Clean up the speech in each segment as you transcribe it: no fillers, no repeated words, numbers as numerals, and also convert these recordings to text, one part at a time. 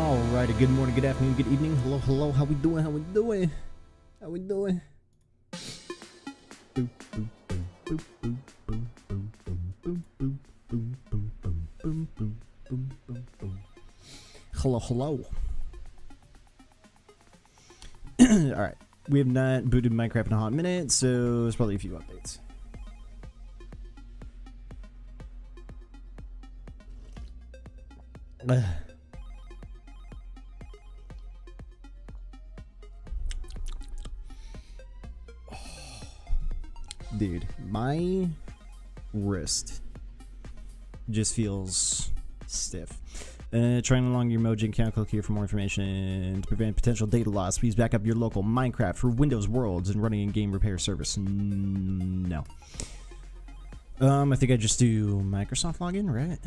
Alrighty, good morning, good afternoon, good evening. Hello, hello, how we doing? How we doing? How we doing? Boop, boop, boop, boop, boop, boop, boop, boop, boop, boop, boop, boop, boop, boop, boop, boop. Hello, hello. Alright, we have not booted Minecraft in a hot minute, so there's probably a few updates. Dude, my wrist just feels stiff. Trying along your Mojang account, click here for more information. To prevent potential data loss, please back up your local Minecraft for Windows Worlds and running in-game repair service. No. I think I just do Microsoft login, right?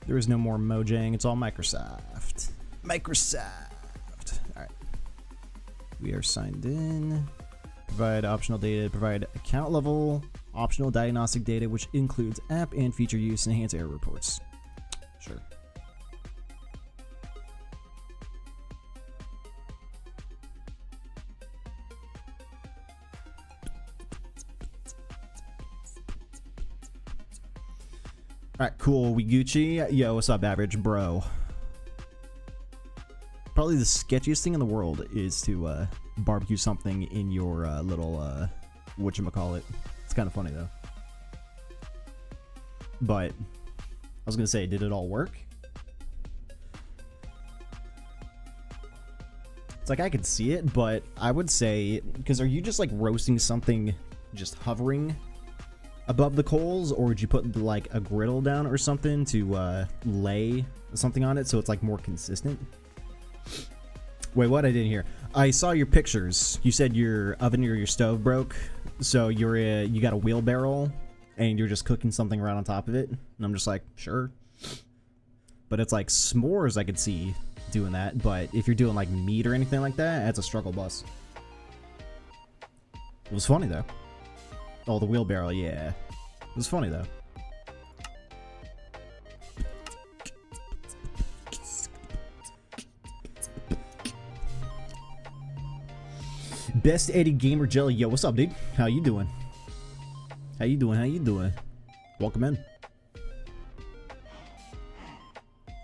There is no more Mojang, it's all Microsoft. Microsoft. Alright. We are signed in. Provide optional data. Provide account level optional diagnostic data, which includes app and feature use and enhance error reports. Sure. Alright, cool. We Gucci. Yo, what's up, average bro? Probably the sketchiest thing in the world is to barbecue something in your little whatchamacallit. It's kind of funny though. But I was gonna say, did it all work? It's like I could see it, but I would say, because are you just like roasting something just hovering above the coals, or would you put like a griddle down or something to lay something on it so it's like more consistent? Wait, what? I didn't hear. I saw your pictures. You said your oven or your stove broke, so you got a wheelbarrow and you're just cooking something right on top of it. And I'm just like, sure. But it's like s'mores, I could see doing that. But if you're doing like meat or anything like that, that's a struggle bus. It was funny though. Oh, the wheelbarrow, yeah. It was funny though. Best Eddie Gamer Jelly. Yo, what's up, dude? How you doing? How you doing? How you doing? Welcome in.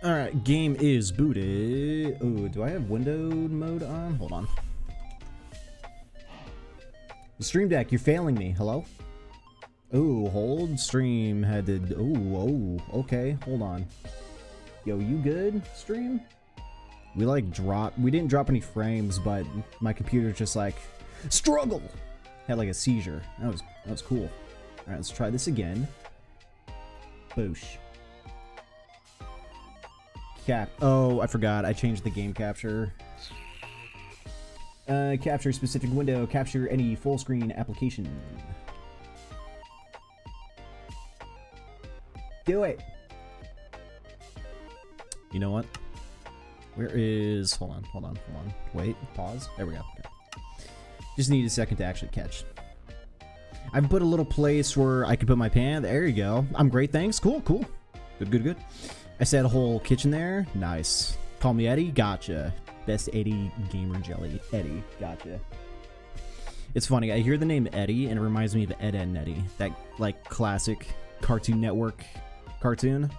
Alright, game is booted. Oh, do I have windowed mode on? Hold on. Stream Deck, you're failing me. Hello? Oh, hold. Stream had to... Oh, okay. Hold on. Yo, you good, stream? We like we didn't drop any frames, but my computer just like struggle. Had like a seizure. That was cool. All right, let's try this again. Boosh. Cap. Oh, I forgot. I changed the game capture. Capture specific window. Capture any full screen application. Do it. You know what? Where is... Hold on. Wait, pause. There we go. Okay. Just need a second to actually catch. I've put a little place where I could put my pan. There you go. I'm great, thanks. Cool. Good. I set a whole kitchen there. Nice. Call me Eddie? Gotcha. Best Eddie Gamer Jelly. Eddie. Gotcha. It's funny. I hear the name Eddie, and it reminds me of Ed, Edd n Eddy. That, like, classic Cartoon Network cartoon.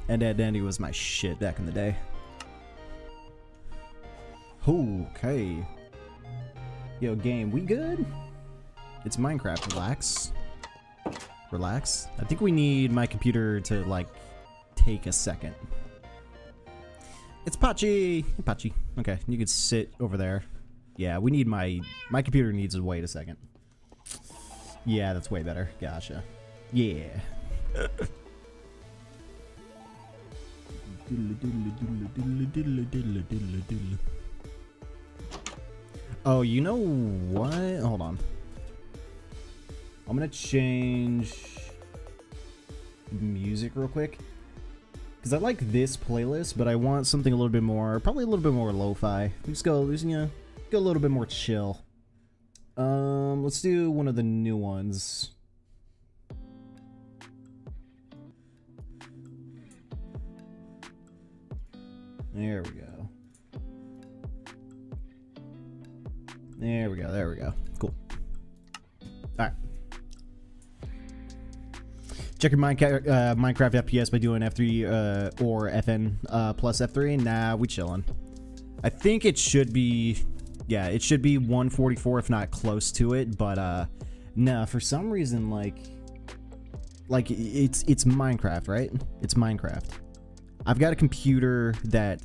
And Ed, Edd n Eddy was my shit back in the day. Okay. Yo, game, we good? It's Minecraft. Relax. I think we need my computer to, like, take a second. It's Pachi! Hey, Pachi. Okay, you could sit over there. Yeah, we need my computer needs to wait a second. Yeah, that's way better. Gotcha. Yeah. Oh, you know what? Hold on. I'm gonna change music real quick, because I like this playlist, but I want something a little bit more, probably a little bit more lo-fi. Let's go, go a little bit more chill. Let's do one of the new ones. There we go. There we go. There we go. Cool. All right. Check your Minecraft FPS by doing F3 or FN plus F3. Nah, we chillin'. I think it should be, yeah, it should be 144 if not close to it. But nah, for some reason, like it's Minecraft, right? It's Minecraft. I've got a computer that,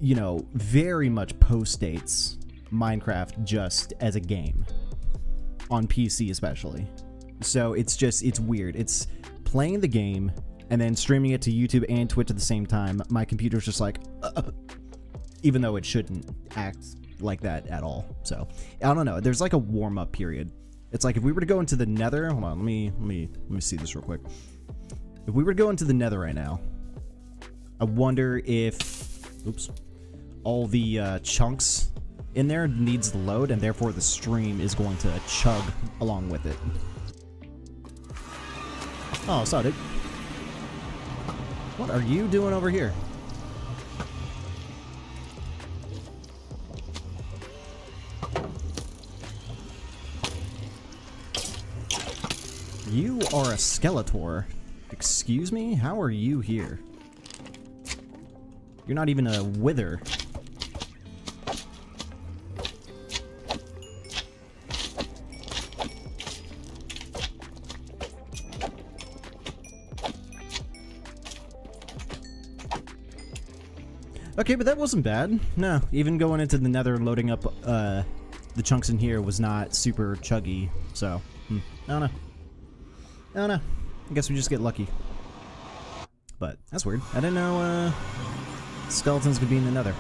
you know, very much postdates Minecraft just as a game on PC especially. So it's just, it's weird. It's playing the game and then streaming it to YouTube and Twitch at the same time. My computer's just like even though it shouldn't act like that at all. So I don't know, there's like a warm-up period. It's like if we were to go into the nether, hold on, let me see this real quick. If we were to go into the nether right now, I wonder if, oops, all the chunks in there needs to load, and therefore the stream is going to chug along with it. Oh, saw it. What are you doing over here? You are a Skeletor. Excuse me? How are you here? You're not even a wither. Okay, but that wasn't bad. No, even going into the nether and loading up the chunks in here was not super chuggy, so I don't know. I don't know. I guess we just get lucky. But that's weird. I didn't know skeletons could be in the nether.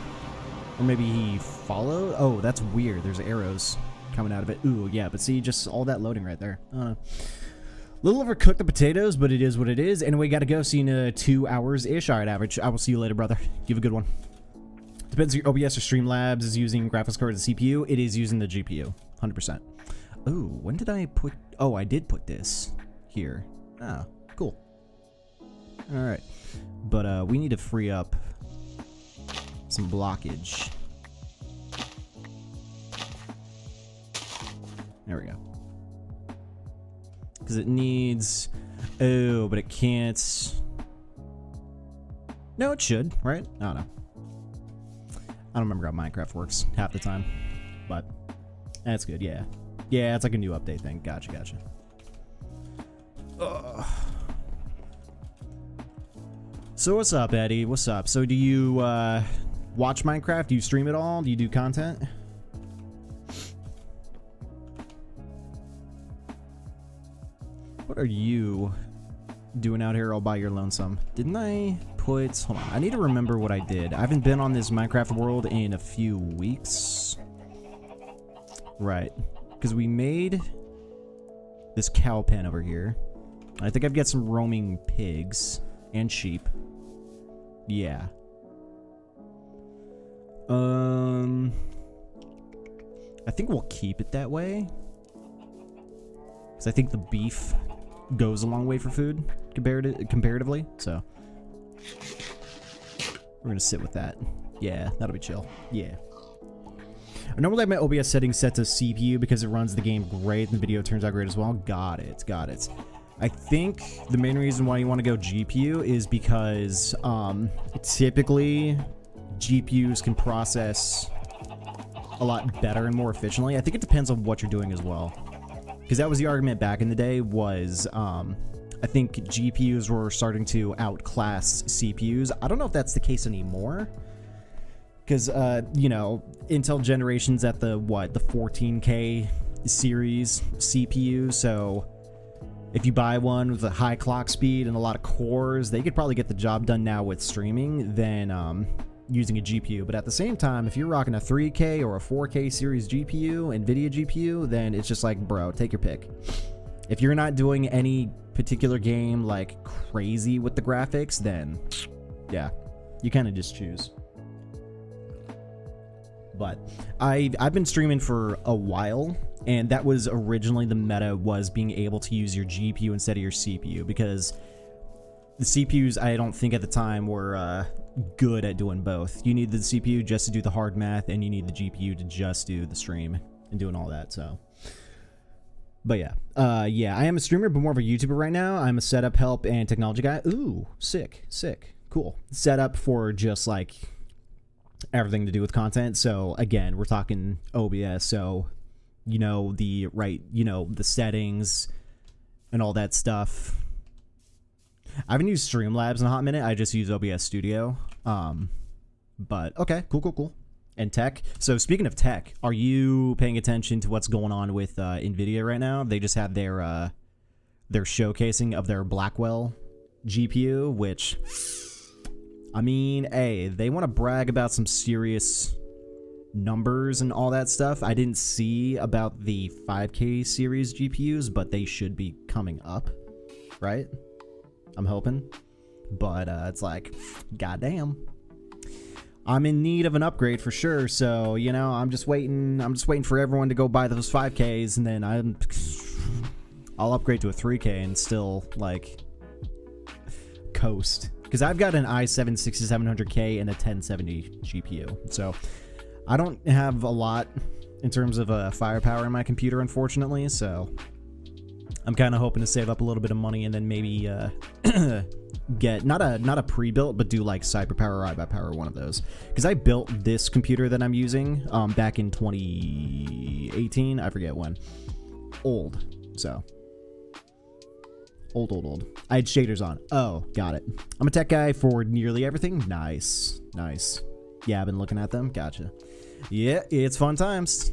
Or maybe he followed? Oh, that's weird. There's arrows coming out of it. Ooh, yeah, but see, just all that loading right there. I don't know. Little overcooked the potatoes, but it is what it is. Anyway, gotta go. See you in 2 hours-ish. All right, average. I will see you later, brother. You have a good one. Depends if your OBS or Streamlabs is using graphics card or the CPU. It is using the GPU. 100%. Ooh, when did I put... Oh, I did put this here. Ah, cool. All right. But we need to free up some blockage. There we go. Because it needs... Oh, but it can't... No, it should, right? I don't know. I don't remember how Minecraft works half the time. But that's good, yeah. Yeah, it's like a new update thing. Gotcha, gotcha. Ugh. So what's up, Eddie? What's up? So do you watch Minecraft? Do you stream it all? Do you do content? What are you doing out here all by your lonesome? Didn't I put... Hold on. I need to remember what I did. I haven't been on this Minecraft world in a few weeks. Right. Because we made this cow pen over here. I think I've got some roaming pigs and sheep. Yeah. I think we'll keep it that way. Because I think the beef goes a long way for food comparatively. So we're gonna sit with that. Yeah, that'll be chill. Yeah. I normally have my OBS settings set to CPU because it runs the game great and the video turns out great as well. Got it. Got it. I think the main reason why you want to go GPU is because typically GPUs can process a lot better and more efficiently. I think it depends on what you're doing as well. Because that was the argument back in the day was I think GPUs were starting to outclass CPUs. I don't know if that's the case anymore. Because, you know, Intel generation's at the, what, the 14K series CPU, so if you buy one with a high clock speed and a lot of cores, they could probably get the job done now with streaming than using a GPU. But at the same time, if you're rocking a 3K or a 4K series GPU, NVIDIA GPU, then it's just like, bro, take your pick. If you're not doing any particular game like crazy with the graphics, then yeah, you kind of just choose. But I've been streaming for a while, and that was originally the meta, was being able to use your GPU instead of your CPU, because the CPUs, I don't think at the time were good at doing both. You need the CPU just to do the hard math, and you need the GPU to just do the stream and doing all that. So, but yeah, yeah, I am a streamer, but more of a YouTuber right now. I'm a setup, help, and technology guy. Ooh, sick, cool. Setup for just like everything to do with content. So again, we're talking OBS. So you know the settings and all that stuff. I haven't used Streamlabs in a hot minute. I just use OBS Studio. But okay, cool. And tech. So speaking of tech, are you paying attention to what's going on with NVIDIA right now? They just had their showcasing of their Blackwell GPU, which, I mean, hey, they want to brag about some serious numbers and all that stuff. I didn't see about the 5K series GPUs, but they should be coming up, right? I'm hoping. But it's like, goddamn, I'm in need of an upgrade for sure. So, you know, I'm just waiting for everyone to go buy those 5Ks, and then I'll upgrade to a 3K and still like coast, because I've got an i7 6700K and a 1070 GPU. So I don't have a lot in terms of firepower in my computer, unfortunately. So I'm kind of hoping to save up a little bit of money and then maybe get not a pre-built, but do like CyberPower or iBuyPower, one of those. Because I built this computer that I'm using back in 2018. I forget when. Old. So old. I had shaders on. Oh, got it. I'm a tech guy for nearly everything. Nice. Yeah, I've been looking at them. Gotcha. Yeah, it's fun times.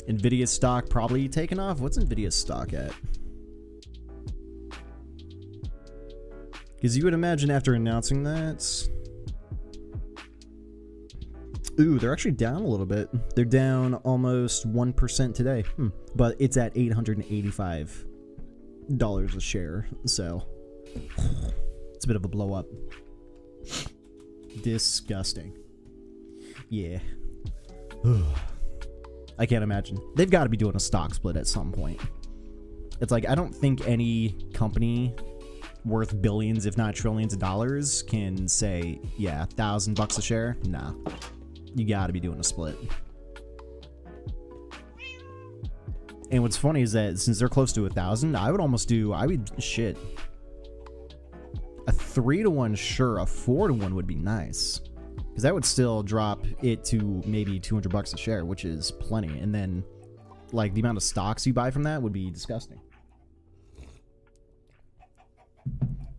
Nvidia's stock probably taken off. What's Nvidia's stock at? Because you would imagine after announcing that... Ooh, they're actually down a little bit. They're down almost 1% today. But it's at $885 a share. So it's a bit of a blow up. Disgusting. Yeah. I can't imagine. They've got to be doing a stock split at some point. It's like, I don't think any company worth billions, if not trillions of dollars can say, yeah, $1,000 a share. Nah. You got to be doing a split. And what's funny is that since they're close to 1,000, I would shit. A 3-to-1, sure. A 4-to-1 would be nice. Because that would still drop it to maybe $200 a share, which is plenty. And then, like, the amount of stocks you buy from that would be disgusting.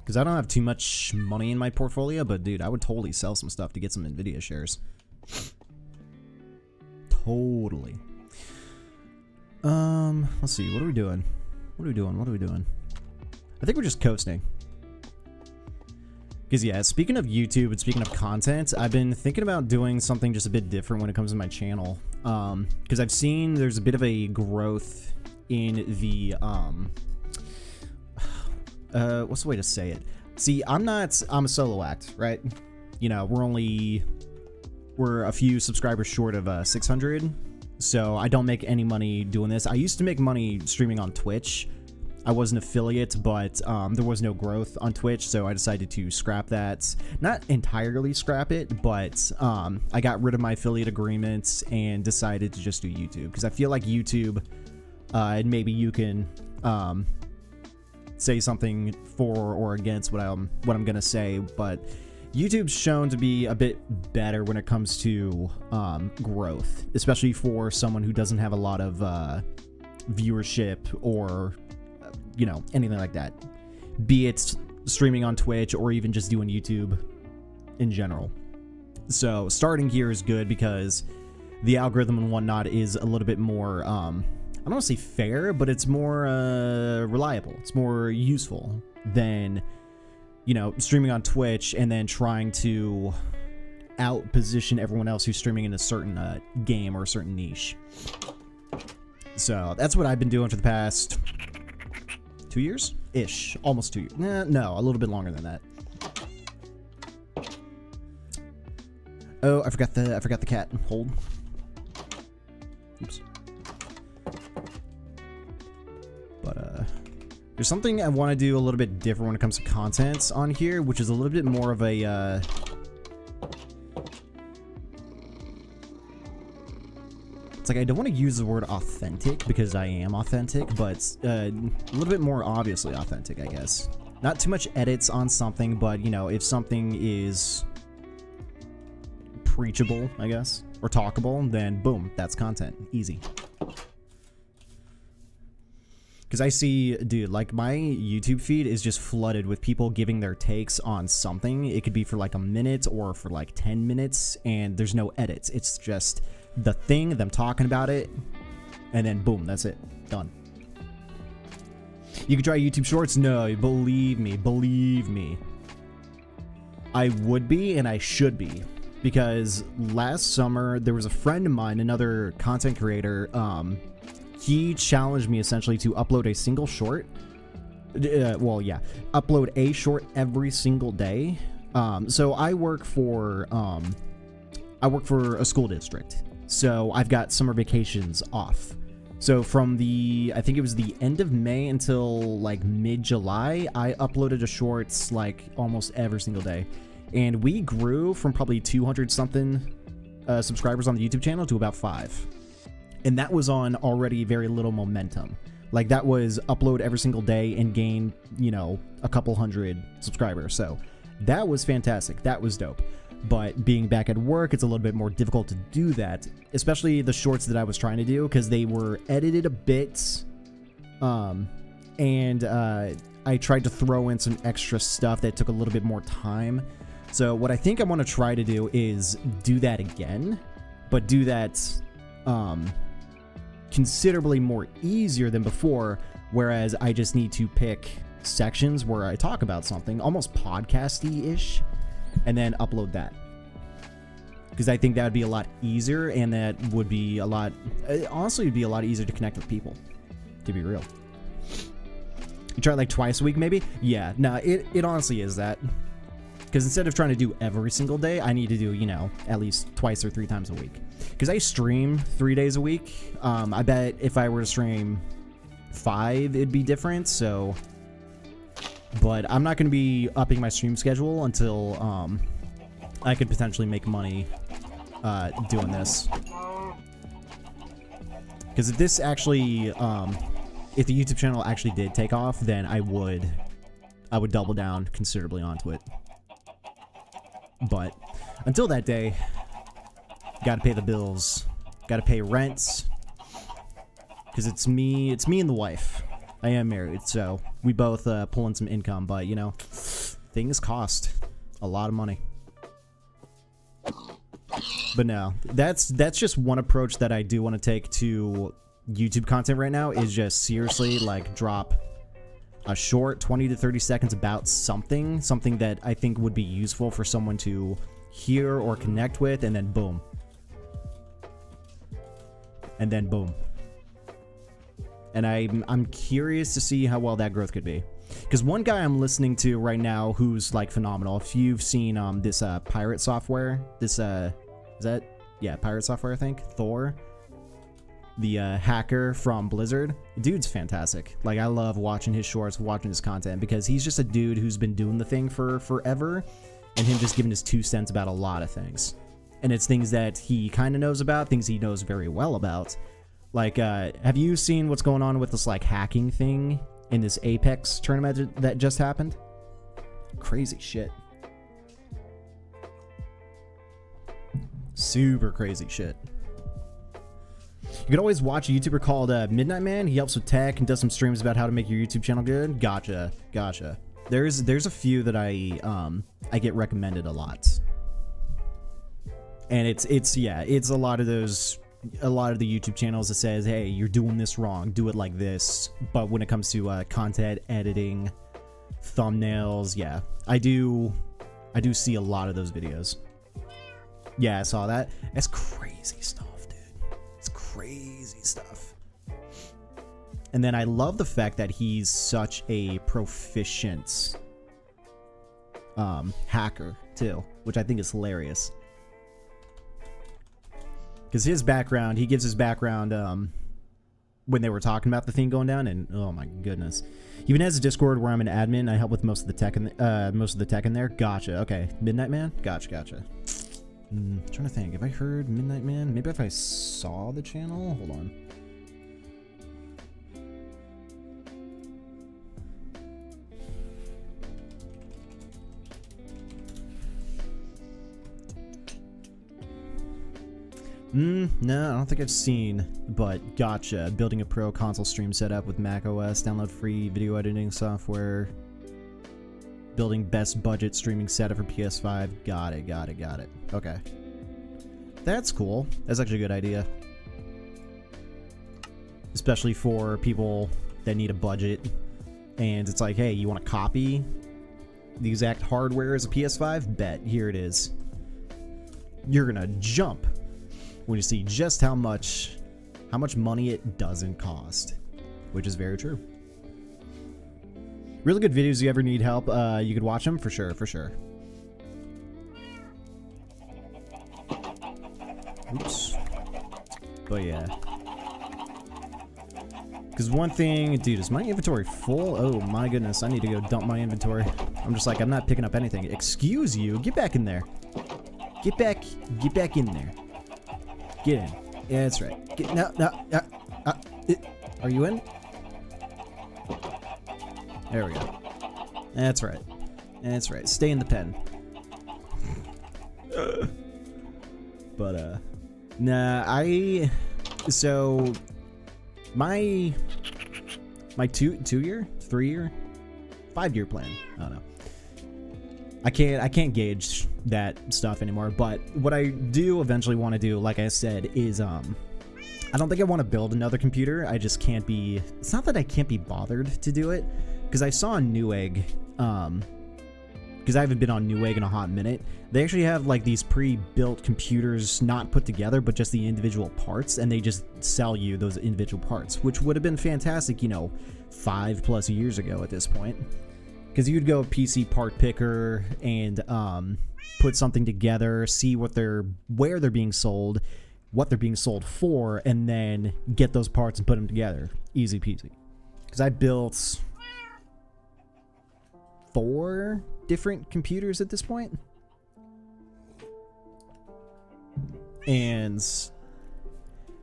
Because I don't have too much money in my portfolio, but dude, I would totally sell some stuff to get some Nvidia shares. Totally. Let's see. What are we doing? What are we doing? I think we're just coasting. Because, yeah, speaking of YouTube and speaking of content, I've been thinking about doing something just a bit different when it comes to my channel. Because I've seen there's a bit of a growth in the, what's the way to say it? See, I'm a solo act, right? You know, we're a few subscribers short of 600. So I don't make any money doing this. I used to make money streaming on Twitch. I was an affiliate, but there was no growth on Twitch, so I decided to scrap that. Not entirely scrap it, but I got rid of my affiliate agreements and decided to just do YouTube. Because I feel like YouTube, and maybe you can say something for or against what I'm gonna say, but YouTube's shown to be a bit better when it comes to growth, especially for someone who doesn't have a lot of viewership or you know, anything like that, be it streaming on Twitch or even just doing YouTube in general. So starting here is good because the algorithm and whatnot is a little bit more, I don't want to say fair, but it's more reliable. It's more useful than, you know, streaming on Twitch and then trying to out-position everyone else who's streaming in a certain game or a certain niche. So that's what I've been doing for the past 2 years ish, almost 2 years. No, a little bit longer than that. Oh, I forgot the cat. Hold. Oops. But There's something I want to do a little bit different when it comes to content on here, which is a little bit more of a, it's like I don't want to use the word authentic because I am authentic, but a little bit more obviously authentic, I guess. Not too much edits on something, but, you know, if something is preachable, I guess, or talkable, then boom, that's content. Easy. Because I see, dude, like my YouTube feed is just flooded with people giving their takes on something. It could be for like a minute or for like 10 minutes, and there's no edits. It's just the thing, them talking about it, and then boom, that's it. Done. You can try YouTube Shorts? No, believe me. I would be, and I should be. Because last summer, there was a friend of mine, another content creator, he challenged me essentially to upload a single short. Upload a short every single day. So I work for a school district. So I've got summer vacations off. So from I think it was the end of May until like mid-July, I uploaded a shorts like almost every single day. And we grew from probably 200 something subscribers on the YouTube channel to about 5. And that was on already very little momentum. Like that was upload every single day and gain, you know, a couple hundred subscribers. So that was fantastic. That was dope. But being back at work, it's a little bit more difficult to do that, especially the shorts that I was trying to do because they were edited a bit. I tried to throw in some extra stuff that took a little bit more time. So what I think I want to try to do is do that again, but do that considerably more easier than before, whereas I just need to pick sections where I talk about something almost podcasty-ish and then upload that, because I think that would be a lot easier, and that would be a lot, honestly, it'd be a lot easier to connect with people, to be real. You try it like twice a week maybe? Yeah, no, it honestly is that. Because instead of trying to do every single day, I need to do, you know, at least twice or 3 times a week. Because I stream 3 days a week. I bet if I were to stream 5, it'd be different, so... But I'm not going to be upping my stream schedule until I could potentially make money doing this. Because if this actually... if the YouTube channel actually did take off, then I would double down considerably onto it. But until that day, gotta pay the bills, gotta pay rents, because it's me and the wife. I am married, so we both pull in some income, but you know, things cost a lot of money. But no, that's just one approach that I do want to take to YouTube content right now, is just seriously like drop a short 20 to 30 seconds about something that I think would be useful for someone to hear or connect with, and then boom. And then boom. And I'm curious to see how well that growth could be. Because one guy I'm listening to right now who's like phenomenal, if you've seen this pirate software, this pirate software, I think, Thor, the hacker from Blizzard, dude's fantastic. Like, I love watching his shorts, watching his content, because he's just a dude who's been doing the thing for forever, and him just giving his 2 cents about a lot of things. And it's things that he kind of knows about, things he knows very well about. Like, have you seen what's going on with this like hacking thing in this Apex tournament that just happened? Crazy shit. Super crazy shit. You can always watch a YouTuber called Midnight Man. He helps with tech and does some streams about how to make your YouTube channel good. Gotcha. There's a few that I get recommended a lot, and it's a lot of the YouTube channels that says, hey, you're doing this wrong, do it like this. But when it comes to content editing, thumbnails, yeah, I do see a lot of those videos. Yeah, I saw that. That's crazy stuff. Crazy stuff. And then I love the fact that he's such a proficient hacker too, which I think is hilarious. Because his background, he gives his background when they were talking about the thing going down, and oh my goodness. Even has a Discord where I'm an admin, I help with most of the tech in there. Gotcha. Okay, Midnight Man. Gotcha. Trying to think. Have I heard Midnight Man? Maybe if I saw the channel. Hold on. No, I don't think I've seen, but gotcha. Building a pro console stream setup with Mac OS, download free video editing software, building best budget streaming setup for PS5. Got it. Okay. That's cool. That's actually a good idea. Especially for people that need a budget, and it's like, hey, you want to copy the exact hardware as a PS5? Bet. Here it is. You're gonna jump when you see just how much money it doesn't cost, which is very true. Really good videos. You ever need help, you could watch them for sure. Oops. But yeah. Because one thing, dude, is my inventory full? Oh my goodness, I need to go dump my inventory. I'm just like, I'm not picking up anything. Excuse you, get back in there. Get back in there. Get in. Yeah, that's right. Get, are you in? There we go. That's right. Stay in the pen. But, nah, so, my 2-year, 3-year, 5-year plan, I don't know. I can't gauge that stuff anymore, but what I do eventually want to do, like I said, is I don't think I want to build another computer. I just can't be. It's not that I can't be bothered to do it, because I saw on Newegg, because I haven't been on Newegg in a hot minute. They actually have like these pre-built computers, not put together, but just the individual parts, and they just sell you those individual parts, which would have been fantastic, 5+ years ago at this point. Because you'd go PC part picker and put something together, see where they're being sold, what they're being sold for, and then get those parts and put them together. Easy peasy. Because I built 4 different computers at this point. And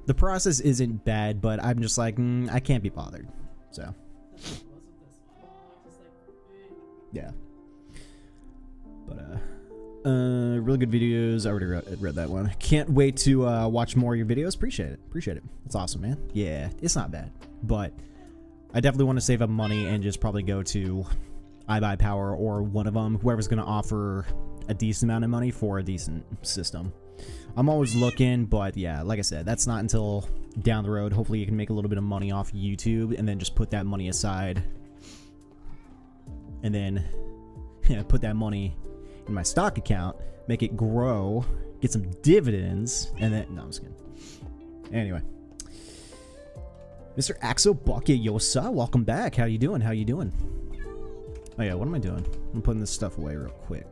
the process isn't bad, but I'm just like, I can't be bothered. So. Yeah. But, really good videos. I already read that one. Can't wait to watch more of your videos. Appreciate it. That's awesome, man. Yeah, it's not bad. But I definitely want to save up money and just probably go to iBuyPower or one of them, whoever's going to offer a decent amount of money for a decent system. I'm always looking, but yeah, like I said, that's not until down the road. Hopefully you can make a little bit of money off YouTube and then just put that money aside. And then put that money in my stock account, make it grow, get some dividends, and then... No, I'm just kidding. Anyway. Mr. Axo Bucket Yosa, welcome back. How you doing? Oh yeah, what am I doing? I'm putting this stuff away real quick.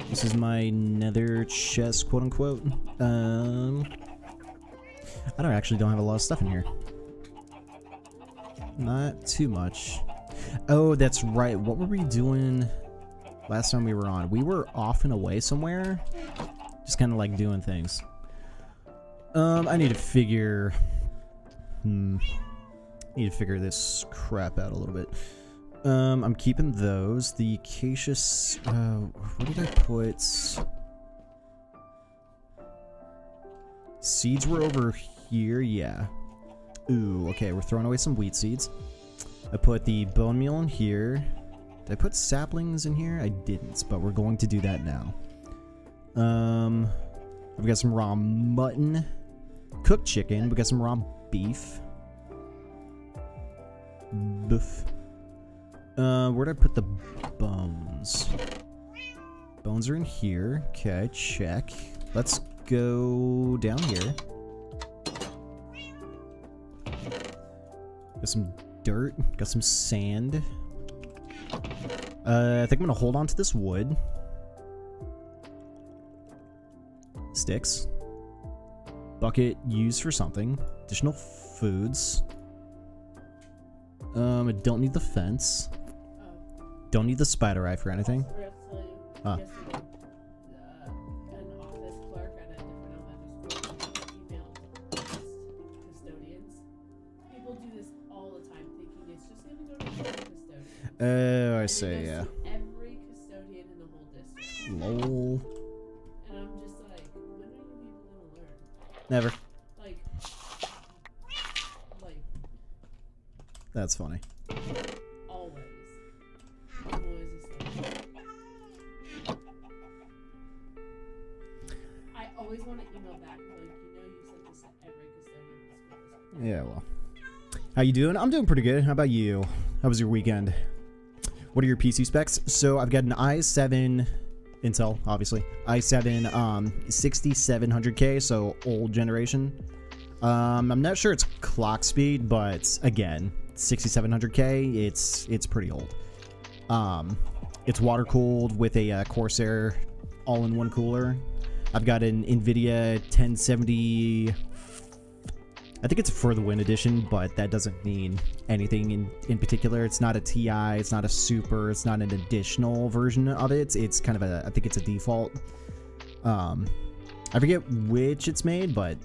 This is my nether chest, quote unquote. I actually don't have a lot of stuff in here. Not too much. Oh, that's right. What were we doing last time we were on? We were off and away somewhere. Just kind of like doing things. I need to figure... need to figure this crap out a little bit. I'm keeping those. The acacias... where did I put... Seeds were over here, yeah. Ooh, okay, we're throwing away some wheat seeds. I put the bone meal in here. Did I put saplings in here? I didn't, but we're going to do that now. We've got some raw mutton, cooked chicken. We got some raw beef. Boof. Where'd I put the bones? Bones are in here. Okay, check. Let's go down here. Got some dirt. Got some sand. I think I'm gonna hold on to this wood. Sticks. Bucket used for something. Additional foods. I don't need the fence. Don't need the spider eye for anything. Huh. An office clerk at a different elementary school emailed custodians. People do this all the time, thinking it's just gonna go to the custodian. Oh, I see. Yeah. Every custodian in the whole district. Lol. And I'm just like, when are you people gonna learn? Never. Like. That's funny. Always. I'm always just like. I always want to email back, like, you sent this to every custodian in the school. Yeah, well. How you doing? I'm doing pretty good. How about you? How was your weekend? What are your PC specs? So I've got an i7 Intel, obviously. i7 6700K, so old generation. I'm not sure it's clock speed, but again, 6700K, it's pretty old. It's water cooled with a Corsair all-in-one cooler. I've got an NVIDIA 1070. I think it's for the Win edition, but that doesn't mean anything in particular. It's not a TI, it's not a Super, it's not an additional version of it. It's kind of I think it's a default. I forget which it's made, but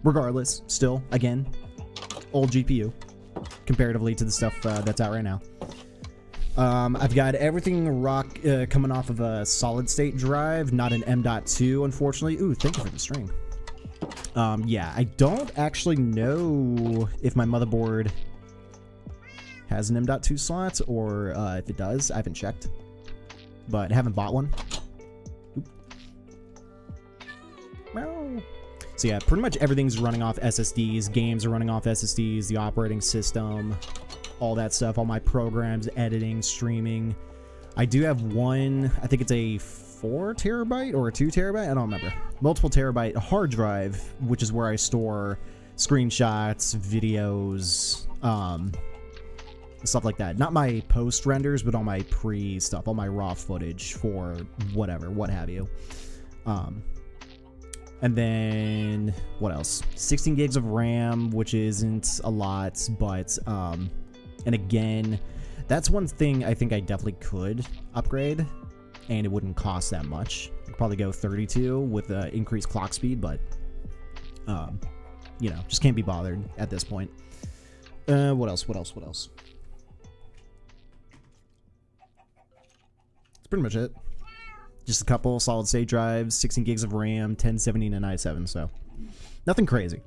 regardless, still, again, old GPU comparatively to the stuff that's out right now. I've got everything coming off of a solid state drive, not an M.2, unfortunately. Ooh, thank you for the stream. Yeah, I don't actually know if my motherboard has an M.2 slot or if it does. I haven't checked, but I haven't bought one. Oop. So yeah, pretty much everything's running off SSDs. Games are running off SSDs, the operating system, all that stuff, all my programs, editing, streaming. I do have one, I think it's a 4 terabyte or a 2 terabyte, I don't remember. Multiple terabyte hard drive, which is where I store screenshots, videos, stuff like that. Not my post renders, but all my pre stuff, all my raw footage for whatever, what have you. And then what else? 16 gigs of RAM, which isn't a lot, but and again, that's one thing I think I definitely could upgrade, and it wouldn't cost that much. I'd probably go 32 with increased clock speed, but you know, just can't be bothered at this point. What else? That's pretty much it. Just a couple solid state drives, 16 gigs of RAM, 1070 and an i7, so nothing crazy.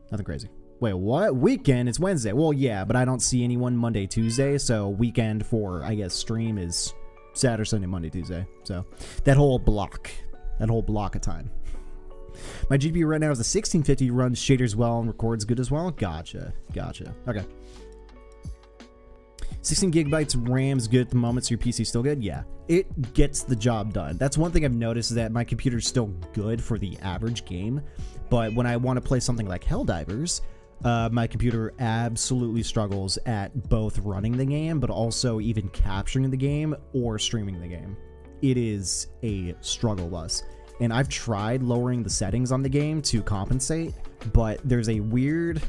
Wait, what? Weekend? It's Wednesday. Well, yeah, but I don't see anyone Monday, Tuesday, so weekend for, I guess, stream is Saturday, Sunday, Monday, Tuesday. So that whole block of time. My GPU right now is a 1650, runs shaders well and records good as well. Gotcha. Okay. 16 gigabytes RAM's good at the moment, so your PC's still good? Yeah, it gets the job done. That's one thing I've noticed, is that my computer's still good for the average game, but when I want to play something like Helldivers, my computer absolutely struggles at both running the game, but also even capturing the game or streaming the game. It is a struggle bus. And I've tried lowering the settings on the game to compensate, but there's a weird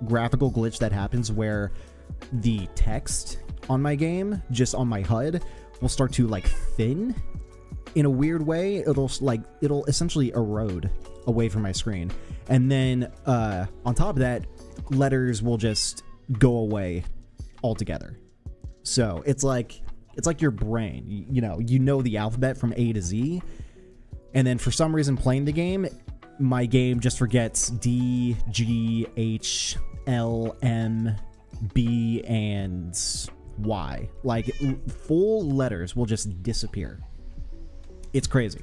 graphical glitch that happens where the text on my game, just on my HUD, will start to like thin in a weird way. It'll essentially erode away from my screen, and then on top of that, letters will just go away altogether. So it's like your brain, you know the alphabet from A to Z, and then for some reason playing the game, my game just forgets D, G, H, L, M, B, and Y. Like, full letters will just disappear. It's crazy.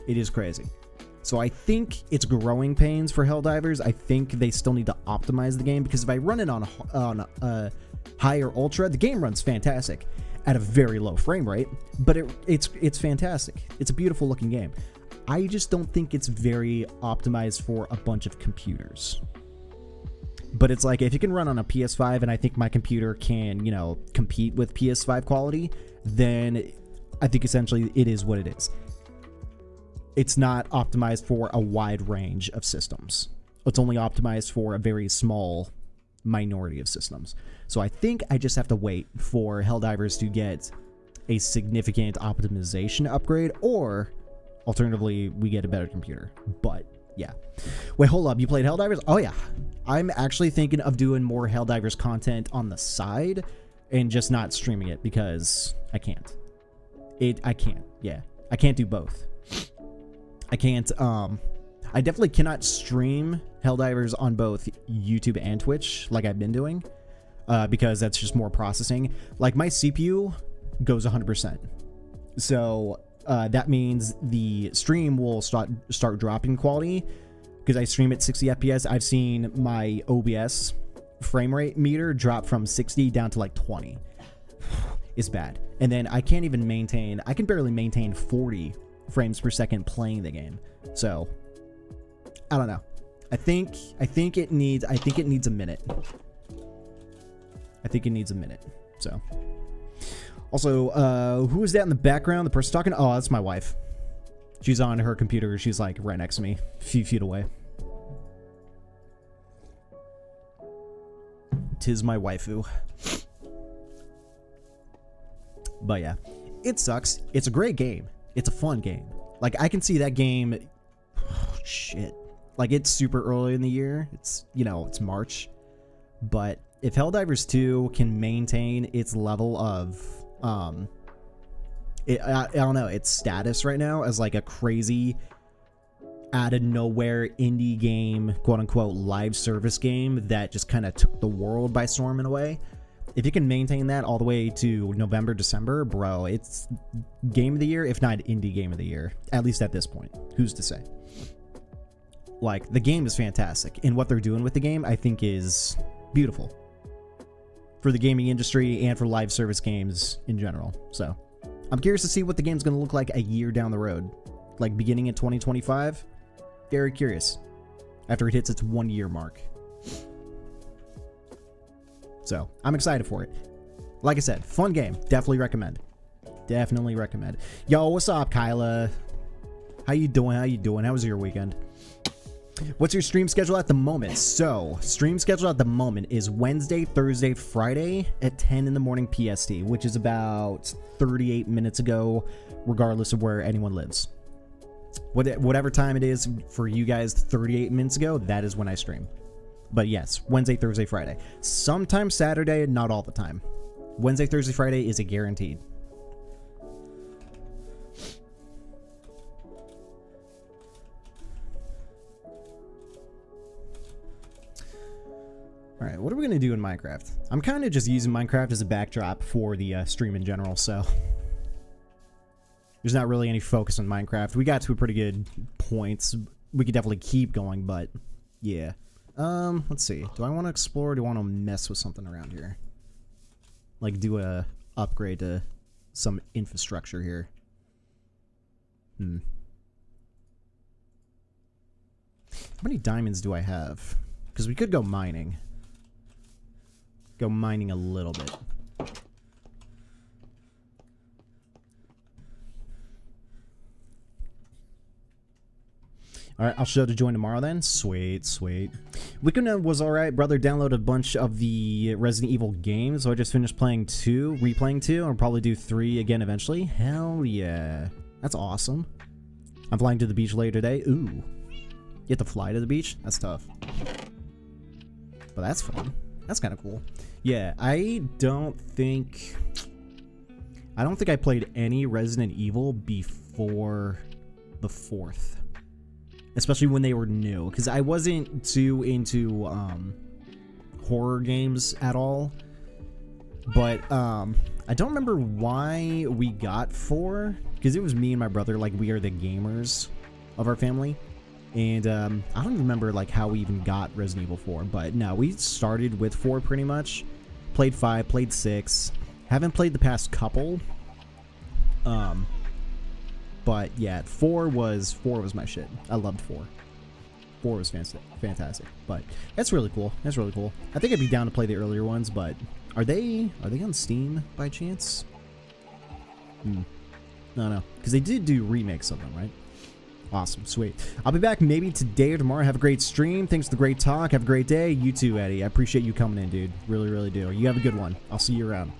It is crazy. So I think it's growing pains for Helldivers. I think they still need to optimize the game, because if I run it on higher ultra, the game runs fantastic at a very low frame rate, but it's fantastic. It's a beautiful looking game. I just don't think it's very optimized for a bunch of computers. But it's like, if you can run on a PS5, and I think my computer can, compete with PS5 quality, then I think essentially it is what it is. It's not optimized for a wide range of systems. it's only optimized for a very small minority of systems. So I think I just have to wait for Helldivers to get a significant optimization upgrade, or alternatively, we get a better computer. But yeah. Wait, hold up. You played Helldivers? Oh yeah. I'm actually thinking of doing more Helldivers content on the side and just not streaming it because I can't. I can't. Yeah. I can't do both. I can't, I definitely cannot stream Helldivers on both YouTube and Twitch like I've been doing, because that's just more processing. Like, my CPU goes 100%. So, that means the stream will start dropping quality because I stream at 60 FPS. I've seen my OBS frame rate meter drop from 60 down to like 20. It's bad. And then I can't even maintain, I can barely maintain 40 frames per second playing the game. So I don't know. I think it needs a minute. I think it needs a minute. So also, who is that in the background? The person talking? Oh, that's my wife. She's on her computer. She's like right next to me, a few feet away. Tis my waifu. But yeah, it sucks. It's a great game. It's a fun game. Like, I can see that game. Oh, shit. Like, it's super early in the year. It's, you know, it's March. But if Helldivers 2 can maintain its level of, I don't know, its status right now as like a crazy, out of nowhere indie game, quote unquote, live service game that just kind of took the world by storm in a way. If you can maintain that all the way to November, December, bro, it's game of the year, if not indie game of the year, at least at this point. Who's to say? Like, the game is fantastic, and what they're doing with the game, I think, is beautiful for the gaming industry and for live service games in general. So I'm curious to see what the game's going to look like a year down the road, like beginning in 2025. Very curious after it hits its 1 year mark. So I'm excited for it. Like I said, fun game. Definitely recommend. Definitely recommend. Yo, what's up, Kyla? How you doing? How you doing? How was your weekend? What's your stream schedule at the moment? So, stream schedule at the moment is Wednesday, Thursday, Friday at 10 in the morning PST, which is about 38 minutes ago, regardless of where anyone lives. Whatever time it is for you guys 38 minutes ago, that is when I stream. But yes, Wednesday, Thursday, Friday. Sometimes Saturday, not all the time. Wednesday, Thursday, Friday is a guaranteed. Alright, what are we going to do in Minecraft? I'm kind of just using Minecraft as a backdrop for the stream in general, so there's not really any focus on Minecraft. We got to a pretty good point. We could definitely keep going, but yeah. Let's see. Do I want to explore or do I want to mess with something around here? Like, do a upgrade to some infrastructure here. How many diamonds do I have? Because we could go mining. Go mining a little bit. Alright, I'll show to join tomorrow then. Sweet, sweet. Weekend was alright. Brother downloaded a bunch of the Resident Evil games, so I just finished playing 2, replaying 2, and I'll probably do 3 again eventually. Hell yeah. That's awesome. I'm flying to the beach later today. Ooh. You have to fly to the beach? That's tough. But that's fun. That's kind of cool. Yeah, I don't think I played any Resident Evil before the 4th. Especially when they were new, because I wasn't too into horror games at all. But I don't remember why we got 4, because it was me and my brother, like, we are the gamers of our family. And I don't remember like how we even got Resident Evil 4, but no, we started with 4 pretty much. Played 5, played 6. Haven't played the past couple. But yeah, 4 was my shit. I loved 4. 4 was fantastic. But that's really cool. That's really cool. I think I'd be down to play the earlier ones, but are they on Steam by chance? No, because they did do remakes of them, right? Awesome, sweet. I'll be back maybe today or tomorrow. Have a great stream. Thanks for the great talk. Have a great day. You too, Eddie. I appreciate you coming in, dude. Really, really do. You have a good one. I'll see you around.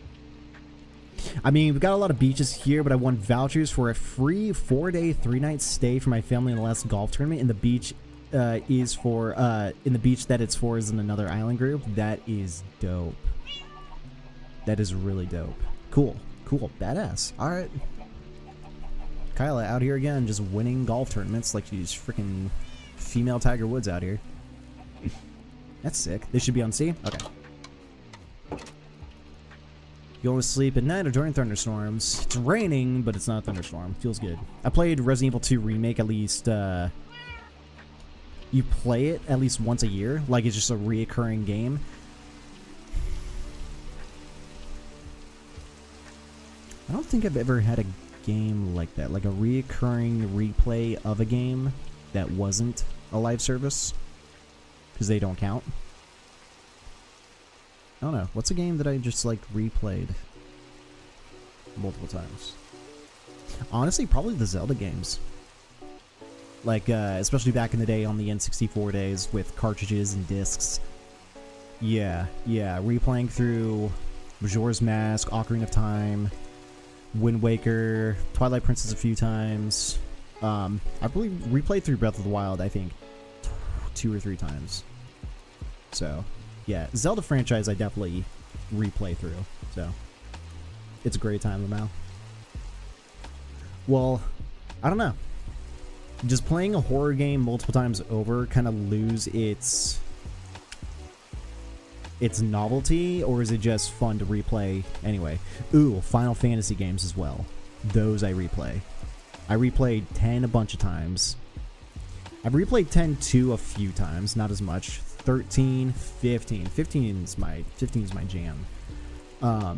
I mean, we've got a lot of beaches here, but I won vouchers for a free 4-day, 3-night stay for my family in the last golf tournament. And the beach is for, in the beach that it's for is in another island group. That is dope. That is really dope. Cool. Cool. Badass. All right. Kyla out here again, just winning golf tournaments like she's freaking female Tiger Woods out here. That's sick. This should be on C? Okay. You always sleep at night or during thunderstorms. It's raining, but it's not a thunderstorm. Feels good. I played Resident Evil 2 Remake at least, you play it at least once a year. Like it's just a reoccurring game. I don't think I've ever had a game like that, like a reoccurring replay of a game that wasn't a live service, because they don't count. I don't know. What's a game that I just like replayed multiple times? Honestly, probably the Zelda games. Like, especially back in the day on the N64 days with cartridges and discs. Yeah, replaying through Majora's Mask, Ocarina of Time, Wind Waker, Twilight Princess a few times. I believe replayed through Breath of the Wild, I think, 2 or 3 times. So, yeah, Zelda franchise I definitely replay through. So, it's a great time now. Well, I don't know. Does playing a horror game multiple times over kind of lose its novelty, or is it just fun to replay anyway? Ooh, Final Fantasy games as well. Those I replay. I replayed 10 a bunch of times. I've replayed 10 2 a few times, not as much. 13, 15. 15 is my jam. I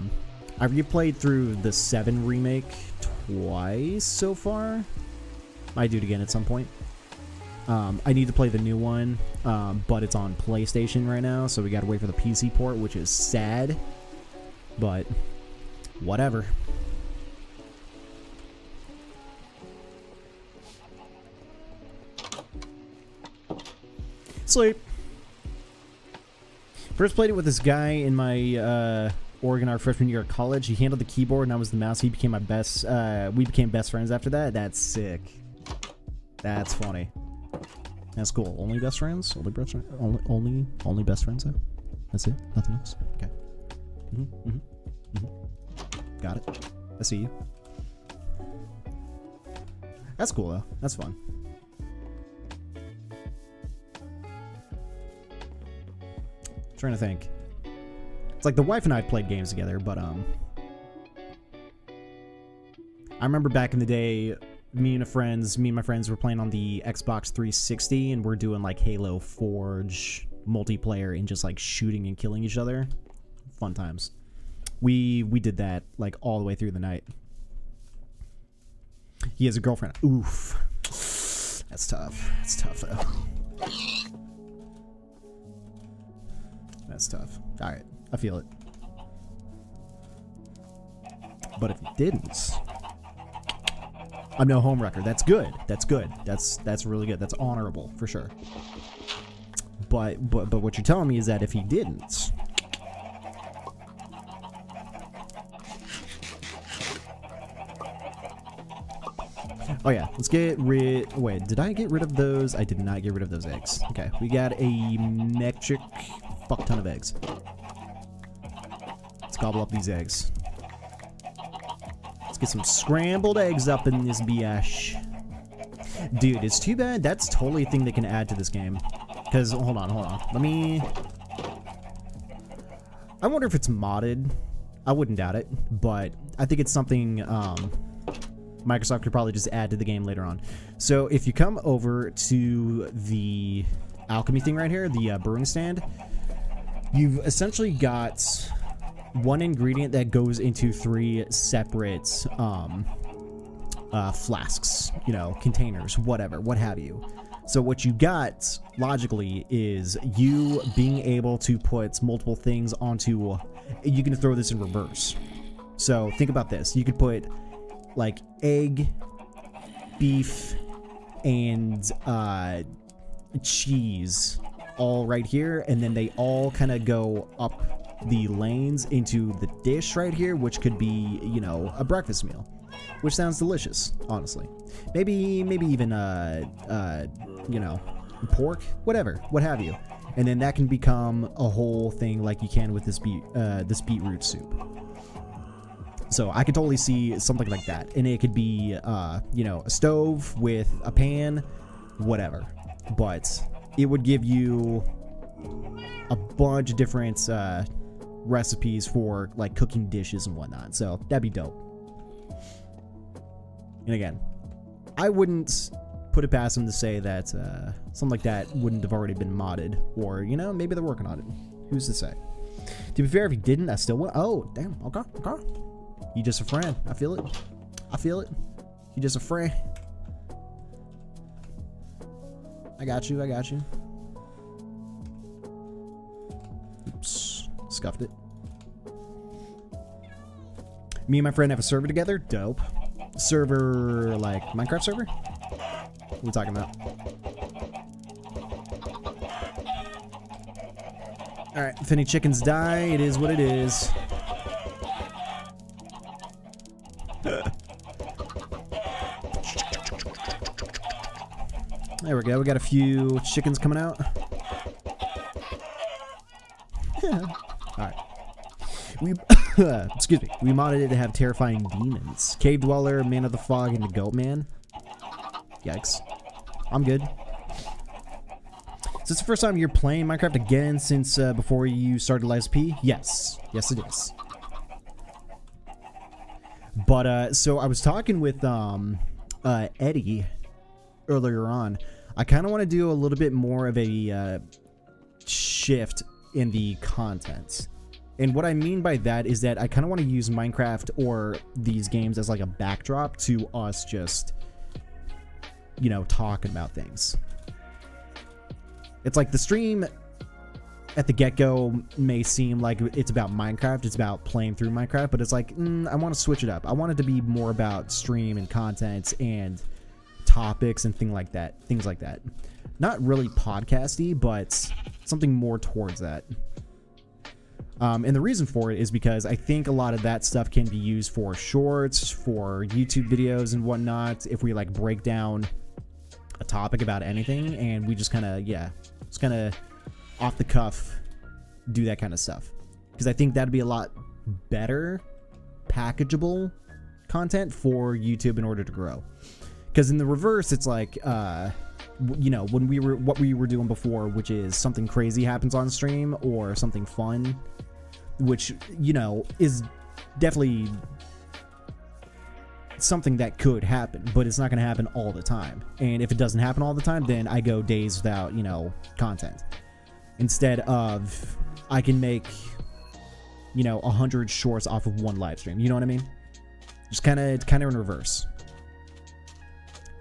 replayed through the 7 remake twice so far. Might do it again at some point. I need to play the new one, but it's on PlayStation right now, so we gotta wait for the PC port, which is sad, but whatever. Sleep. First played it with this guy in my Oregon, our freshman year at college. He handled the keyboard and I was the mouse. He became my best. We became best friends after that. That's sick. That's funny. That's cool. Only best friends? Only best friends? Only best friends though? That's it? Nothing else? Okay. Got it. I see you. That's cool though. That's fun. Trying to think. It's like the wife and I played games together, but I remember back in the day, me and my friends were playing on the Xbox 360, and we're doing like Halo Forge multiplayer and just like shooting and killing each other. Fun times. We did that like all the way through the night. He has a girlfriend. Oof. That's tough. That's tough though. That's tough. All right, I feel it. But if you didn't, I'm no home wrecker. That's good. That's good. That's really good. That's honorable for sure. But what you're telling me is that if he didn't, oh yeah, let's get rid. Wait, did I get rid of those? I did not get rid of those eggs. Okay, we got a metric fuck ton of eggs. Let's gobble up these eggs. Let's get some scrambled eggs up in this biatch. Dude, it's too bad. That's totally a thing they can add to this game. Because, hold on. Let me... I wonder if it's modded. I wouldn't doubt it. But I think it's something Microsoft could probably just add to the game later on. So if you come over to the alchemy thing right here, the brewing stand, you've essentially got one ingredient that goes into 3 separate flasks, you know, containers, whatever, what have you. So what you got, logically, is you being able to put multiple things onto... You can throw this in reverse. So think about this. You could put, like, egg, beef, and cheese all right here, and then they all kind of go up the lanes into the dish right here, which could be, you know, a breakfast meal, which sounds delicious, honestly. Maybe even you know, pork, whatever, what have you, and then that can become a whole thing like you can with this beetroot soup. So I could totally see something like that, and it could be you know, a stove with a pan, whatever, but it would give you a bunch of different recipes for like cooking dishes and whatnot, so that'd be dope. And again, I wouldn't put it past them to say that something like that wouldn't have already been modded, or, you know, maybe they're working on it. Who's to say? To be fair, if he didn't, I still would. Oh, damn. Okay. You just a friend. I feel it. You just a friend. I got you. Oops. Scuffed it. Me and my friend have a server together. Dope. Server, like Minecraft server? What are we talking about? Alright, if any chickens die, it is what it is. There we go, we got a few chickens coming out. Alright. Excuse me. We modded it to have terrifying demons. Cave Dweller, Man of the Fog, and the Goat Man. Yikes. I'm good. Is this the first time you're playing Minecraft again since before you started LSP? Yes. Yes, it is. But, so I was talking with Eddie earlier on. I kind of want to do a little bit more of a shift in the content. And what I mean by that is that I kind of want to use Minecraft or these games as like a backdrop to us just, you know, talking about things. It's like the stream at the get-go may seem like it's about Minecraft, it's about playing through Minecraft, but it's like, I want to switch it up. I want it to be more about stream and content and topics and things like that. Not really podcasty, but something more towards that. And the reason for it is because I think a lot of that stuff can be used for shorts, for YouTube videos and whatnot, if we like break down a topic about anything and we just kind of, just kind of off the cuff do that kind of stuff. Because I think that'd be a lot better packageable content for YouTube in order to grow. Because in the reverse, it's like, you know, what we were doing before, which is something crazy happens on stream or something fun, which, you know, is definitely something that could happen, but it's not going to happen all the time. And if it doesn't happen all the time, then I go days without, you know, content. Instead of, I can make, you know, 100 shorts off of one live stream. You know what I mean? Just kind of in reverse.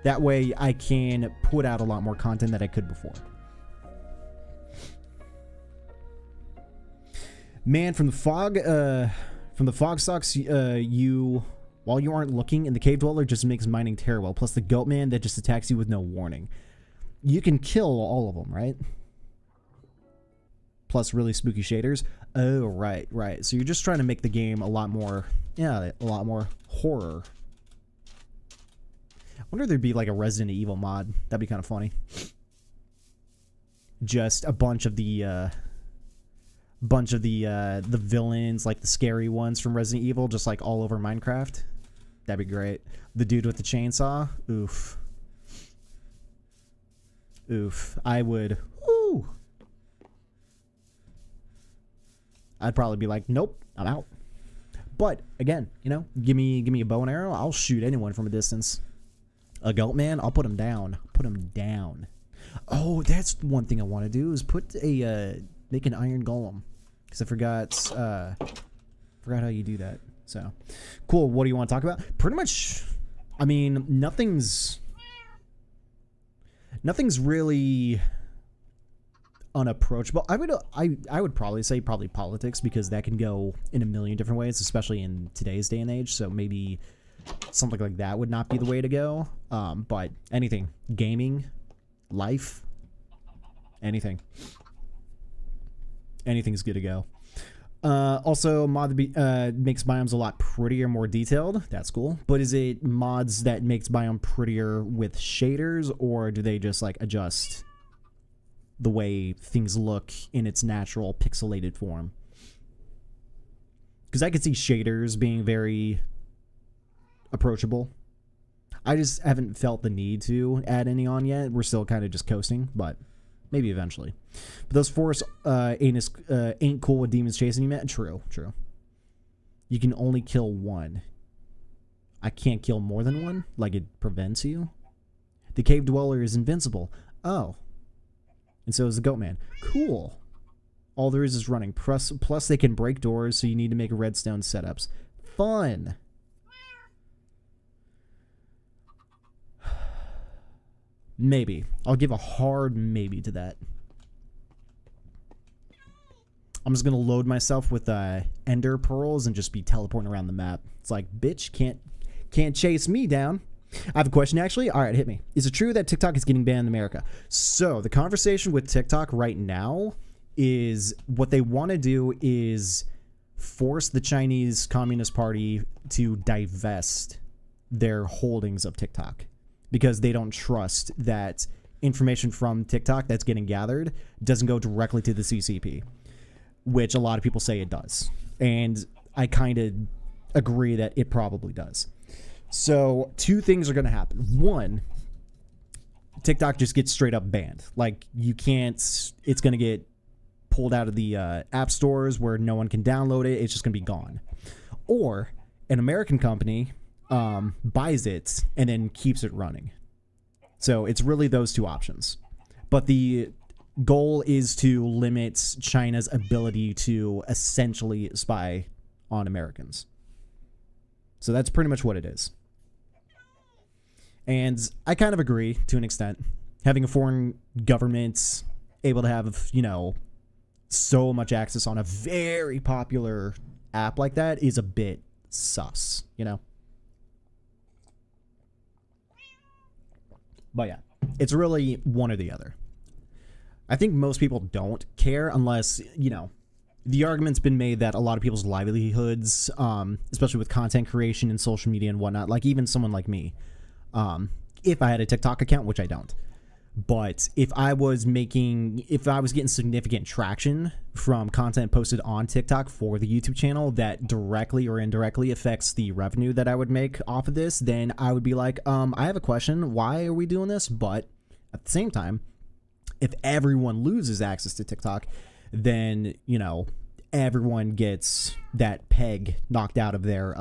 That way I can put out a lot more content than I could before. Man, from the fog stocks, while you aren't looking, and the cave dweller just makes mining terrible. Plus the goat man that just attacks you with no warning. You can kill all of them, right? Plus really spooky shaders. Oh, right. So you're just trying to make the game a lot more horror. I wonder if there'd be like a Resident Evil mod. That'd be kind of funny. Just a bunch of the villains, like the scary ones from Resident Evil, just like all over Minecraft. That'd be great. The dude with the chainsaw. Oof. I would. Ooh. I'd probably be like, nope, I'm out. But again, you know, give me a bow and arrow. I'll shoot anyone from a distance. A goat man, I'll put him down. Oh, that's one thing I want to do is make an iron golem, because I forgot how you do that. So cool. What do you want to talk about? Pretty much, I mean, nothing's really unapproachable. I would probably say politics, because that can go in a million different ways, especially in today's day and age. So maybe something like that would not be the way to go. But anything, gaming, life, anything's good to go. Also, mod that makes biomes a lot prettier, more detailed. That's cool. But is it mods that makes biome prettier with shaders, or do they just like adjust the way things look in its natural pixelated form? Because I could see shaders being very approachable. I just haven't felt the need to add any on yet. We're still kind of just coasting, but maybe eventually. But those forests ain't cool with demons chasing you, man. True. You can only kill one. I can't kill more than one? Like it prevents you? The cave dweller is invincible. Oh. And so is the goat man. Cool. All there is running. Plus they can break doors, so you need to make redstone setups. Fun. Maybe. I'll give a hard maybe to that. I'm just going to load myself with ender pearls and just be teleporting around the map. It's like, bitch, can't chase me down. I have a question, actually. All right, hit me. Is it true that TikTok is getting banned in America? So the conversation with TikTok right now is what they want to do is force the Chinese Communist Party to divest their holdings of TikTok, because they don't trust that information from TikTok that's getting gathered doesn't go directly to the CCP, which a lot of people say it does. And I kind of agree that it probably does. So two things are going to happen. One, TikTok just gets straight up banned. Like, you can't, it's going to get pulled out of the app stores where no one can download it. It's just going to be gone. Or an American company buys it and then keeps it running. So it's really those two options. But the goal is to limit China's ability to essentially spy on Americans. So that's pretty much what it is. And I kind of agree to an extent. Having a foreign government able to have, you know, so much access on a very popular app like that is a bit sus, you know? But yeah, it's really one or the other. I think most people don't care unless, you know, the argument's been made that a lot of people's livelihoods, especially with content creation and social media and whatnot, like even someone like me, if I had a TikTok account, which I don't, but if I was getting significant traction from content posted on TikTok for the YouTube channel that directly or indirectly affects the revenue that I would make off of this, then I would be like, I have a question. Why are we doing this? But at the same time, if everyone loses access to TikTok, then, you know, everyone gets that peg knocked out of their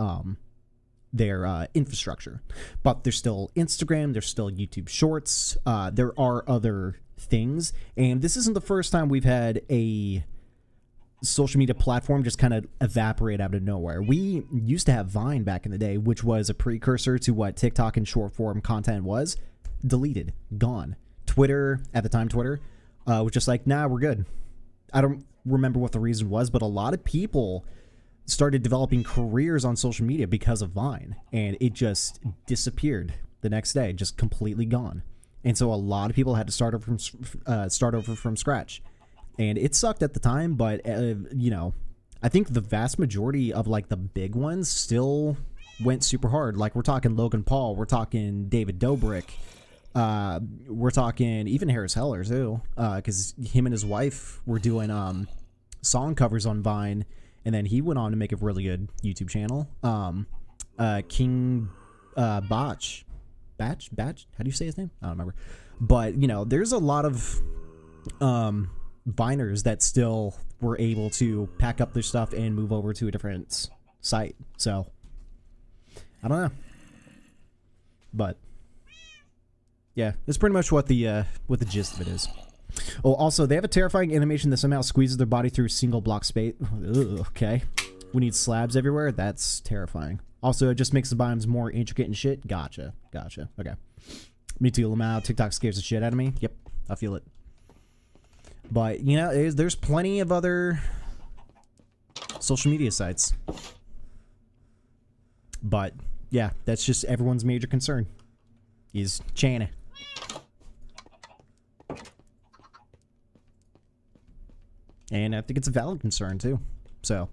infrastructure. But there's still Instagram, there's still YouTube Shorts, there are other things, and this isn't the first time we've had a social media platform just kind of evaporate out of nowhere. We used to have Vine back in the day, which was a precursor to what TikTok and short form content was. Deleted, gone. Twitter, at the time Twitter, was just like, nah, we're good. I don't remember what the reason was, but a lot of people started developing careers on social media because of Vine, and it just disappeared the next day, just completely gone. And so a lot of people had to start over from scratch, and it sucked at the time. But you know, I think the vast majority of like the big ones still went super hard. Like, we're talking Logan Paul, we're talking David Dobrik, we're talking even Harris Heller too, because him and his wife were doing song covers on Vine. And then he went on to make a really good YouTube channel. King Batch? How do you say his name? I don't remember. But, you know, there's a lot of Viners that still were able to pack up their stuff and move over to a different site. So, I don't know. But, yeah, that's pretty much what the gist of it is. Oh, also, they have a terrifying animation that somehow squeezes their body through single block space. Ugh, okay. We need slabs everywhere. That's terrifying. Also, it just makes the biomes more intricate and shit. Gotcha. Okay. Me too, Lamau. TikTok scares the shit out of me. Yep, I feel it. But, you know, there's plenty of other social media sites. But yeah, that's just everyone's major concern. Is China. And I think it's a valid concern too. So.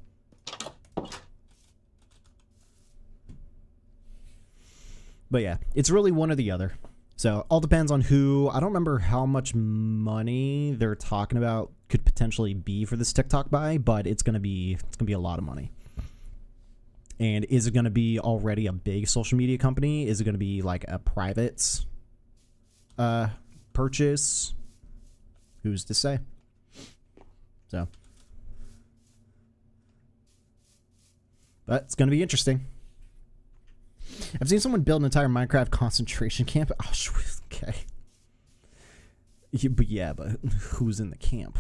But yeah, it's really one or the other. So all depends on who. I don't remember how much money they're talking about could potentially be for this TikTok buy, but it's gonna be a lot of money. And is it gonna be already a big social media company? Is it gonna be like a private purchase? Who's to say? So, but it's gonna be interesting. I've seen someone build an entire Minecraft concentration camp. Oh, okay. But who's in the camp?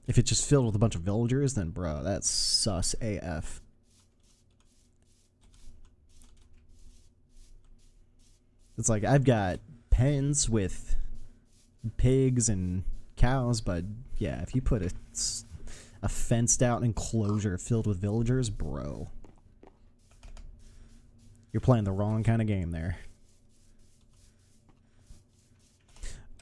If it's just filled with a bunch of villagers, then bro, that's sus AF. It's like, I've got pens with pigs and cows, but yeah, if you put a fenced out enclosure filled with villagers, bro, you're playing the wrong kind of game there.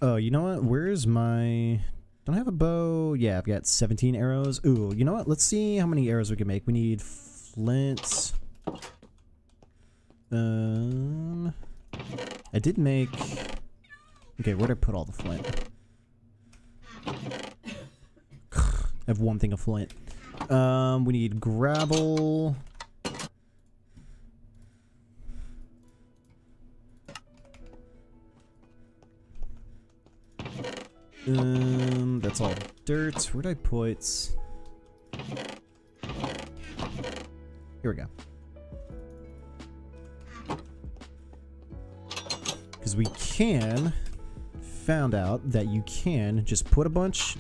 Oh, you know what? Where's my... Don't I have a bow? Yeah, I've got 17 arrows. Ooh, you know what? Let's see how many arrows we can make. We need flint. I did make... Okay, where'd I put all the flint? I have one thing of flint. We need gravel. That's all dirt. Where'd I put... Here we go. Because we found out that you can just put a bunch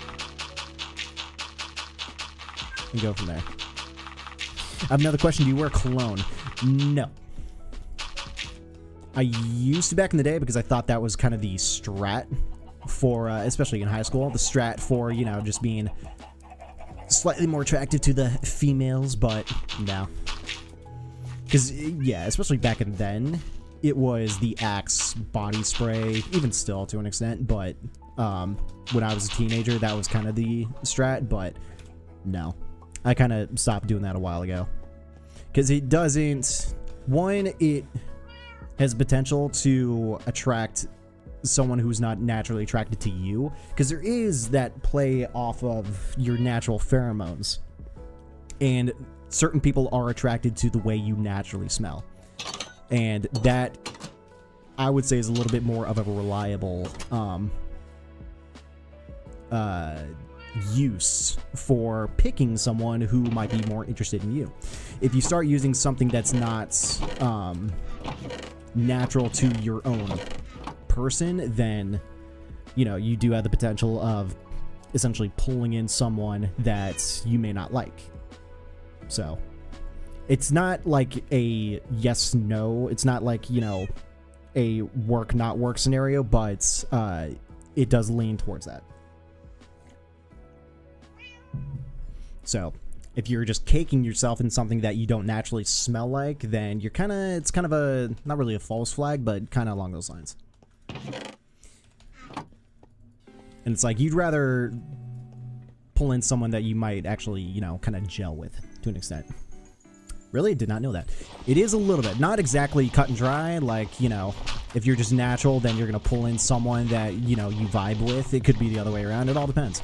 and go from there. I have another question. Do you wear cologne? No. I used to back in the day because I thought that was kind of the strat for, especially in high school, the strat for, you know, just being slightly more attractive to the females, but no. Because, yeah, especially back in then, it was the Axe body spray, even still to an extent, but when I was a teenager, that was kind of the strat, but no. I kind of stopped doing that a while ago. Because it doesn't... One, it has potential to attract someone who's not naturally attracted to you, because there is that play off of your natural pheromones, and certain people are attracted to the way you naturally smell, and that I would say is a little bit more of a reliable use for picking someone who might be more interested in you. If you start using something that's not natural to your own person, then, you know, you do have the potential of essentially pulling in someone that you may not like. So it's not like a yes no, it's not like, you know, a work not work scenario, but it does lean towards that. So if you're just caking yourself in something that you don't naturally smell like, then you're kind of, it's kind of a, not really a false flag, but kind of along those lines. And it's like, you'd rather pull in someone that you might actually, you know, kind of gel with to an extent. Really? Did not know that. It is a little bit, not exactly cut and dry, like, you know, if you're just natural, then you're going to pull in someone that, you know, you vibe with. It could be the other way around. It all depends.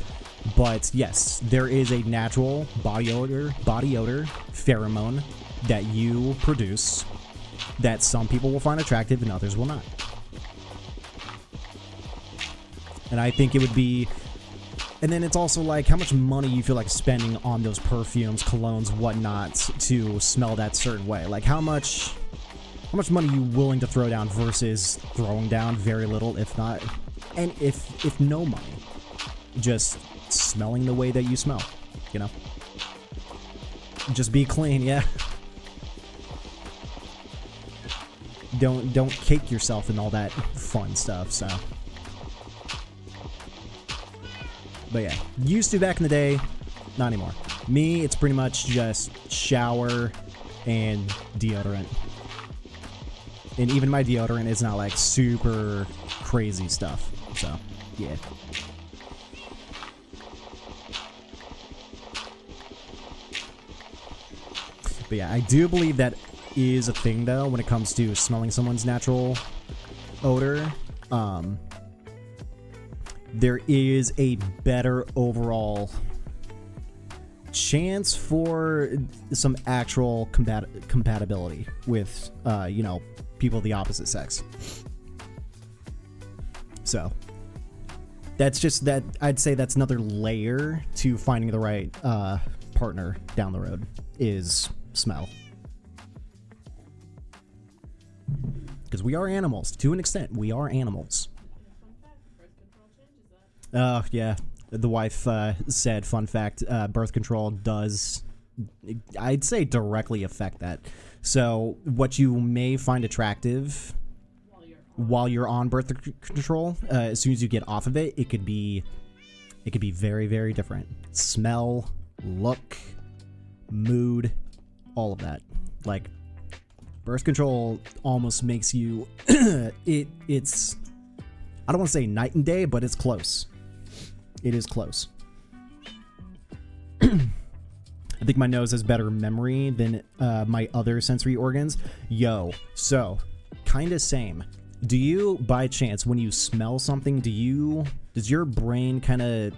But yes, there is a natural body odor pheromone that you produce that some people will find attractive and others will not. And I think it would be... And then it's also like how much money you feel like spending on those perfumes, colognes, whatnot to smell that certain way. Like how much money are you willing to throw down versus throwing down very little, if not, and if no money, just smelling the way that you smell, you know? Just be clean, yeah. Don't cake yourself in all that fun stuff, so. But yeah, used to back in the day, not anymore. Me, it's pretty much just shower and deodorant. And even my deodorant is not like super crazy stuff. So, yeah. But yeah, I do believe that is a thing though when it comes to smelling someone's natural odor. There is a better overall chance for some actual compatibility with, you know, people of the opposite sex. So that's just that. I'd say that's another layer to finding the right partner down the road is smell. Because we are animals. To an extent, we are animals. Yeah. The wife said, fun fact, birth control does, I'd say, directly affect that. So what you may find attractive while you're on birth control, as soon as you get off of it, it could be very, very different. Smell, look, mood, all of that. Like, birth control almost makes you, it's, I don't want to say night and day, but it's close. It is close. I think my nose has better memory than my other sensory organs. Yo, so kind of same. Do you, by chance, when you smell something, does your brain kind of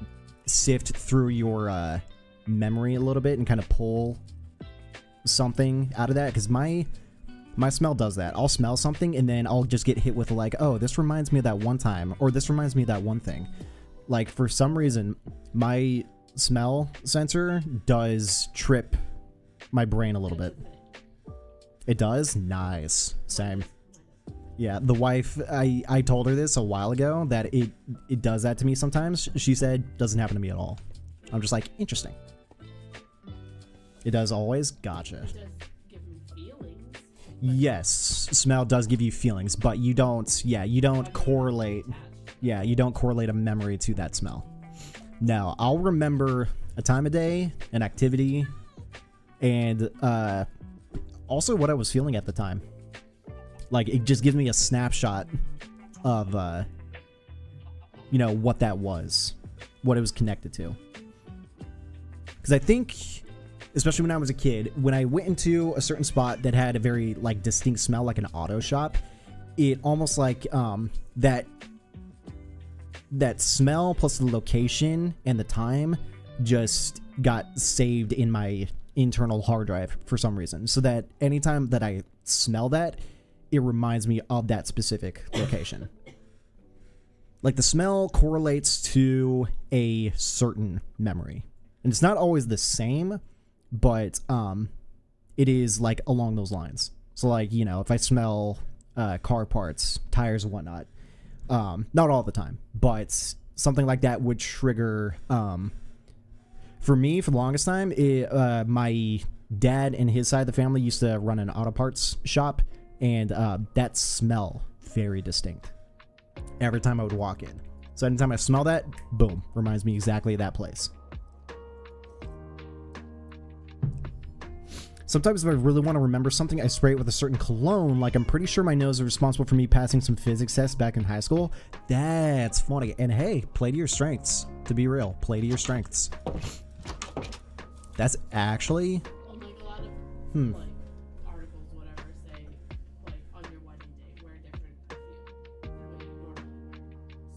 sift through your memory a little bit and kind of pull something out of that? Because my smell does that. I'll smell something and then I'll just get hit with like, oh, this reminds me of that one time, or this reminds me of that one thing. Like, for some reason, my smell sensor does trip my brain a little bit. It does? Nice. Same. Yeah, the wife, I told her this a while ago, that it does that to me sometimes. She said, doesn't happen to me at all. I'm just like, interesting. It does always? Gotcha. It does give you feelings. Yes, smell does give you feelings, but you don't, yeah, you don't correlate. Yeah, you don't correlate a memory to that smell. Now, I'll remember a time of day, an activity, and also what I was feeling at the time. Like, it just gives me a snapshot of, you know, what that was, what it was connected to. Because I think, especially when I was a kid, when I went into a certain spot that had a very, like, distinct smell, like an auto shop, it almost like that smell plus the location and the time just got saved in my internal hard drive for some reason. So that anytime that I smell that, it reminds me of that specific location. Like, the smell correlates to a certain memory. And it's not always the same, but it is like along those lines. So like, you know, if I smell car parts, tires and whatnot, not all the time, but something like that would trigger, for me, for the longest time, my dad and his side of the family used to run an auto parts shop, and that smell, very distinct every time I would walk in. So anytime I smell that, boom, reminds me exactly of that place. Sometimes if I really want to remember something, I spray it with a certain cologne. Like, I'm pretty sure my nose is responsible for me passing some physics tests back in high school. That's funny. And hey, play to your strengths. To be real, play to your strengths. That's actually... Well, like a lot of like articles, whatever, say like on your wedding day, wear a different perfume than what you normally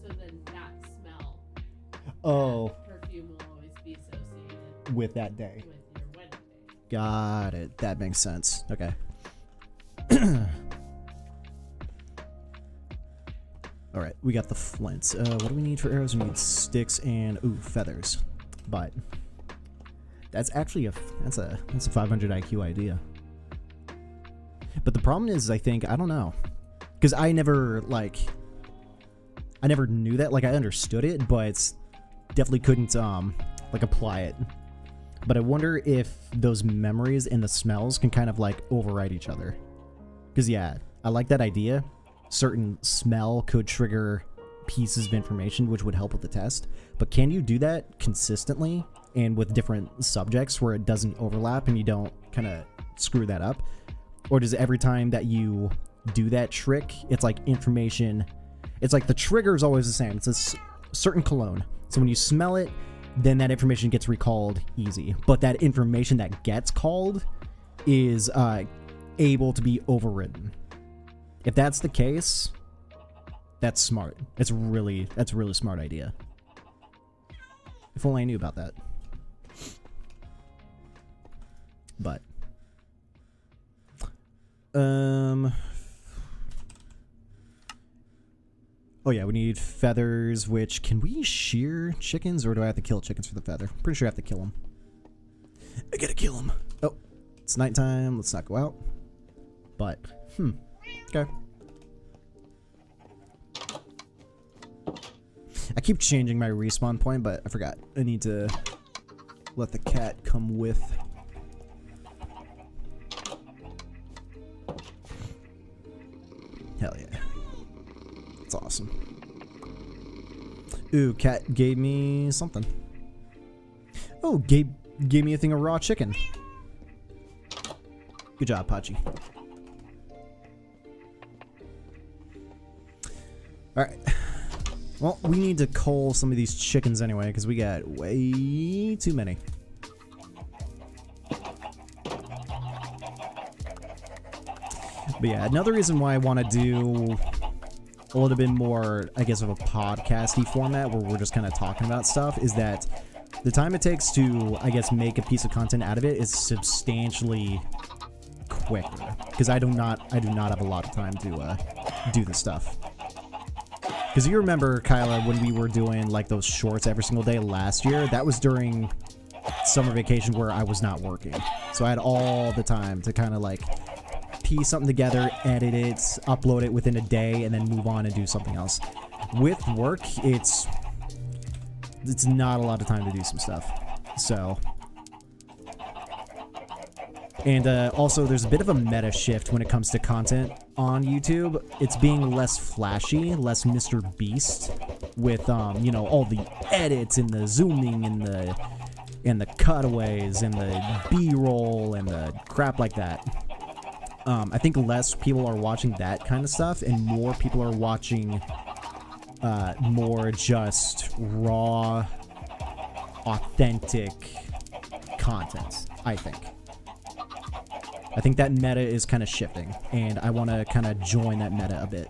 wear. So then that smell, that perfume will always be associated with that day. With your wedding day. Got it. That makes sense. Okay. All right, we got the flints. What do we need for arrows? We need sticks and feathers. But that's actually that's a 500 IQ idea. But the problem is, I think, I don't know, because I never knew that. Like, I understood it, but definitely couldn't like apply it. But I wonder if those memories and the smells can kind of like override each other. Because yeah, I like that idea. Certain smell could trigger pieces of information which would help with the test. But can you do that consistently and with different subjects where it doesn't overlap and you don't kind of screw that up? Or does every time that you do that trick, it's like information. It's like the trigger is always the same. It's a certain cologne. So when you smell it, then that information gets recalled easy. But that information that gets called is able to be overridden. If that's the case, that's smart. That's a really smart idea. If only I knew about that. But oh yeah, we need feathers, which, can we shear chickens, or do I have to kill chickens for the feather? Pretty sure I have to kill them. I gotta kill them. Oh, it's nighttime. Let's not go out. But, okay. I keep changing my respawn point, but I forgot. I need to let the cat come with. Hell yeah. That's awesome. Ooh, cat gave me something. Oh, gave me a thing of raw chicken. Good job, Pachi. Alright. Well, we need to cull some of these chickens anyway, because we got way too many. But yeah, another reason why I want to do a little bit more, I guess, of a podcasty format where we're just kind of talking about stuff is that the time it takes to, I guess, make a piece of content out of it is substantially quicker, because I do not have a lot of time to do this stuff. Because you remember, Kyla, when we were doing like those shorts every single day last year, that was during summer vacation where I was not working. So I had all the time to kind of like piece something together, edit it, upload it within a day, and then move on and do something else. With work, it's not a lot of time to do some stuff. So, and also there's a bit of a meta shift when it comes to content on YouTube. It's being less flashy, less Mr. Beast, with you know, all the edits and the zooming and the cutaways and the B-roll and the crap like that. I think less people are watching that kind of stuff, and more people are watching more just raw, authentic content, I think. I think that meta is kind of shifting, and I want to kind of join that meta a bit.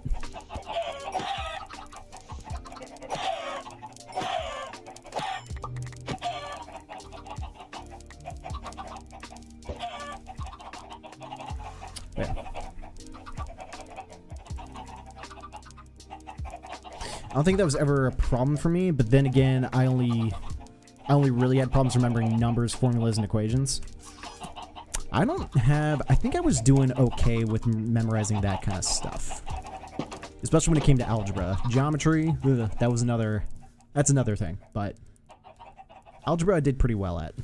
Yeah. I don't think that was ever a problem for me, but then again, I only really had problems remembering numbers, formulas, and equations. I think I was doing okay with memorizing that kind of stuff. Especially when it came to algebra. Geometry, that's another thing. But algebra I did pretty well at.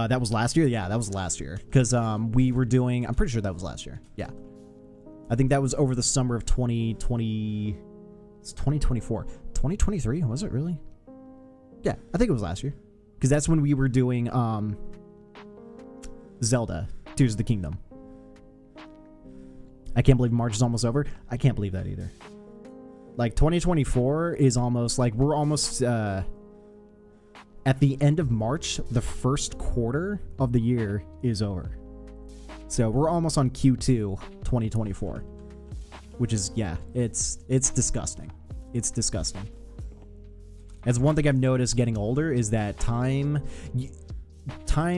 That was last year? Yeah, that was last year. Because we were doing, I'm pretty sure that was last year. Yeah. I think that was over the summer of 2020, it's 2024. 2023? Was it really? Yeah, I think it was last year. Because that's when we were doing, Zelda, Tears of the Kingdom. I can't believe March is almost over. I can't believe that either. Like, 2024 is almost, like, we're almost, at the end of March, the first quarter of the year is over. So, we're almost on Q2 2024. Which is, yeah, it's disgusting. It's disgusting. That's one thing I've noticed getting older, is that time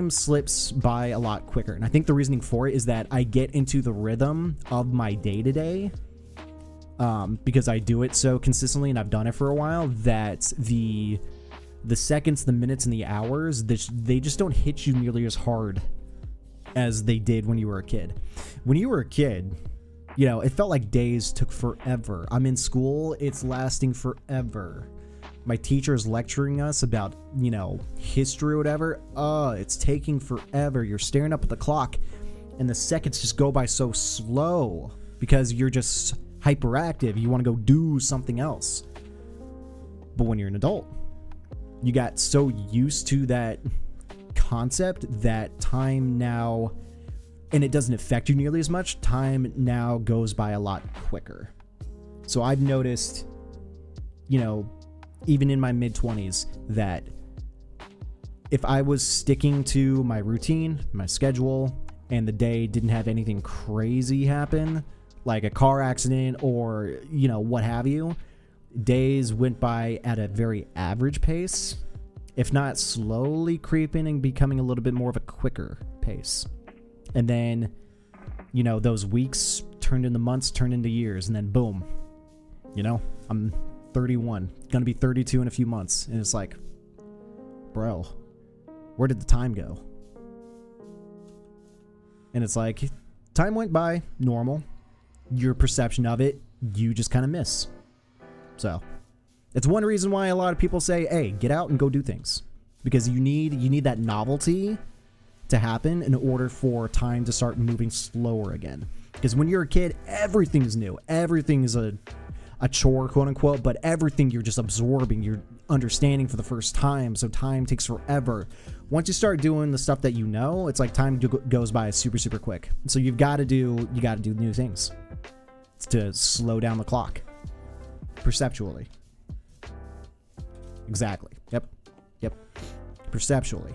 slips by a lot quicker. And I think the reasoning for it is that I get into the rhythm of my day-to-day, because I do it so consistently and I've done it for a while, that the seconds, the minutes, and the hours, they just don't hit you nearly as hard as they did when you were a kid. When you were a kid, you know, it felt like days took forever. I'm in school, it's lasting forever. My teacher is lecturing us about, you know, history or whatever. It's taking forever. You're staring up at the clock, and the seconds just go by so slow because you're just hyperactive. You want to go do something else. But when you're an adult, you got so used to that concept that time now and it doesn't affect you nearly as much, time now goes by a lot quicker. So I've noticed, you know, even in my mid-20s, that if I was sticking to my routine, my schedule, and the day didn't have anything crazy happen, like a car accident or, you know, what have you, days went by at a very average pace, if not slowly creeping and becoming a little bit more of a quicker pace. And then, you know, those weeks turned into months, turned into years, and then boom, you know, I'm 31, gonna be 32 in a few months, and it's like, bro, where did the time go? And it's like, time went by normal. Your perception of it, you just kind of miss. So, it's one reason why a lot of people say, hey, get out and go do things. Because you need that novelty to happen in order for time to start moving slower again. Because when you're a kid, everything is new. Everything is a chore, quote unquote, but everything you're just absorbing, you're understanding for the first time, so time takes forever. Once you start doing the stuff that you know, it's like time goes by super, super quick. So you got to do new things to slow down the clock perceptually. Exactly. Yep. Perceptually.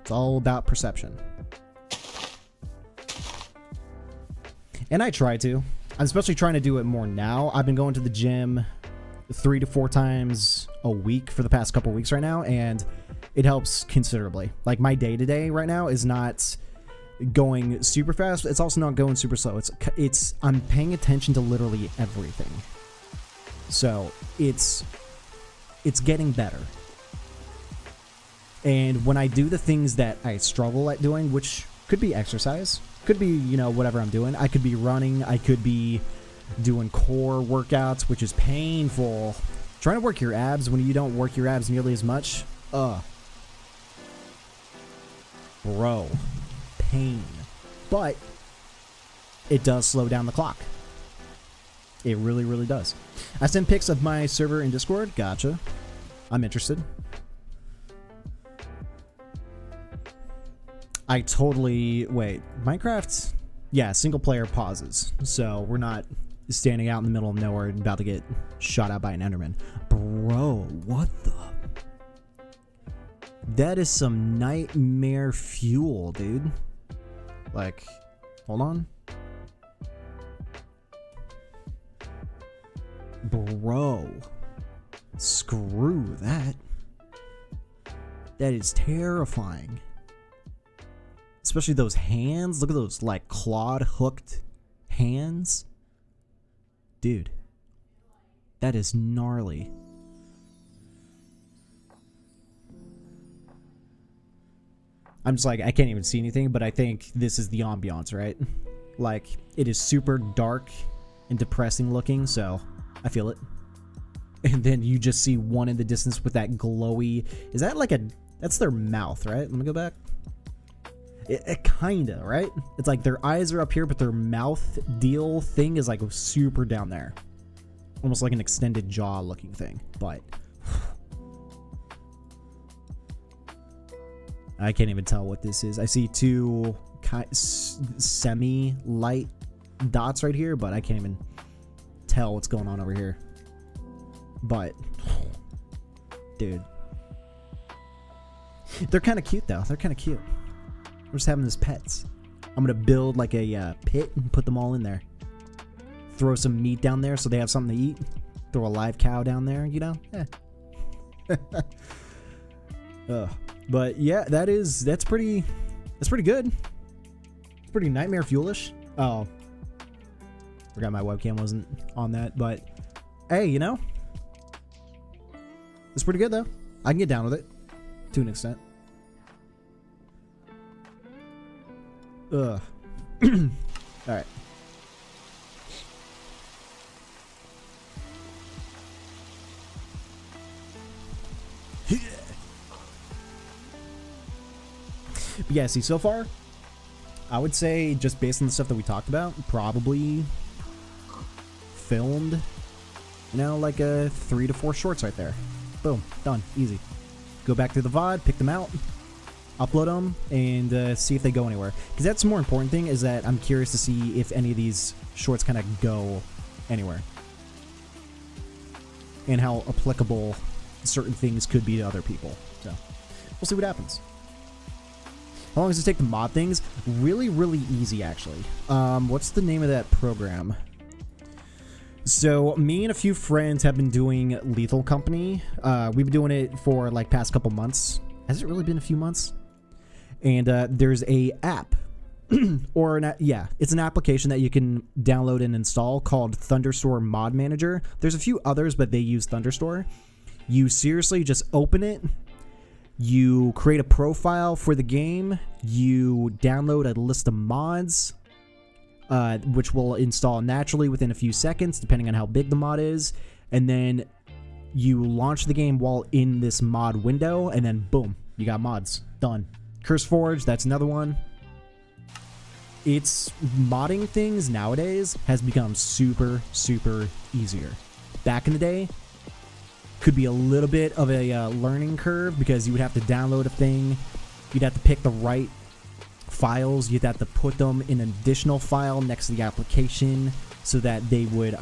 It's all about perception. And I try to. I'm especially trying to do it more now. I've been going to the gym 3 to 4 times a week for the past couple weeks right now, and it helps considerably. Like, my day-to-day right now is not going super fast. It's also not going super slow. I'm paying attention to literally everything. So it's getting better. And when I do the things that I struggle at doing, which could be exercise, could be, you know, whatever I'm doing. I could be running. I could be doing core workouts, which is painful. Trying to work your abs when you don't work your abs nearly as much. Bro. Pain. But it does slow down the clock. It really, really does. I send pics of my server in Discord. Gotcha. I'm interested. I totally... Wait. Minecraft... Yeah, single player pauses. So we're not standing out in the middle of nowhere and about to get shot out by an Enderman. Bro, what the... That is some nightmare fuel, dude. Like, hold on. Bro. Screw that. That is terrifying. Especially those hands. Look at those, like, clawed, hooked hands. Dude. That is gnarly. I'm just like, I can't even see anything, but I think this is the ambiance, right? Like, it is super dark and depressing looking, so I feel it. And then you just see one in the distance with that glowy... Is that like a... That's their mouth, right? Let me go back. It kinda, right? It's like their eyes are up here, but their mouth deal thing is like super down there. Almost like an extended jaw looking thing, but... I can't even tell what this is. I see two semi-light dots right here, but I can't even tell what's going on over here. But, dude. They're kind of cute, though. They're kind of cute. We're just having this pets. I'm going to build like a pit and put them all in there. Throw some meat down there so they have something to eat. Throw a live cow down there, you know? But yeah, that's pretty good. It's pretty nightmare fuelish. Oh. Forgot my webcam wasn't on that, but hey, you know? It's pretty good though. I can get down with it. To an extent. Alright. But yeah, see, so far, I would say, just based on the stuff that we talked about, probably filmed, you know, like 3 to 4 shorts right there. Boom, done, easy. Go back to the VOD, pick them out, upload them and see if they go anywhere. Because that's the more important thing, is that I'm curious to see if any of these shorts kind of go anywhere. And how applicable certain things could be to other people. So, we'll see what happens. How long does it take to mod things? Really, really easy, actually. What's the name of that program? So, me and a few friends have been doing Lethal Company. We've been doing it for, like, past couple months. Has it really been a few months? And there's a app. Or it's an application that you can download and install called Thunderstore Mod Manager. There's a few others, but they use Thunderstore. You seriously just open it. You create a profile for the game. You download a list of mods, which will install naturally within a few seconds, depending on how big the mod is. And then you launch the game while in this mod window, and then boom, you got mods. Done. CurseForge, that's another one. It's modding things nowadays has become super, super easier. Back in the day, could be a little bit of a learning curve, because you would have to download a thing, you'd have to pick the right files, you'd have to put them in an additional file next to the application so that they would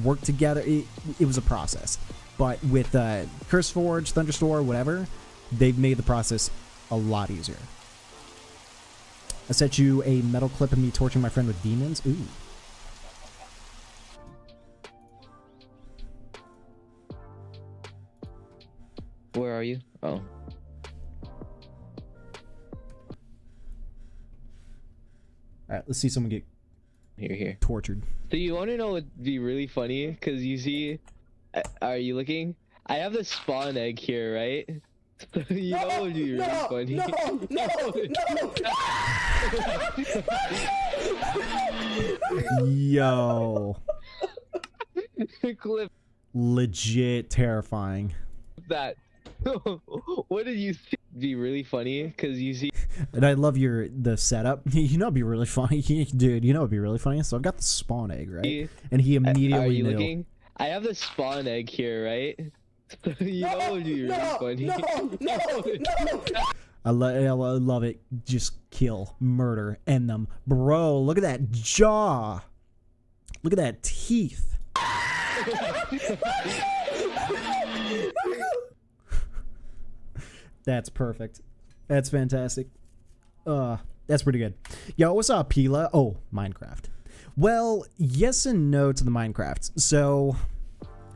work together. It was a process. But with CurseForge, Thunderstore, whatever, they've made the process a lot easier. I sent you a metal clip of me torturing my friend with demons. Ooh. Where are you? Oh. Alright, let's see someone get Here. tortured. So you want to know what'd be really funny? Because you see... Are you looking? I have the spawn egg here, right? So you know what would be really funny? Yo. Clip Legit terrifying. that. What did you think would be really funny? Because you see... And I love the setup. You know it'd be really funny. Dude, you know it'd be really funny? So I've got the spawn egg, right? And he immediately Are you knew. looking? I have the spawn egg here, right? So you know what would be really funny? I love it. Just kill, murder, end them. Bro, look at that jaw. Look at that teeth. That's perfect. That's fantastic. That's pretty good. Yo, what's up, Pila? Oh, Minecraft. Well, yes and no to the Minecraft. So,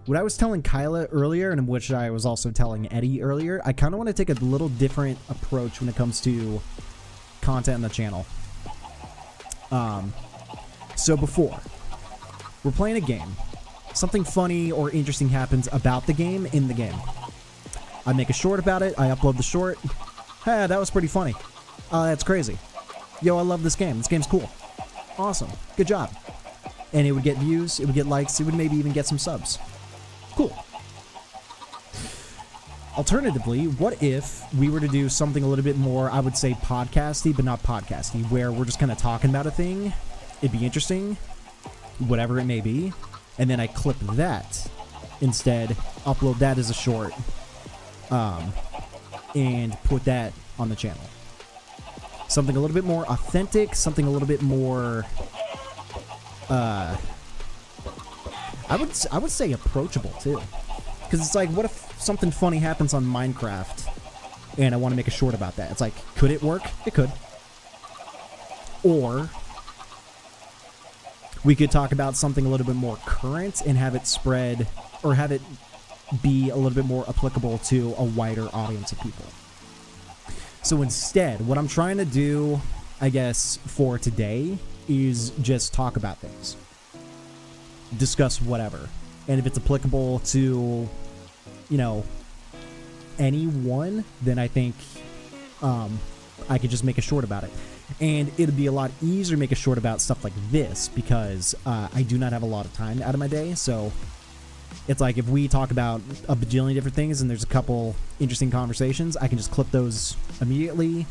what I was telling Kyla earlier, and which I was also telling Eddie earlier, I kind of want to take a little different approach when it comes to content on the channel. So before, we're playing a game. Something funny or interesting happens about the game in the game. I make a short about it. I upload the short. Hey, that was pretty funny. That's crazy. Yo, I love this game. This game's cool. Awesome. Good job. And it would get views. It would get likes. It would maybe even get some subs. Cool. Alternatively, what if we were to do something a little bit more, I would say podcasty, but not podcasty, where we're just kind of talking about a thing. It'd be interesting, whatever it may be. And then I clip that instead, upload that as a short, and put that on the channel. Something a little bit more authentic, something a little bit more, I would say approachable too. Because it's like, what if something funny happens on Minecraft and I want to make a short about that? It's like, could it work? It could. Or we could talk about something a little bit more current and have it spread, or have it be a little bit more applicable to a wider audience of people. So instead, what I'm trying to do, I guess, for today is just talk about things. Discuss whatever. And if it's applicable to, you know, anyone, then I think I could just make a short about it. And it'd be a lot easier to make a short about stuff like this because I do not have a lot of time out of my day. So it's like if we talk about a bajillion different things and there's a couple interesting conversations, I can just clip those immediately.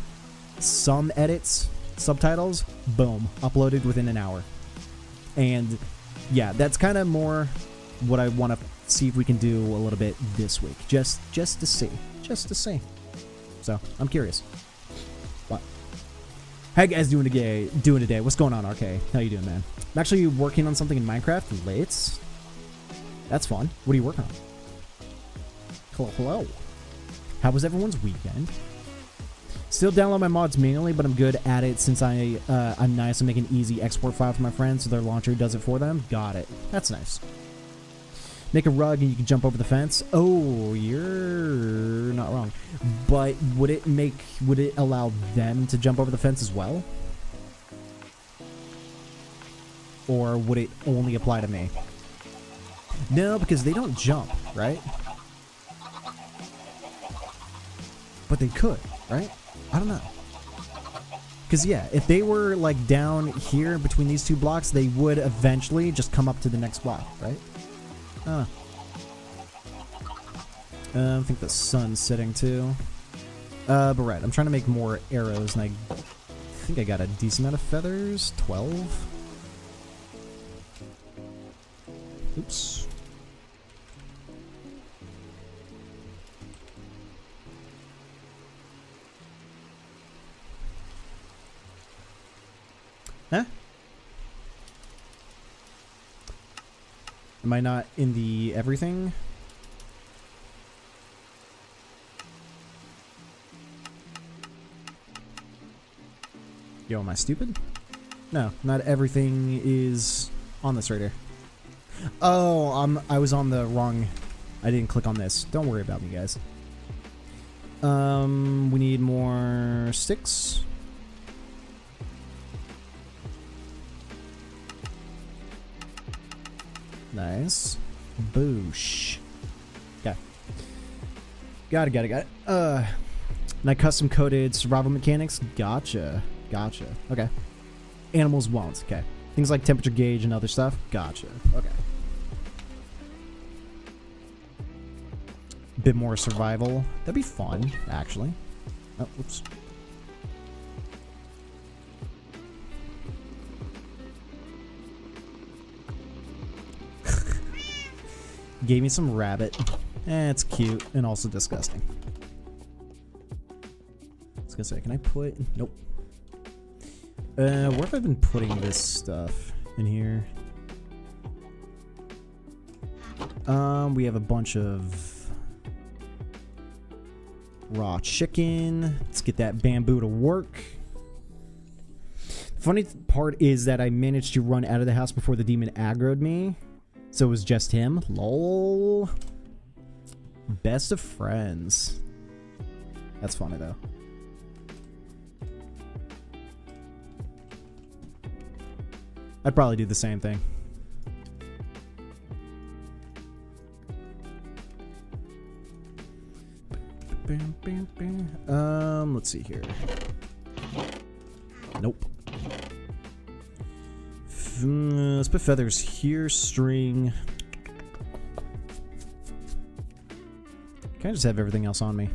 Some edits, subtitles, boom, uploaded within an hour. And yeah, that's kind of more what I want to see if we can do a little bit this week. Just to see. So I'm curious. How you guys doing today? What's going on, RK? How you doing, man? I'm actually working on something in Minecraft. Late. That's fun. What are you working on? Hello. How was everyone's weekend? Still download my mods manually, but I'm good at it since I'm nice and make an easy export file for my friends so their launcher does it for them. Got it. That's nice. Make a rug and you can jump over the fence. Oh, you're not wrong. But would it allow them to jump over the fence as well? Or would it only apply to me? No, because they don't jump, right? But they could, right? I don't know. Because, yeah, if they were, like, down here between these two blocks, they would eventually just come up to the next block, right? I think the sun's setting, too. But right, I'm trying to make more arrows, and I think I got a decent amount of feathers. 12. Oops. Huh? Am I not in the everything? Yo, am I stupid? No, not everything is on this right here. Oh, I was on the wrong... I didn't click on this. Don't worry about me, guys. We need more sticks. Nice. Boosh. Okay. Got it. And I custom coded survival mechanics. Gotcha. Okay. Animals won't. Okay. Things like temperature gauge and other stuff. Gotcha. Okay. Bit more survival. That'd be fun, actually. Oh, oops. Gave me some rabbit. It's cute and also disgusting. I was gonna say, can I put... Nope. Where have I been putting this stuff? In here. We have a bunch of raw chicken. Let's get that bamboo to work. The funny part is that I managed to run out of the house before the demon aggroed me. So it was just him. Lol. Best of friends. That's funny though. I'd probably do the same thing. Let's see here. Nope. Let's put feathers here. String. Can I just have everything else on me?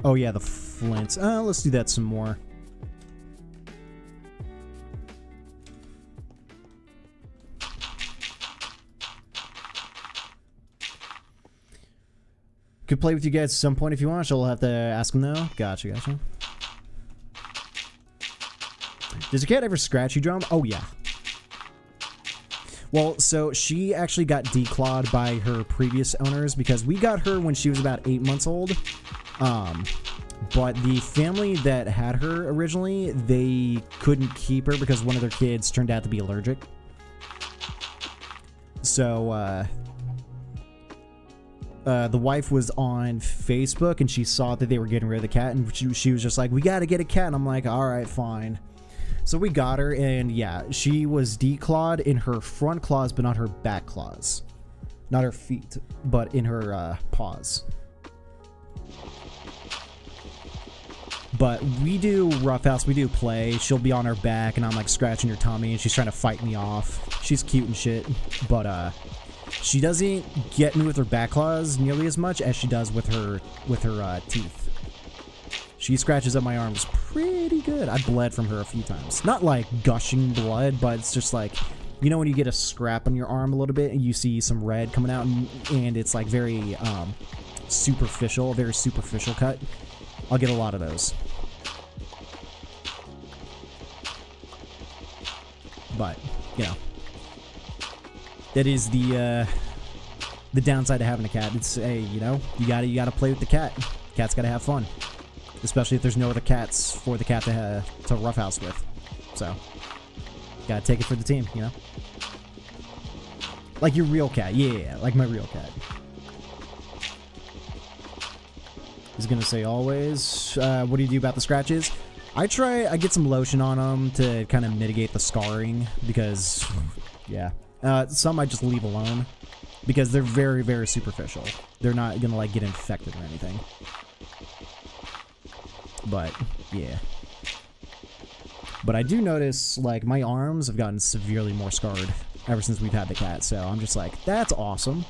Oh yeah, the flints. Let's do that some more. Could play with you guys at some point if you want. She'll have to ask him though. Gotcha. Does your cat ever scratch you, Drum? Oh yeah. Well, so she actually got declawed by her previous owners because we got her when she was about 8 months old. But the family that had her originally, they couldn't keep her because one of their kids turned out to be allergic. So, the wife was on Facebook and she saw that they were getting rid of the cat and she was just like, we gotta get a cat. And I'm like, all right, fine. So we got her and yeah, she was declawed in her front claws, but not her back claws. Not her feet, but in her paws. But we do roughhouse, we do play. She'll be on her back and I'm like scratching her tummy and she's trying to fight me off. She's cute and shit, but she doesn't get me with her back claws nearly as much as she does with her teeth. She scratches up my arms pretty good. I bled from her a few times. Not like gushing blood, but it's just like, you know when you get a scrap on your arm a little bit and you see some red coming out and it's like very superficial, a very superficial cut? I'll get a lot of those. But, you know, that is the downside to having a cat. It's, hey, you know, you gotta play with the cat. Cat's gotta have fun, especially if there's no other cats for the cat to roughhouse with. So, gotta take it for the team, you know. Like your real cat, yeah, like my real cat. He's gonna say always. What do you do about the scratches? I get some lotion on them to kind of mitigate the scarring because, yeah. Some I just leave alone because they're very, very superficial. They're not gonna like get infected or anything. But, yeah. But I do notice like my arms have gotten severely more scarred ever since we've had the cat, so I'm just like, that's awesome.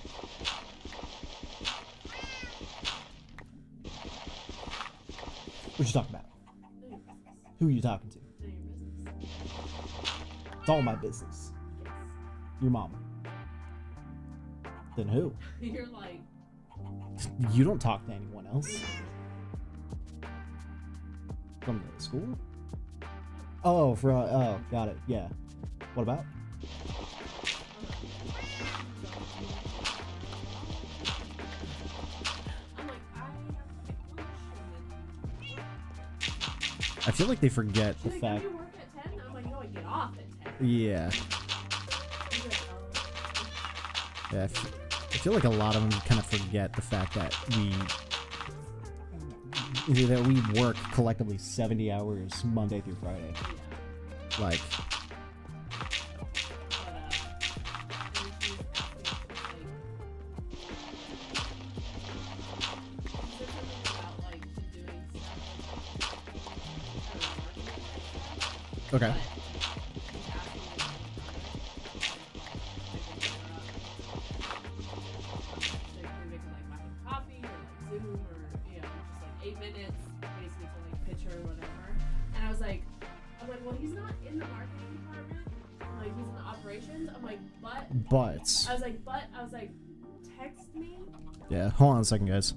What you talking about? Who are you talking to? It's all my business. Your mama. Then who? You're like... You don't talk to anyone else. From the school? Oh, oh, got it. Yeah. What about? I feel like they forget the fact. Do you work at 10? I'm like, no, I get off at 10. Yeah. Yeah, I feel like a lot of them kind of forget the fact that we work collectively 70 hours Monday through Friday. Like. Okay. But I was like, text me. Yeah, hold on a second, guys.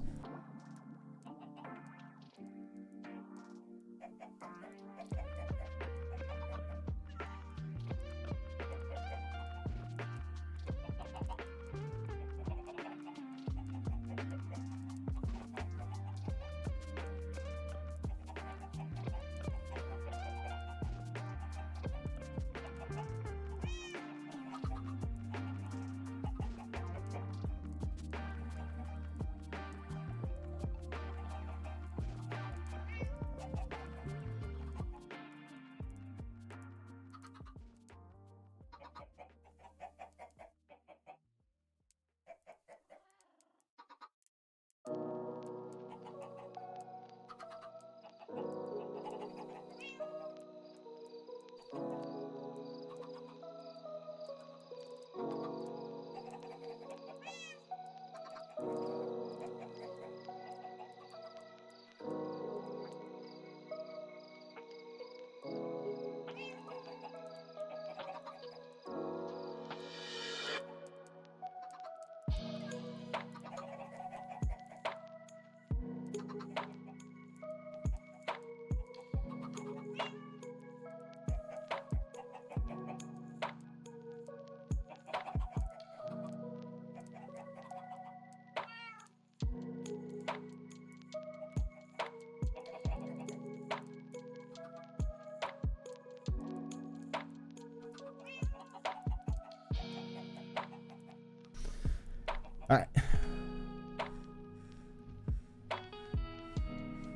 Alright.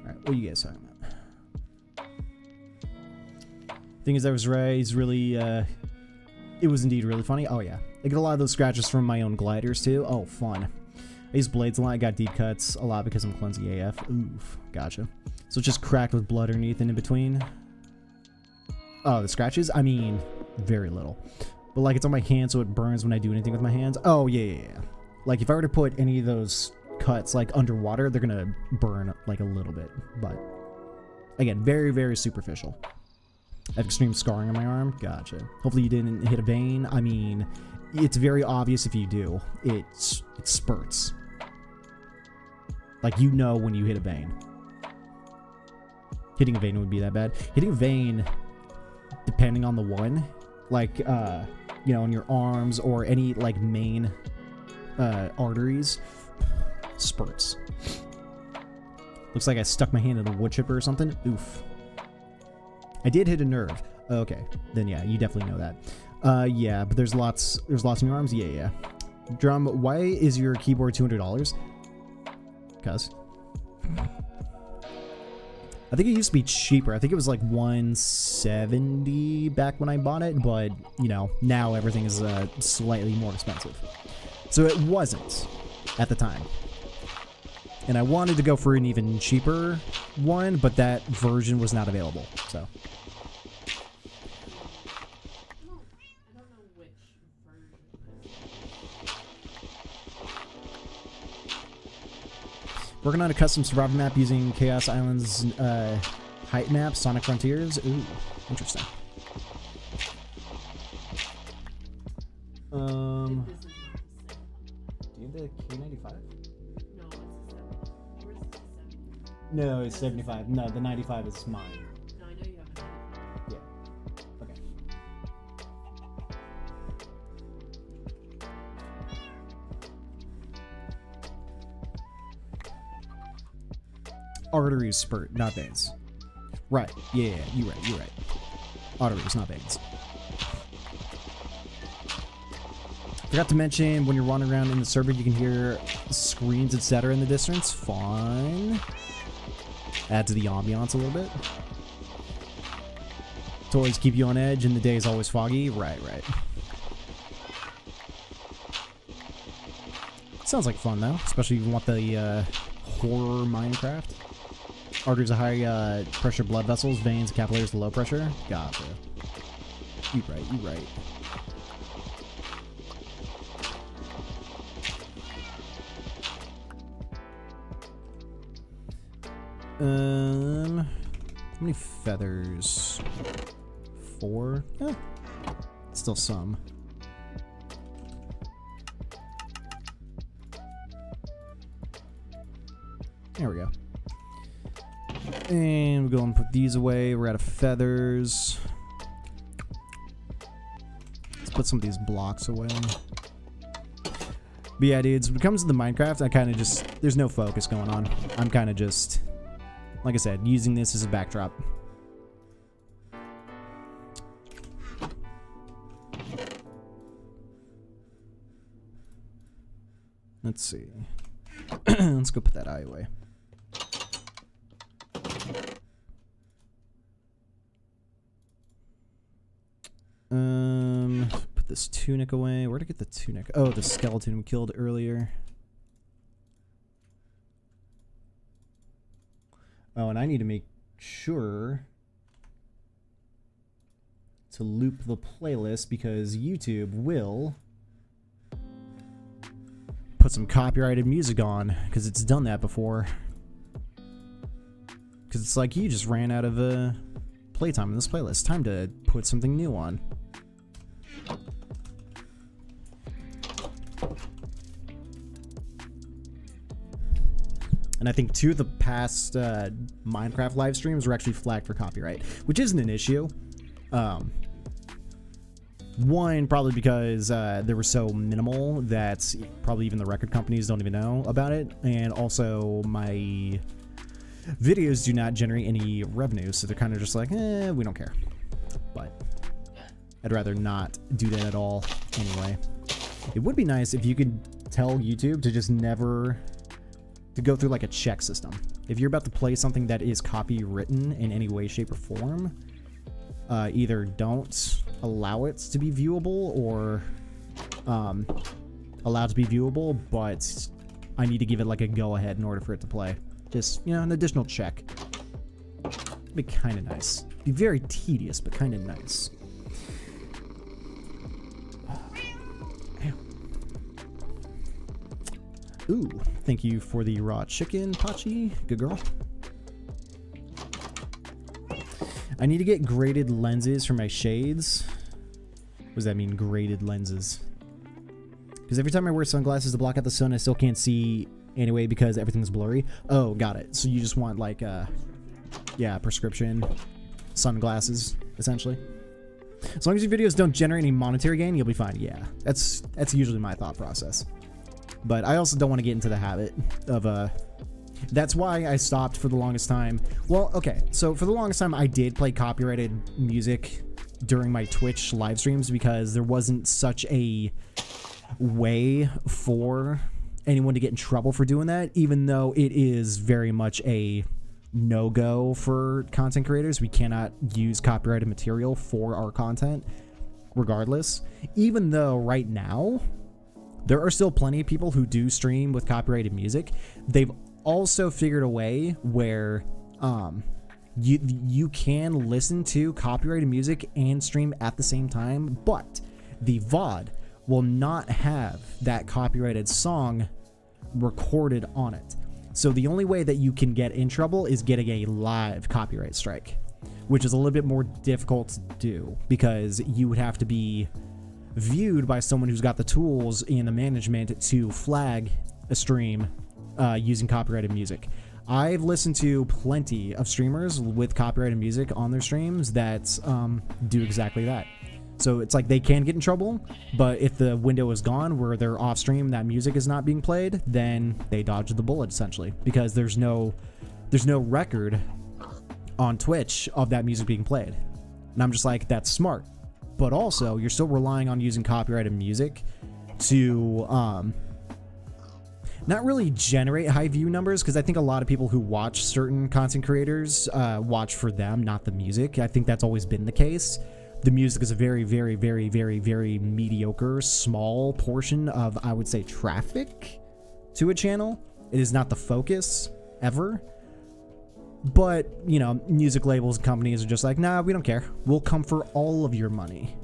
Alright, what are you guys talking about? Thing is, I was right. He's really, it was indeed really funny. Oh, yeah. I get a lot of those scratches from my own gliders, too. Oh, fun. I use blades a lot. I got deep cuts a lot because I'm clumsy AF. Oof. Gotcha. So it's just cracked with blood underneath and in between. Oh, the scratches? I mean, very little. But, like, it's on my hands, so it burns when I do anything with my hands. Oh, yeah. Like, if I were to put any of those cuts, like, underwater, they're gonna burn, like, a little bit. But, again, very, very superficial. I have extreme scarring on my arm. Gotcha. Hopefully you didn't hit a vein. I mean, it's very obvious if you do. It spurts. Like, you know when you hit a vein. Hitting a vein would be that bad. Hitting a vein, depending on the one, like you know, in your arms or any like main arteries, spurts. Looks like I stuck my hand in a wood chipper or something. Oof. I did hit a nerve. Okay, then yeah, you definitely know that. Yeah, but there's lots in your arms. Yeah. Drum, why is your keyboard $200? Cause I think it used to be cheaper. I think it was like $170 back when I bought it, but you know, now everything is slightly more expensive. So it wasn't at the time. And I wanted to go for an even cheaper one, but that version was not available. So I don't know which version this is. working on a custom survival map using Chaos Island's height map, Sonic Frontiers. Ooh, interesting. This is not the same one. Do you have the K95? No, it's a 70. Yours is a 70. No, it's 75. No, the 95 is mine. No, I know you have a 95. Yeah. Okay. Arteries spurt, not veins. Right. Yeah, you're right. Arteries, not veins. Forgot to mention, when you're wandering around in the server, you can hear screams, etc. in the distance. Fun. Add to the ambiance a little bit. Toys keep you on edge and the day is always foggy. Right. Sounds like fun, though. Especially if you want the horror Minecraft. Arteries are high pressure blood vessels. Veins, capillaries, low pressure. Gotcha. You right. How many feathers? 4? Eh, still some. There we go. And we'll go and put these away. We're out of feathers. Let's put some of these blocks away. But yeah, dudes, when it comes to the Minecraft, I kind of just, there's no focus going on. I'm kind of just, like I said, using this as a backdrop. Let's see. Let's go put that eye away. Put this tunic away. Where'd I get the tunic? Oh, the skeleton we killed earlier. Oh, and I need to make sure to loop the playlist because YouTube will put some copyrighted music on because it's done that before. Because it's like you just ran out of playtime in this playlist. Time to put something new on. And I think 2 of the past Minecraft live streams were actually flagged for copyright, which isn't an issue. One, probably because they were so minimal that probably even the record companies don't even know about it. And also, my videos do not generate any revenue, so they're kind of just like, we don't care. But I'd rather not do that at all anyway. It would be nice if you could tell YouTube to just never to go through like a check system. If you're about to play something that is copywritten in any way, shape, or form, either don't allow it to be viewable or allow it to be viewable, but I need to give it like a go-ahead in order for it to play. Just, you know, an additional check. It'd be kind of nice. Be very tedious, but kind of nice. Ooh, thank you for the raw chicken, Pachi. Good girl. I need to get graded lenses for my shades. What does that mean, graded lenses? Because every time I wear sunglasses to block out the sun, I still can't see anyway because everything's blurry. Oh, got it. So you just want like, yeah, prescription sunglasses, essentially. As long as your videos don't generate any monetary gain, you'll be fine. Yeah, that's usually my thought process. But I also don't want to get into the habit of that's why I stopped for the longest time. Well, okay, so for the longest time I did play copyrighted music during my Twitch live streams because there wasn't such a way for anyone to get in trouble for doing that, even though it is very much a no-go for content creators. We cannot use copyrighted material for our content regardless, even though right now there are still plenty of people who do stream with copyrighted music. They've also figured a way where you can listen to copyrighted music and stream at the same time, but the VOD will not have that copyrighted song recorded on it. So the only way that you can get in trouble is getting a live copyright strike, which is a little bit more difficult to do because you would have to be viewed by someone who's got the tools and the management to flag a stream using copyrighted music. I've listened to plenty of streamers with copyrighted music on their streams that do exactly that. So it's like they can get in trouble, but if the window is gone where they're off stream, that music is not being played, then they dodge the bullet essentially, because there's no record on Twitch of that music being played. And I'm just like, that's smart. But also, you're still relying on using copyrighted music to not really generate high view numbers, because I think a lot of people who watch certain content creators watch for them, not the music. I think that's always been the case. The music is a very, very, very, very, very mediocre, small portion of, I would say, traffic to a channel. It is not the focus ever. But, you know, music labels and companies are just like, nah, we don't care. We'll come for all of your money.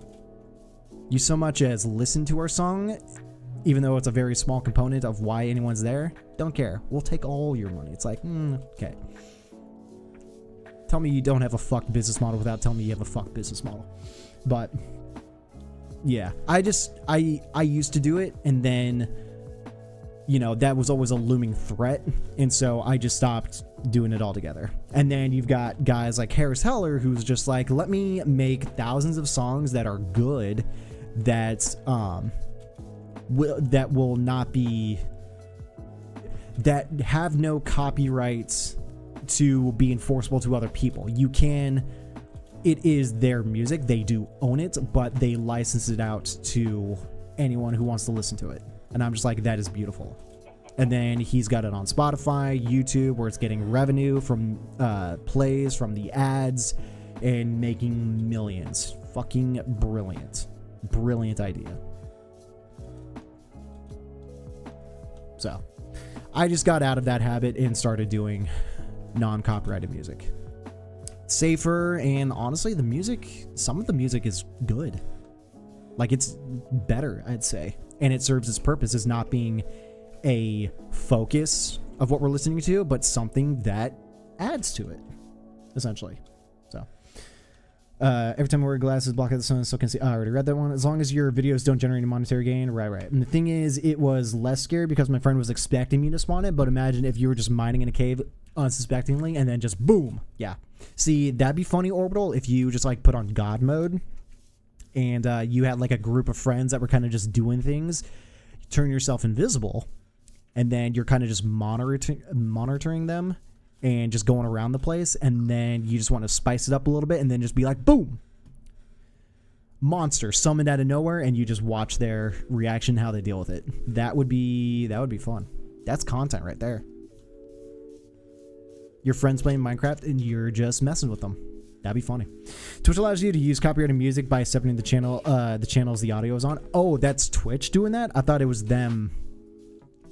You so much as listen to our song, even though it's a very small component of why anyone's there, don't care. We'll take all your money. It's like, okay. Tell me you don't have a fucked business model without telling me you have a fucked business model. But yeah, I used to do it, and then, you know, that was always a looming threat, and so I just stopped doing it altogether. And then you've got guys like Harris Heller, who's just like, let me make thousands of songs that are good, that will not be, that have no copyrights to be enforceable to other people. You can, it is their music, they do own it, but they license it out to anyone who wants to listen to it. And I'm just like, that is beautiful. And then he's got it on Spotify, YouTube, where it's getting revenue from plays from the ads and making millions. Fucking brilliant. Brilliant idea. So I just got out of that habit and started doing non-copyrighted music. Safer, and honestly, the music, some of the music is good. Like, it's better, I'd say. And it serves its purpose as not being a focus of what we're listening to, but something that adds to it, essentially. So every time I wear glasses, block out the sun, so can see. I already read that one. As long as your videos don't generate any monetary gain, right. And the thing is, it was less scary because my friend was expecting me to spawn it. But imagine if you were just mining in a cave unsuspectingly and then just boom. Yeah, see, that'd be funny, Orbital, if you just like put on God mode and you had like a group of friends that were kind of just doing things. You turn yourself invisible, and then you're kind of just monitoring them and just going around the place, and then you just want to spice it up a little bit and then just be like, boom, monster summoned out of nowhere, and you just watch their reaction, how they deal with it. That would be fun. That's content right there. Your friends playing Minecraft and you're just messing with them. That'd be funny. Twitch allows you to use copyrighted music by separating the channels the audio is on. Oh, that's Twitch doing that? I thought it was them.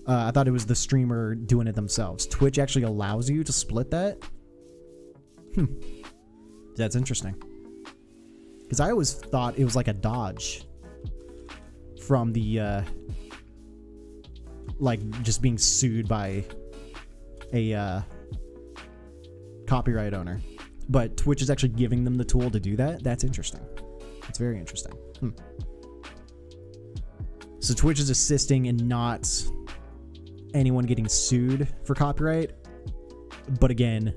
I thought it was the streamer doing it themselves. Twitch actually allows you to split that? That's interesting. Because I always thought it was like a dodge from the, like, just being sued by a copyright owner. But Twitch is actually giving them the tool to do that? That's interesting. That's very interesting. So Twitch is assisting in not anyone getting sued for copyright, but again,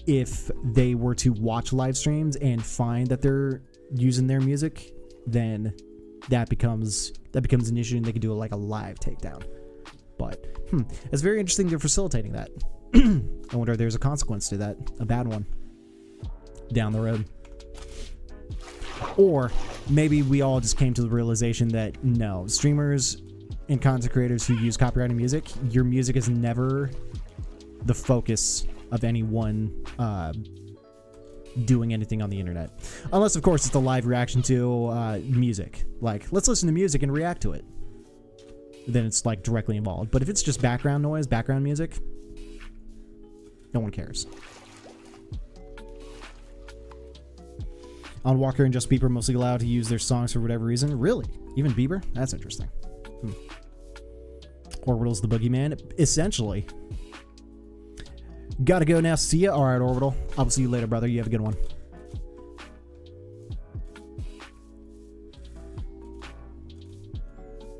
if they were to watch live streams and find that they're using their music, then that becomes an issue, and they could do like a live takedown. But it's very interesting they're facilitating that. I wonder if there's a consequence to that, a bad one down the road. Or maybe we all just came to the realization that no, streamers and content creators who use copyrighted music, your music is never the focus of anyone doing anything on the internet. Unless, of course, it's a live reaction to music. Like, let's listen to music and react to it. Then it's, like, directly involved. But if it's just background noise, background music, no one cares. On Walker and Just Bieber mostly allowed to use their songs for whatever reason. Really? Even Bieber? That's interesting. Orbital's the boogeyman. Essentially. Gotta go now. See ya. Alright, Orbital. I'll see you later, brother. You have a good one.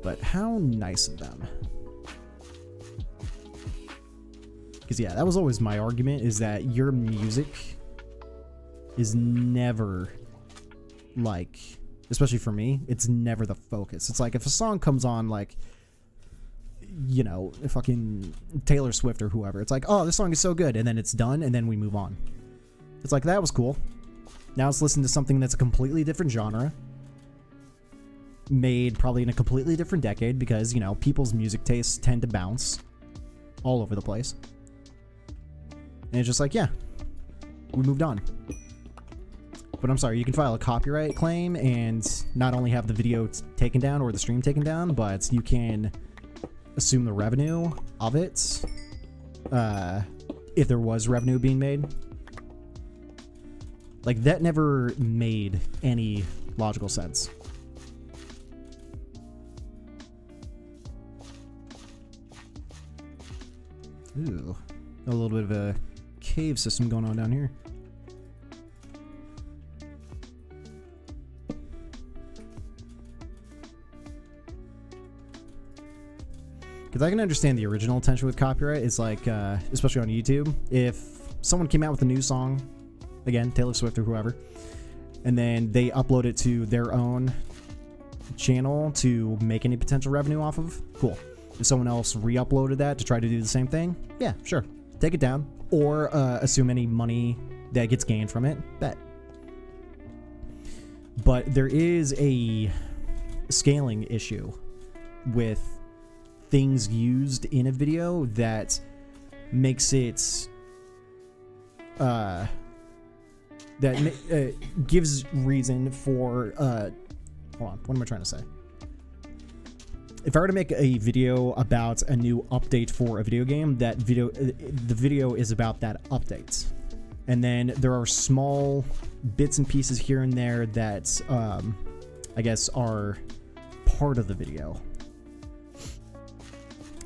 But how nice of them. Because, yeah, that was always my argument, is that your music is never, like, especially for me, it's never the focus. It's like, if a song comes on, like, you know, fucking Taylor Swift or whoever, it's like, oh, this song is so good, and then it's done, and then we move on. It's like, that was cool. Now let's listen to something that's a completely different genre, made probably in a completely different decade, because, you know, people's music tastes tend to bounce all over the place. And it's just like, yeah, we moved on. But I'm sorry, you can file a copyright claim and not only have the video taken down or the stream taken down, but you can assume the revenue of it, if there was revenue being made. Like, that never made any logical sense. Ooh, a little bit of a cave system going on down here. Because I can understand the original intention with copyright. It's like, especially on YouTube, if someone came out with a new song, again, Taylor Swift or whoever, and then they upload it to their own channel to make any potential revenue off of, cool. If someone else re-uploaded that to try to do the same thing, yeah, sure. Take it down. Or assume any money that gets gained from it. Bet. But there is a scaling issue with things used in a video that makes it gives reason for hold on, what am I trying to say? If I were to make a video about a new update for a video game, the video is about that update. And then there are small bits and pieces here and there that I guess are part of the video.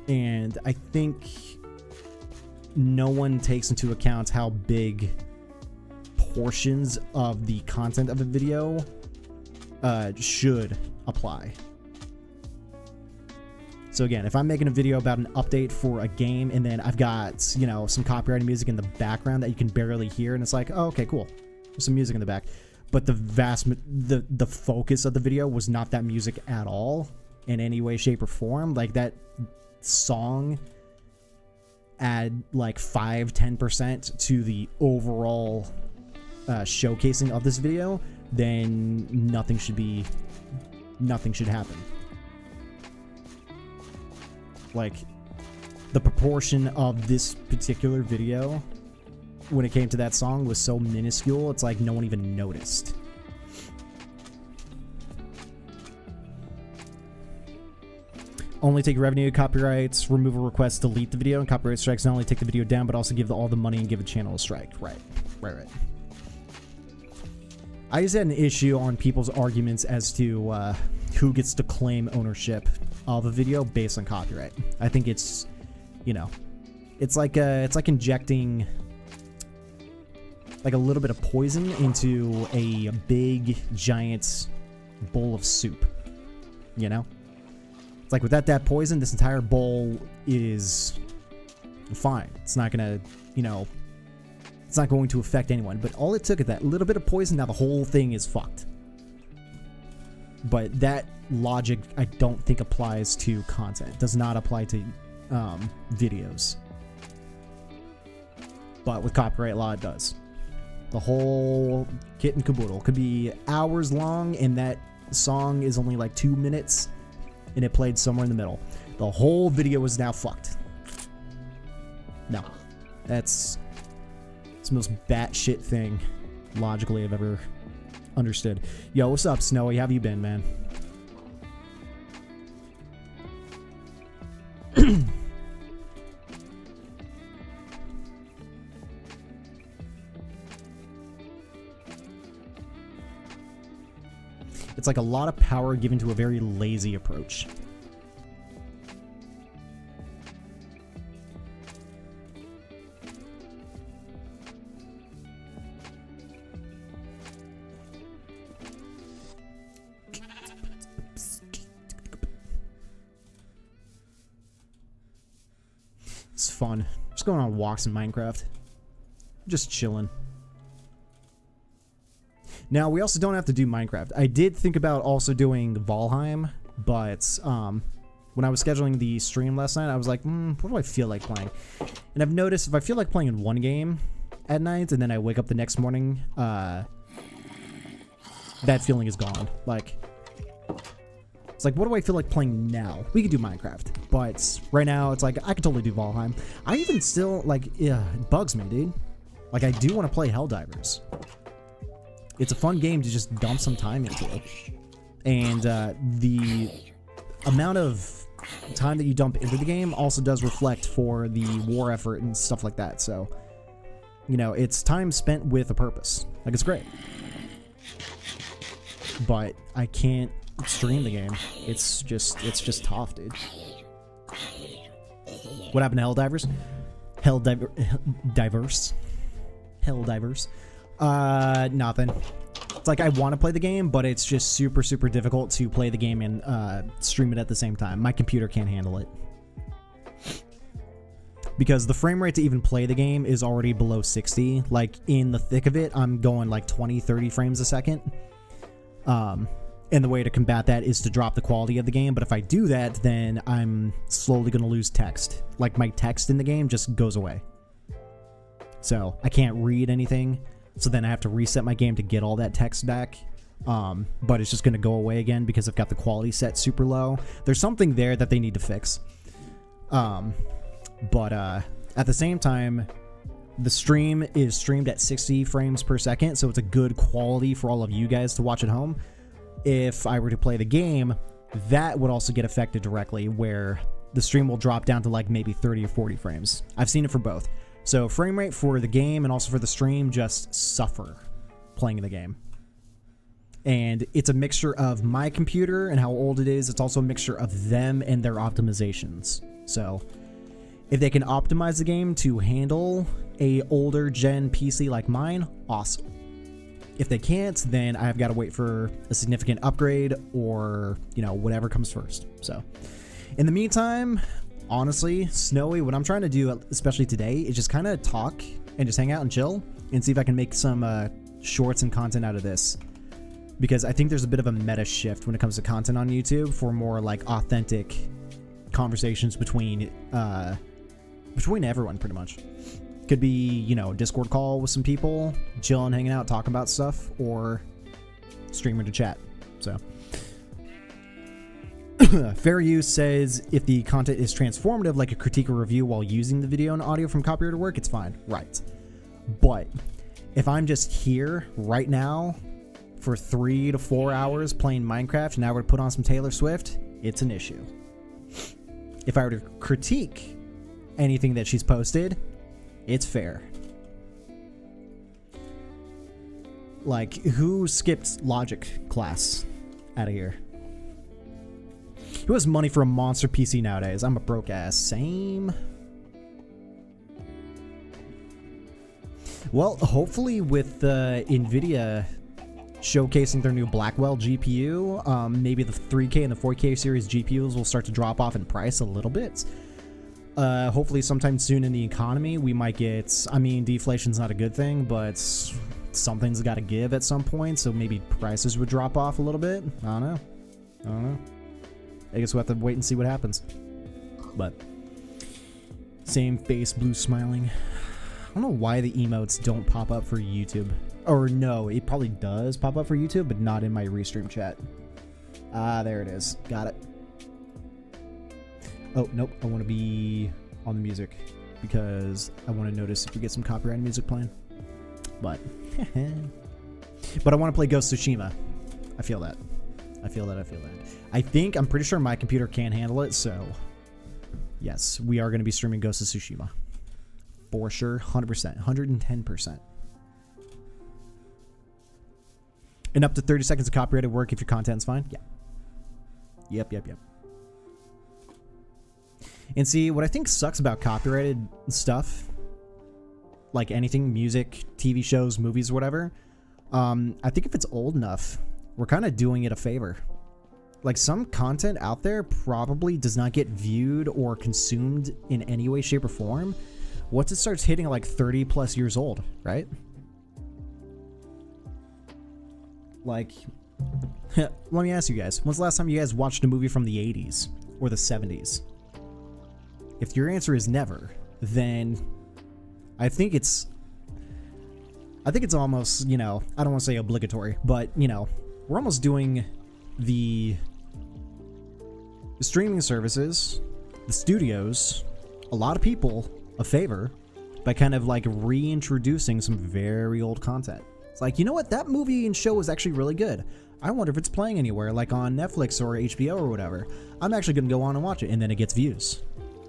And I think no one takes into account how big portions of the content of a video should apply. So again, if I'm making a video about an update for a game and then I've got, you know, some copyrighted music in the background that you can barely hear, and it's like, oh, okay, cool. There's some music in the back. But the focus of the video was not that music at all in any way, shape, or form. Like, that song add like 5-10% to the overall showcasing of this video, then nothing should happen. Like, the proportion of this particular video when it came to that song was so minuscule, it's like no one even noticed. Only take revenue, copyrights, removal requests, delete the video, and copyright strikes not only take the video down, but also give all the money and give a channel a strike. Right. I just had an issue on people's arguments as to who gets to claim ownership of a video based on copyright. I think it's, you know, it's like injecting like a little bit of poison into a big giant bowl of soup, you know? It's like, without that poison, this entire bowl is fine. It's not gonna, you know, It's not going to affect anyone. But all it took is that little bit of poison, now the whole thing is fucked. But that logic, I don't think applies to content. It does not apply to videos. But with copyright law, it does. The whole kit and caboodle could be hours long, and that song is only like 2 minutes, and it played somewhere in the middle. The whole video is now fucked. No, that's the most batshit thing logically I've ever understood. Yo, what's up, Snowy? How have you been, man? It's like a lot of power given to a very lazy approach. It's fun. Just going on walks in Minecraft. Just chilling. Now, we also don't have to do Minecraft. I did think about also doing Valheim, but when I was scheduling the stream last night, I was like, what do I feel like playing? And I've noticed if I feel like playing in one game at night and then I wake up the next morning, that feeling is gone. Like, it's like, what do I feel like playing now? We could do Minecraft, but right now it's like, I could totally do Valheim. I even still, like, yeah, it bugs me, dude. Like, I do want to play Helldivers. It's a fun game to just dump some time into. And the amount of time that you dump into the game also does reflect for the war effort and stuff like that. So, you know, it's time spent with a purpose. Like, it's great. But I can't stream the game. It's just tough, dude. What happened to Helldivers? Helldivers. Nothing. It's like I want to play the game, but it's just super, super difficult to play the game and stream it at the same time. My computer can't handle it. Because the frame rate to even play the game is already below 60. Like, in the thick of it, I'm going like 20, 30 frames a second. And the way to combat that is to drop the quality of the game. But if I do that, then I'm slowly going to lose text. Like, my text in the game just goes away. So, I can't read anything. So then I have to reset my game to get all that text back. But it's just going to go away again because I've got the quality set super low. There's something there that they need to fix. But at the same time, the stream is streamed at 60 frames per second. So it's a good quality for all of you guys to watch at home. If I were to play the game, that would also get affected directly, where the stream will drop down to like maybe 30 or 40 frames. I've seen it for both. So frame rate for the game and also for the stream just suffer playing the game. And it's a mixture of my computer and how old it is. It's also a mixture of them and their optimizations. So if they can optimize the game to handle a older gen PC like mine, awesome. If they can't, then I've got to wait for a significant upgrade or, you know, whatever comes first. So in the meantime, honestly, Snowy, what I'm trying to do, especially today, is just kind of talk and just hang out and chill and see if I can make some shorts and content out of this. Because I think there's a bit of a meta shift when it comes to content on YouTube for more like authentic conversations between everyone, pretty much. Could be, you know, a Discord call with some people, chilling, hanging out, talking about stuff, or streamer to chat. So fair use says if the content is transformative, like a critique or review while using the video and audio from copyrighted work, it's fine. Right. But if I'm just here right now for 3 to 4 hours playing Minecraft and I were to put on some Taylor Swift, it's an issue. If I were to critique anything that she's posted, it's fair. Like, who skipped logic class out of here? Who has money for a monster PC nowadays? I'm a broke ass. Same. Well, hopefully with NVIDIA showcasing their new Blackwell GPU, maybe the 3K and the 4K series GPUs will start to drop off in price a little bit. Hopefully sometime soon in the economy, we might get, I mean, deflation's not a good thing, but something's got to give at some point, so maybe prices would drop off a little bit. I don't know. I guess we'll have to wait and see what happens. But same face, blue smiling. I don't know why the emotes don't pop up for YouTube. Or no, it probably does pop up for YouTube, but not in my restream chat. Ah, there it is. Got it. Oh, nope. I want to be on the music because I want to notice if we get some copyrighted music playing. But, but I want to play Ghost of Tsushima. I feel that. I'm pretty sure my computer can handle it, so yes, we are going to be streaming Ghost of Tsushima. For sure, 100%, 110%. And up to 30 seconds of copyrighted work if your content's fine. Yeah. Yep. And see, what I think sucks about copyrighted stuff, like anything, music, TV shows, movies, whatever, I think if it's old enough, we're kind of doing it a favor. Like, some content out there probably does not get viewed or consumed in any way, shape, or form once it starts hitting like 30 plus years old, right? Like, let me ask you guys, when's the last time you guys watched a movie from the 80s or the 70s? If your answer is never, then I think it's almost, you know, I don't want to say obligatory, but, you know, we're almost doing the streaming services, the studios, a lot of people a favor by kind of like reintroducing some very old content. It's like, you know what, that movie and show was actually really good. I wonder if it's playing anywhere, like on Netflix or HBO or whatever. I'm actually going to go on and watch it, and then it gets views.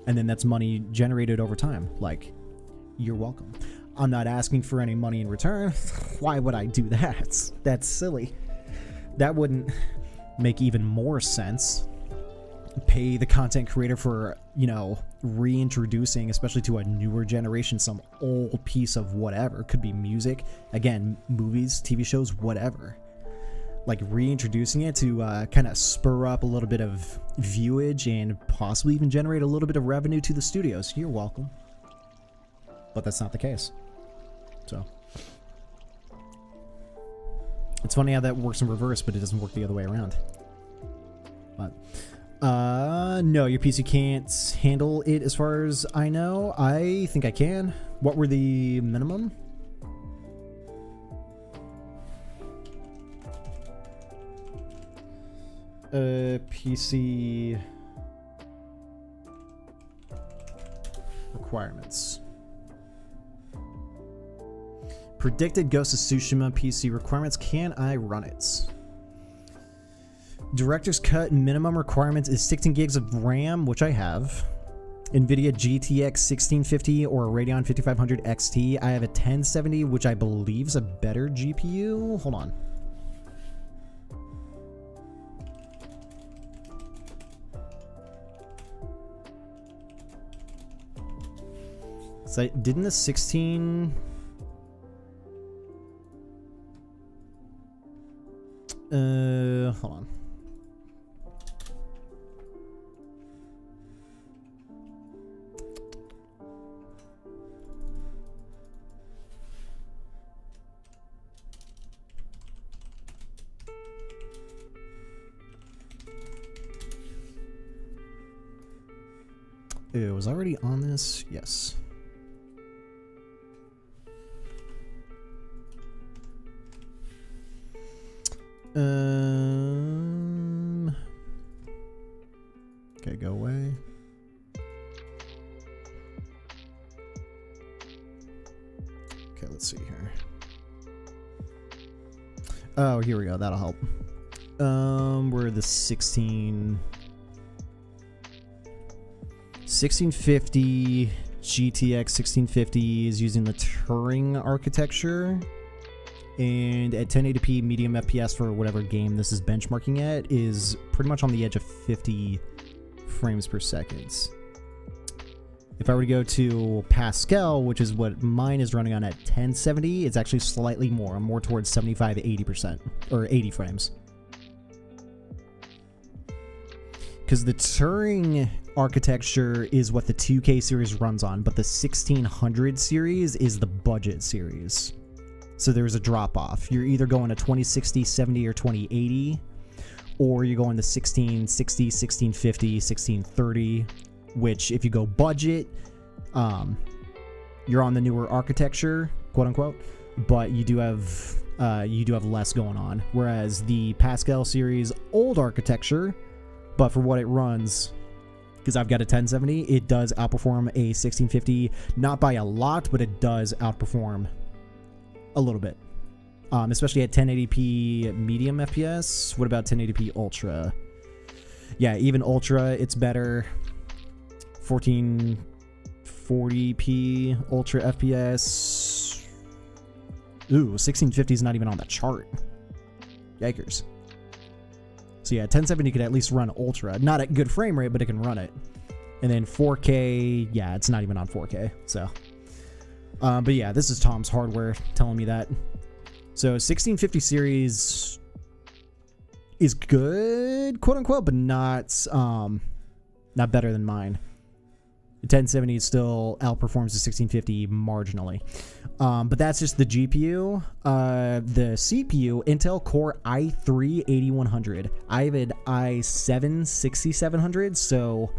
And then that's money generated over time. Like, you're welcome. I'm not asking for any money in return. Why would I do that? That's silly. That wouldn't make even more sense. Pay the content creator for, you know, reintroducing, especially to a newer generation, some old piece of whatever. Could be music, again, movies, TV shows, whatever. Like, reintroducing it to kind of spur up a little bit of viewage and possibly even generate a little bit of revenue to the studios. You're welcome. But that's not the case. So it's funny how that works in reverse, but it doesn't work the other way around. But no, your PC can't handle it as far as I know. I think I can. What were the minimum? PC requirements. Predicted Ghost of Tsushima PC requirements. Can I run it? Director's Cut minimum requirements is 16 gigs of RAM, which I have. NVIDIA GTX 1650 or a Radeon 5500 XT. I have a 1070, which I believe is a better GPU. Hold on. So didn't the 16... hold on. It was already on this? Yes. Okay, go away. Okay, let's see here. Oh, here we go. That'll help. We're the 1650 GTX 1650 is using the Turing architecture. And at 1080p medium FPS for whatever game this is benchmarking at is pretty much on the edge of 50 frames per second. If I were to go to Pascal, which is what mine is running on at 1070, it's actually slightly more towards 75 to 80% or 80 frames. because the Turing architecture is what the 2K series runs on, but the 1600 series is the budget series. So there's a drop off. You're either going to 2060, 70, or 2080, or you're going to 1660, 1650, 1630, which if you go budget, you're on the newer architecture, quote unquote, but you do have less going on. Whereas the Pascal series old architecture, but for what it runs, because I've got a 1070, it does outperform a 1650, not by a lot, but it does outperform a little bit. Especially at 1080p medium FPS. What about 1080p ultra? Yeah, even ultra, it's better. 1440p ultra FPS. Ooh, 1650 is not even on the chart. Yikers. So yeah, 1070 could at least run ultra. Not at good frame rate, but it can run it. And then 4K, yeah, it's not even on 4K. So, but yeah, this is Tom's Hardware telling me that. So 1650 series is good, quote unquote, but not better than mine. The 1070 still outperforms the 1650 marginally. But that's just the GPU. The CPU, Intel Core i3 8100. I have an i7 6700, so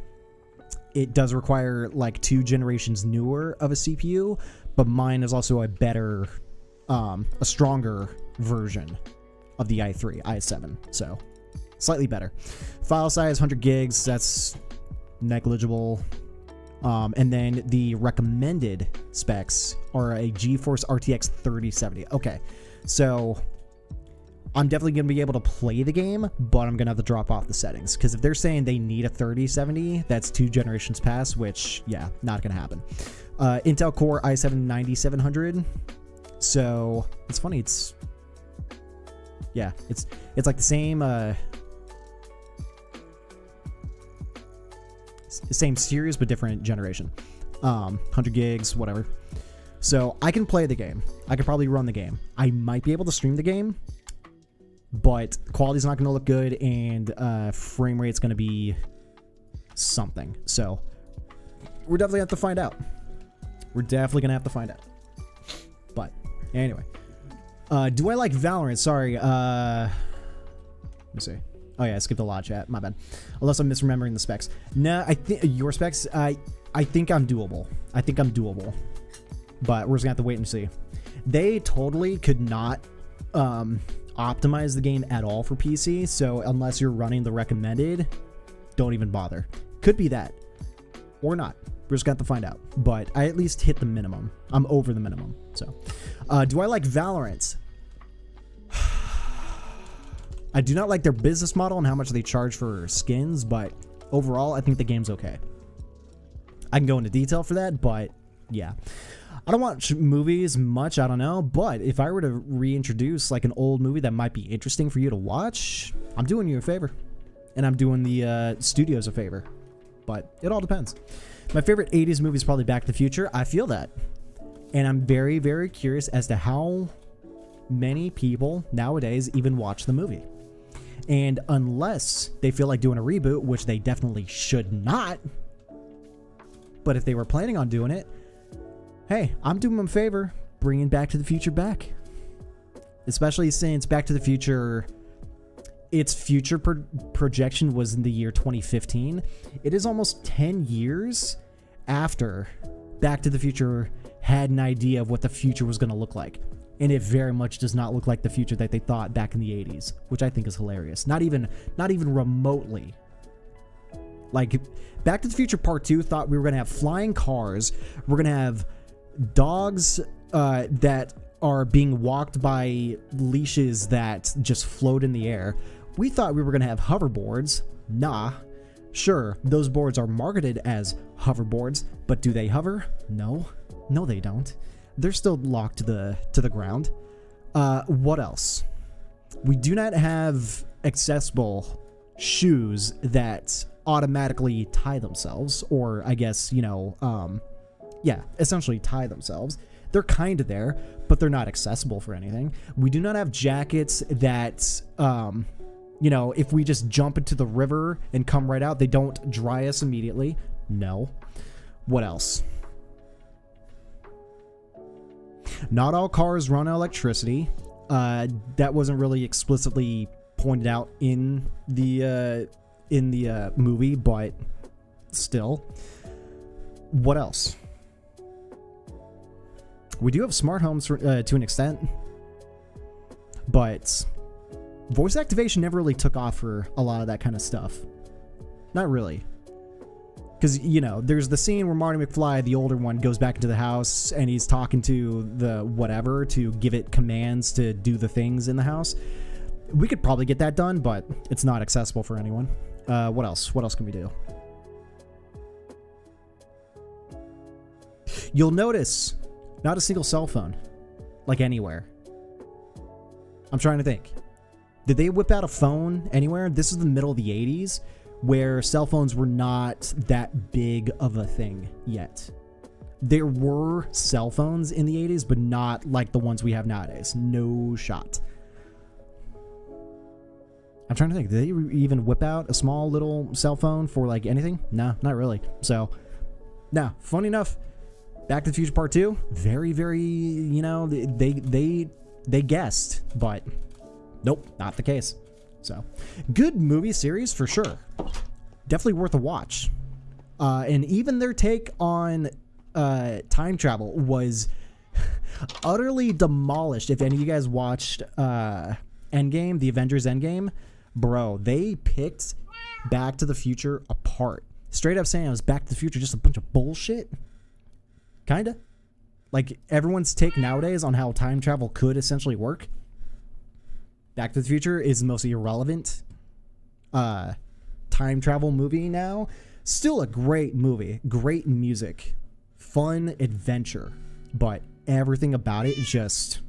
it does require like 2 generations newer of a CPU, but mine is also a better, a stronger version of the i7, so slightly better. File size 100 gigs, that's negligible. And then the recommended specs are a GeForce RTX 3070. Okay, so I'm definitely going to be able to play the game, but I'm going to have to drop off the settings. Because if they're saying they need a 3070, that's 2 generations past, which, yeah, not going to happen. Intel Core i7 9700. So, it's funny, it's... Yeah, it's like the same... same series but different generation. 100 gigs, whatever. So I can play the game. I could probably run the game. I might be able to stream the game, but quality's not going to look good, and frame rate's going to be something. So we're definitely going to have to find out. We're definitely going to have to find out. But anyway, do I like Valorant? Sorry. Let me see. Oh yeah, I skipped a lot of chat. My bad. Unless I'm misremembering the specs. No, I think your specs. I think I'm doable. But we're just gonna have to wait and see. They totally could not optimize the game at all for PC. So unless you're running the recommended, don't even bother. Could be that, or not. We're just gonna have to find out. But I at least hit the minimum. I'm over the minimum. So, do I like Valorant? I do not like their business model and how much they charge for skins, but overall, I think the game's okay. I can go into detail for that, but yeah. I don't watch movies much, I don't know, but if I were to reintroduce like an old movie that might be interesting for you to watch, I'm doing you a favor. And I'm doing the studios a favor. But it all depends. My favorite 80s movie is probably Back to the Future. I feel that. And I'm very, very curious as to how many people nowadays even watch the movie. And unless they feel like doing a reboot, which they definitely should not, but if they were planning on doing it, hey, I'm doing them a favor, bringing Back to the Future back. Especially since Back to the Future, its future projection was in the year 2015. It is almost 10 years after Back to the Future had an idea of what the future was going to look like. And it very much does not look like the future that they thought back in the 80s, which I think is hilarious. Not even remotely. Like, Back to the Future Part 2 thought we were going to have flying cars. We're going to have dogs that are being walked by leashes that just float in the air. We thought we were going to have hoverboards. Nah. Sure, those boards are marketed as hoverboards, but do they hover? No. No, they don't. They're still locked to the ground. What else? We do not have accessible shoes that automatically tie themselves, or I guess, yeah, essentially tie themselves. They're kind of there, but they're not accessible for anything. We do not have jackets that You know, if we just jump into the river and come right out, they don't dry us immediately. No. What else? Not all cars run on electricity. That wasn't really explicitly pointed out in the movie, but still. What else? We do have smart homes to an extent, but voice activation never really took off for a lot of that kind of stuff. Not really. Because, you know, there's the scene where Marty McFly, the older one, goes back into the house and he's talking to the whatever to give it commands to do the things in the house. We could probably get that done, but it's not accessible for anyone. What else? What else can we do? You'll notice not a single cell phone, like anywhere. I'm trying to think. Did they whip out a phone anywhere? This is the middle of the 80s, where cell phones were not that big of a thing yet. There were cell phones in the 80s, but not like the ones we have nowadays. No shot. I'm trying to think. Did they even whip out a small little cell phone for like anything? No, not really. So, no. Funny enough, Back to the Future Part 2, very, very, you know, they guessed, but nope, not the case. So, good movie series for sure. Definitely worth a watch. And even their take on time travel was utterly demolished. If any of you guys watched Endgame, the Avengers Endgame, bro, they picked Back to the Future apart. Straight up saying it was Back to the Future just a bunch of bullshit. Kinda. Like, everyone's take nowadays on how time travel could essentially work. Back to the Future is the most irrelevant time travel movie now. Still a great movie. Great music. Fun adventure. But everything about it is just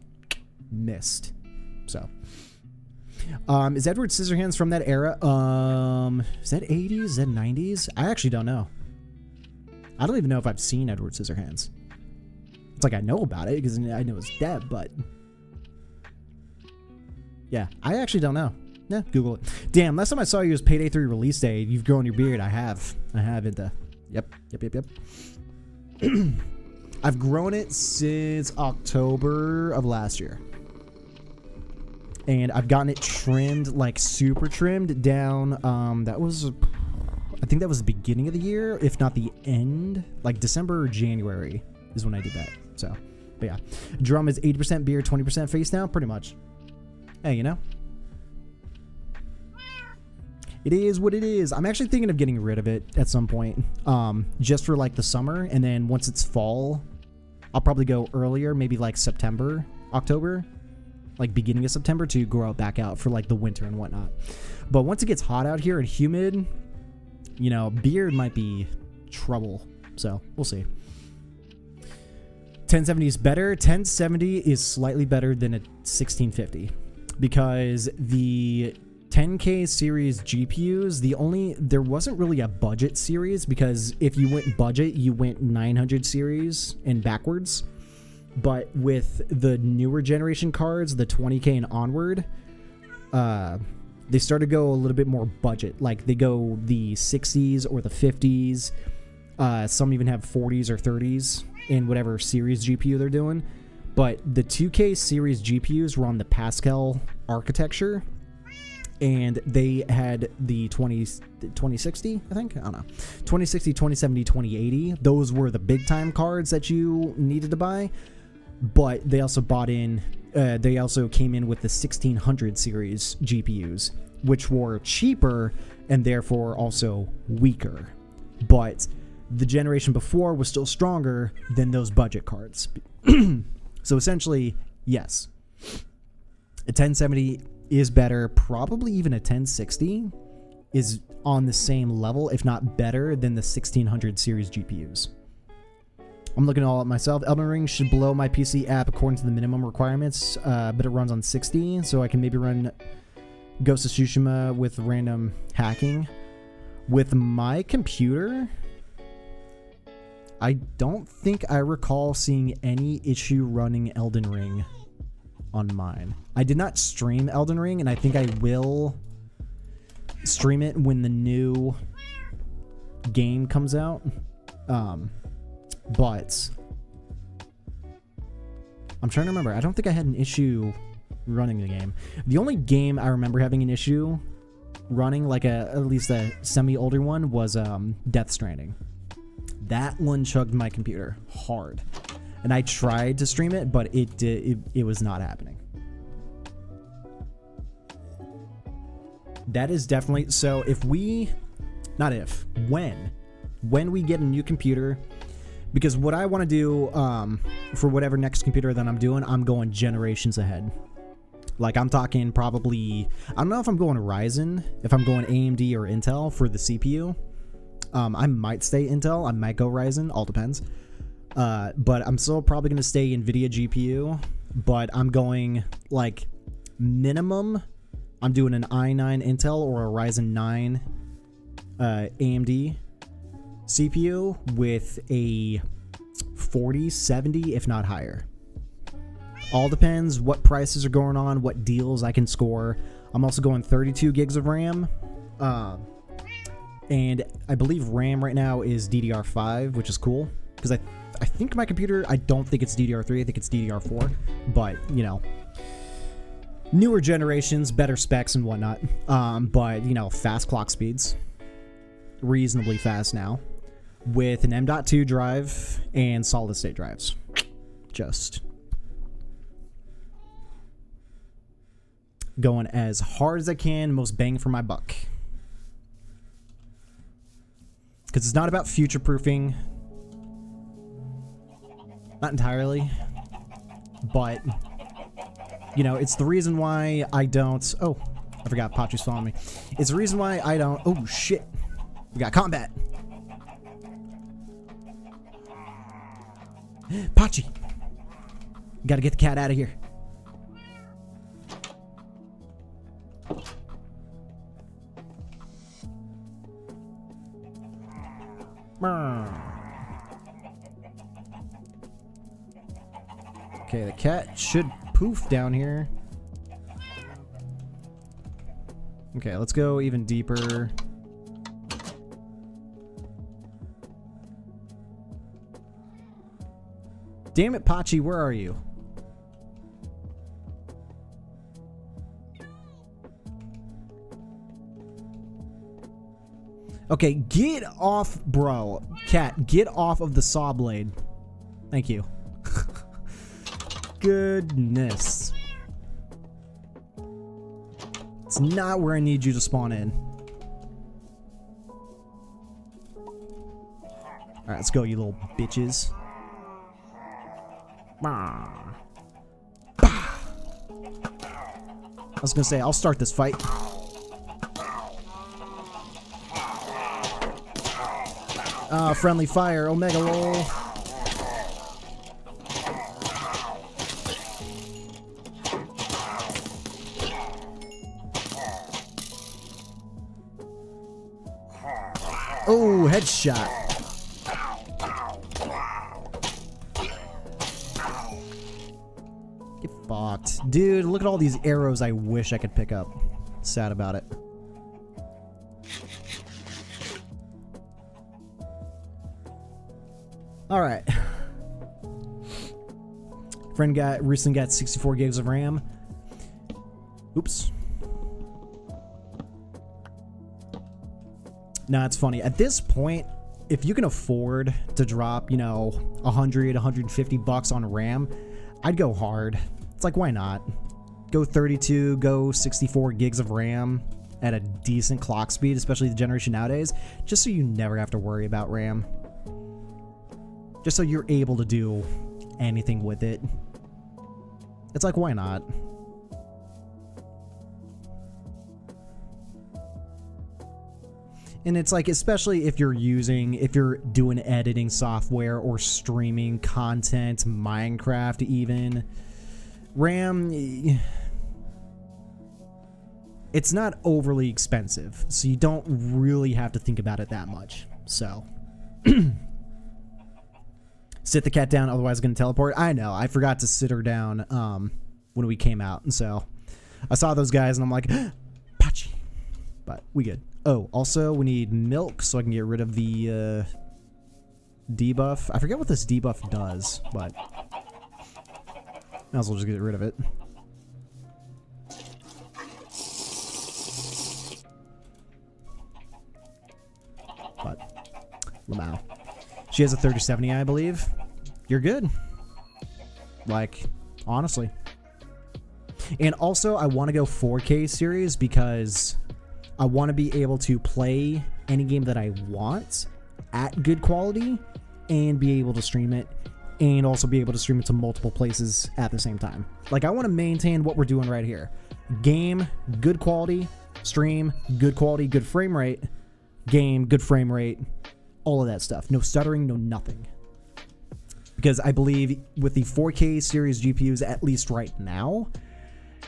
missed. So. Is Edward Scissorhands from that era? Is that 80s? Is that 90s? I actually don't know. I don't even know if I've seen Edward Scissorhands. It's like I know about it because I know it's dead, but yeah, I actually don't know. Yeah, Google it. Damn, last time I saw you was Payday 3 release day. You've grown your beard. I have it. Yep. I've grown it since October of last year. And I've gotten it trimmed, like super trimmed down. That was, I think that was the beginning of the year, if not the end. Like December or January is when I did that. So, but yeah. Drum is 80% beard, 20% face now, pretty much. Hey, you know? It is what it is. I'm actually thinking of getting rid of it at some point. Just for like the summer. And then once it's fall, I'll probably go earlier, maybe like September, October. Like beginning of September to grow it back out for like the winter and whatnot. But once it gets hot out here and humid, you know, beard might be trouble. So we'll see. 1070 is better. 1070 is slightly better than a 1650 because the 10K series GPUs, there wasn't really a budget series because if you went budget, you went 900 series and backwards. But with the newer generation cards, the 20K and onward, they start to go a little bit more budget. Like they go the 60s or the 50s. Some even have 40s or 30s in whatever series GPU they're doing. But the 2K series GPUs were on the Pascal architecture. And they had the 2060, I think? I don't know. 2060, 2070, 2080. Those were the big time cards that you needed to buy. But they also bought in, they also came in with the 1600 series GPUs, which were cheaper and therefore also weaker. But the generation before was still stronger than those budget cards. So essentially, yes. A 1070 is better. Probably even a 1060 is on the same level, if not better, than the 1600 series GPUs. I'm looking all at myself. Elden Ring should blow my PC app according to the minimum requirements, but it runs on 60, so I can maybe run Ghost of Tsushima with random hacking. With my computer, I don't think I recall seeing any issue running Elden Ring on mine. I did not stream Elden Ring, and I think I will stream it when the new game comes out. But I'm trying to remember. I don't think I had an issue running the game. The only game I remember having an issue running, like at least a semi-older one, was Death Stranding. That one chugged my computer hard. And I tried to stream it, but it was not happening. That is definitely... So when we get a new computer, because what I want to do for whatever next computer that I'm doing, I'm going generations ahead. Like, I'm talking probably... I don't know if I'm going Ryzen, if I'm going AMD or Intel for the CPU. I might stay Intel, I might go Ryzen, all depends. But I'm still probably going to stay NVIDIA GPU, but I'm going, like, minimum, I'm doing an i9 Intel or a Ryzen 9 AMD CPU with a 4070, if not higher. All depends what prices are going on, what deals I can score. I'm also going 32 gigs of RAM. And I believe RAM right now is DDR5, which is cool. Because I think my computer, I don't think it's DDR3, I think it's DDR4. But, you know, newer generations, better specs and whatnot. But, you know, fast clock speeds. Reasonably fast now. With an M.2 drive and solid state drives. Just going as hard as I can, most bang for my buck. Because it's not about future-proofing. Not entirely. But, you know, it's the reason why I don't... Oh, I forgot Pachi's following me. It's the reason why I don't... Oh, shit. We got combat. Pachi. Gotta get the cat out of here. Okay, the cat should poof down here. Okay, let's go even deeper. Damn it, Pachi, where are you? Okay, get off, bro. Cat, get off of the saw blade. Thank you. Goodness. It's not where I need you to spawn in. Alright, let's go, you little bitches. I was gonna say, I'll start this fight. Friendly fire, Omega roll. Oh, headshot. Get fucked. Dude, look at all these arrows I wish I could pick up. Sad about it. Alright. Friend recently got 64 gigs of RAM. Oops. Nah, it's funny. At this point, if you can afford to drop, you know, 100, 150 bucks on RAM, I'd go hard. It's like, why not? Go 32, go 64 gigs of RAM at a decent clock speed, especially the generation nowadays, just so you never have to worry about RAM. Just so you're able to do anything with it. It's like, why not? And it's like, especially if you're doing editing software or streaming content, Minecraft even, RAM, it's not overly expensive, so you don't really have to think about it that much. So, sit the cat down, otherwise it's going to teleport. I know, I forgot to sit her down when we came out, and so I saw those guys and I'm like, Pachi. But we good. Oh, also we need milk so I can get rid of the debuff. I forget what this debuff does, but might as well just get rid of it. But Lamau. She has a 3070, I believe. You're good. Like, honestly. And also, I want to go 4K series because I want to be able to play any game that I want at good quality and be able to stream it, and also be able to stream it to multiple places at the same time. Like, I want to maintain what we're doing right here. Game, good quality. Stream, good quality, good frame rate. Game, good frame rate. All of that stuff. No stuttering, no nothing. Because I believe with the 4K series GPUs, at least right now,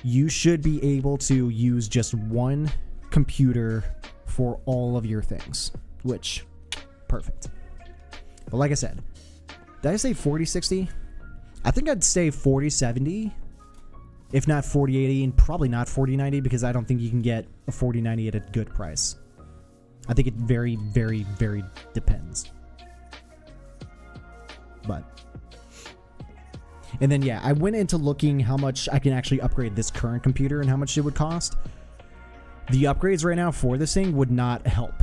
you should be able to use just one computer for all of your things. Which, perfect. But like I said, did I say 4060? I think I'd say 4070, if not 4080, and probably not 4090, because I don't think you can get a 4090 at a good price. I think it very, very, very depends. But, and then yeah, I went into looking how much I can actually upgrade this current computer and how much it would cost. The upgrades right now for this thing would not help.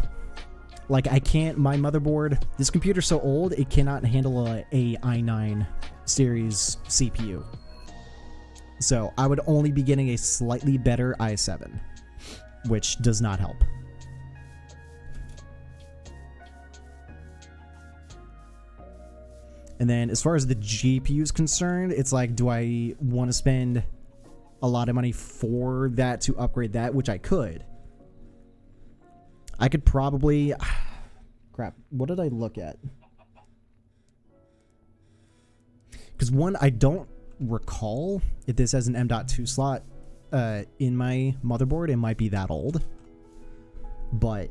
Like, I can't, my motherboard, this computer's so old, it cannot handle a i9 series CPU. So I would only be getting a slightly better i7, which does not help. And then as far as the GPU is concerned, it's like, do I want to spend a lot of money for that to upgrade that, which I could. I could probably... Crap, what did I look at? Because one, I don't recall if this has an M.2 slot in my motherboard. It might be that old. But,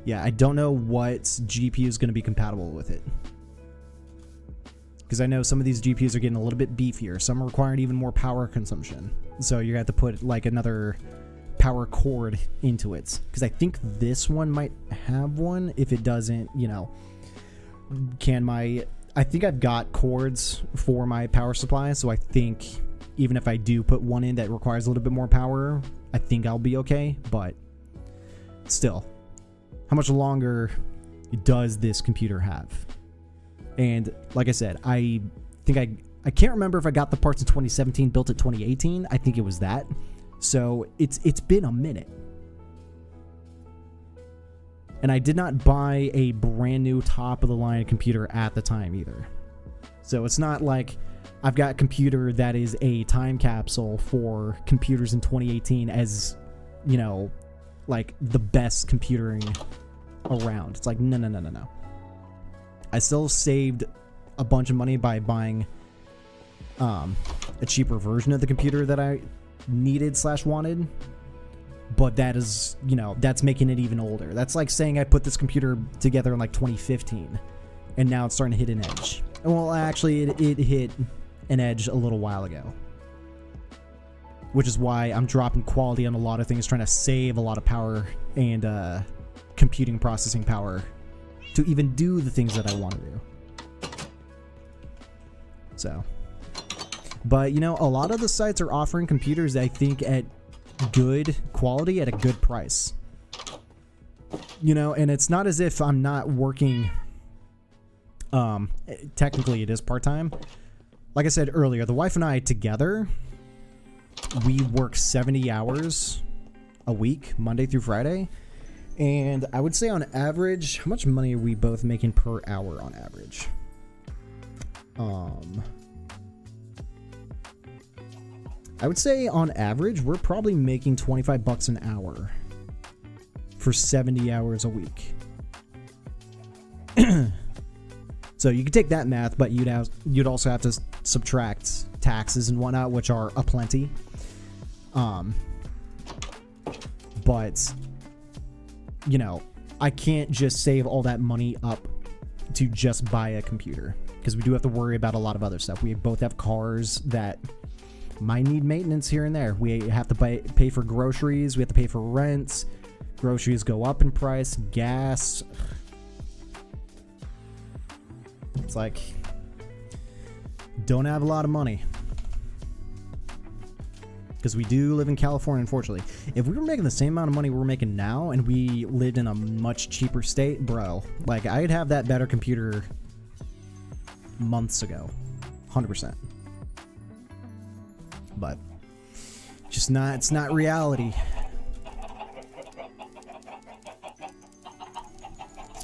yeah, I don't know what GPU is going to be compatible with it. Because I know some of these GPUs are getting a little bit beefier. Some are requiring even more power consumption. So you're going to have to put, like, another power cord into it, because I think this one might have one. If it doesn't, you know, I think I've got cords for my power supply, so I think even if I do put one in that requires a little bit more power, I think I'll be okay. But still, how much longer does this computer have? And like I said, I think I can't remember if I got the parts in 2017, built it 2018. I think it was that. So it's been a minute. And I did not buy a brand new top of the line computer at the time either. So it's not like I've got a computer that is a time capsule for computers in 2018 as, you know, like the best computering around. It's like, no. I still saved a bunch of money by buying a cheaper version of the computer that I needed / wanted, but that is, you know, that's making it even older. That's like saying I put this computer together in like 2015 and now it's starting to hit an edge. Well, actually it hit an edge a little while ago, which is why I'm dropping quality on a lot of things, trying to save a lot of power and computing processing power to even do the things that I want to do. So, but you know, a lot of the sites are offering computers, I think, at good quality at a good price. You know, and it's not as if I'm not working. Technically it is part-time. Like I said earlier, the wife and I together, we work 70 hours a week, Monday through Friday. And I would say on average, how much money are we both making per hour on average? I would say on average, we're probably making 25 bucks an hour for 70 hours a week. So you could take that math, but you'd also have to subtract taxes and whatnot, which are aplenty. But you know, I can't just save all that money up to just buy a computer, because we do have to worry about a lot of other stuff. We both have cars that might need maintenance here and there. We have to pay for groceries. We have to pay for rents. Groceries go up in price. Gas. It's like, don't have a lot of money. Because we do live in California, unfortunately. If we were making the same amount of money we're making now and we lived in a much cheaper state, bro, like, I'd have that better computer months ago. 100%. But just not, it's not reality.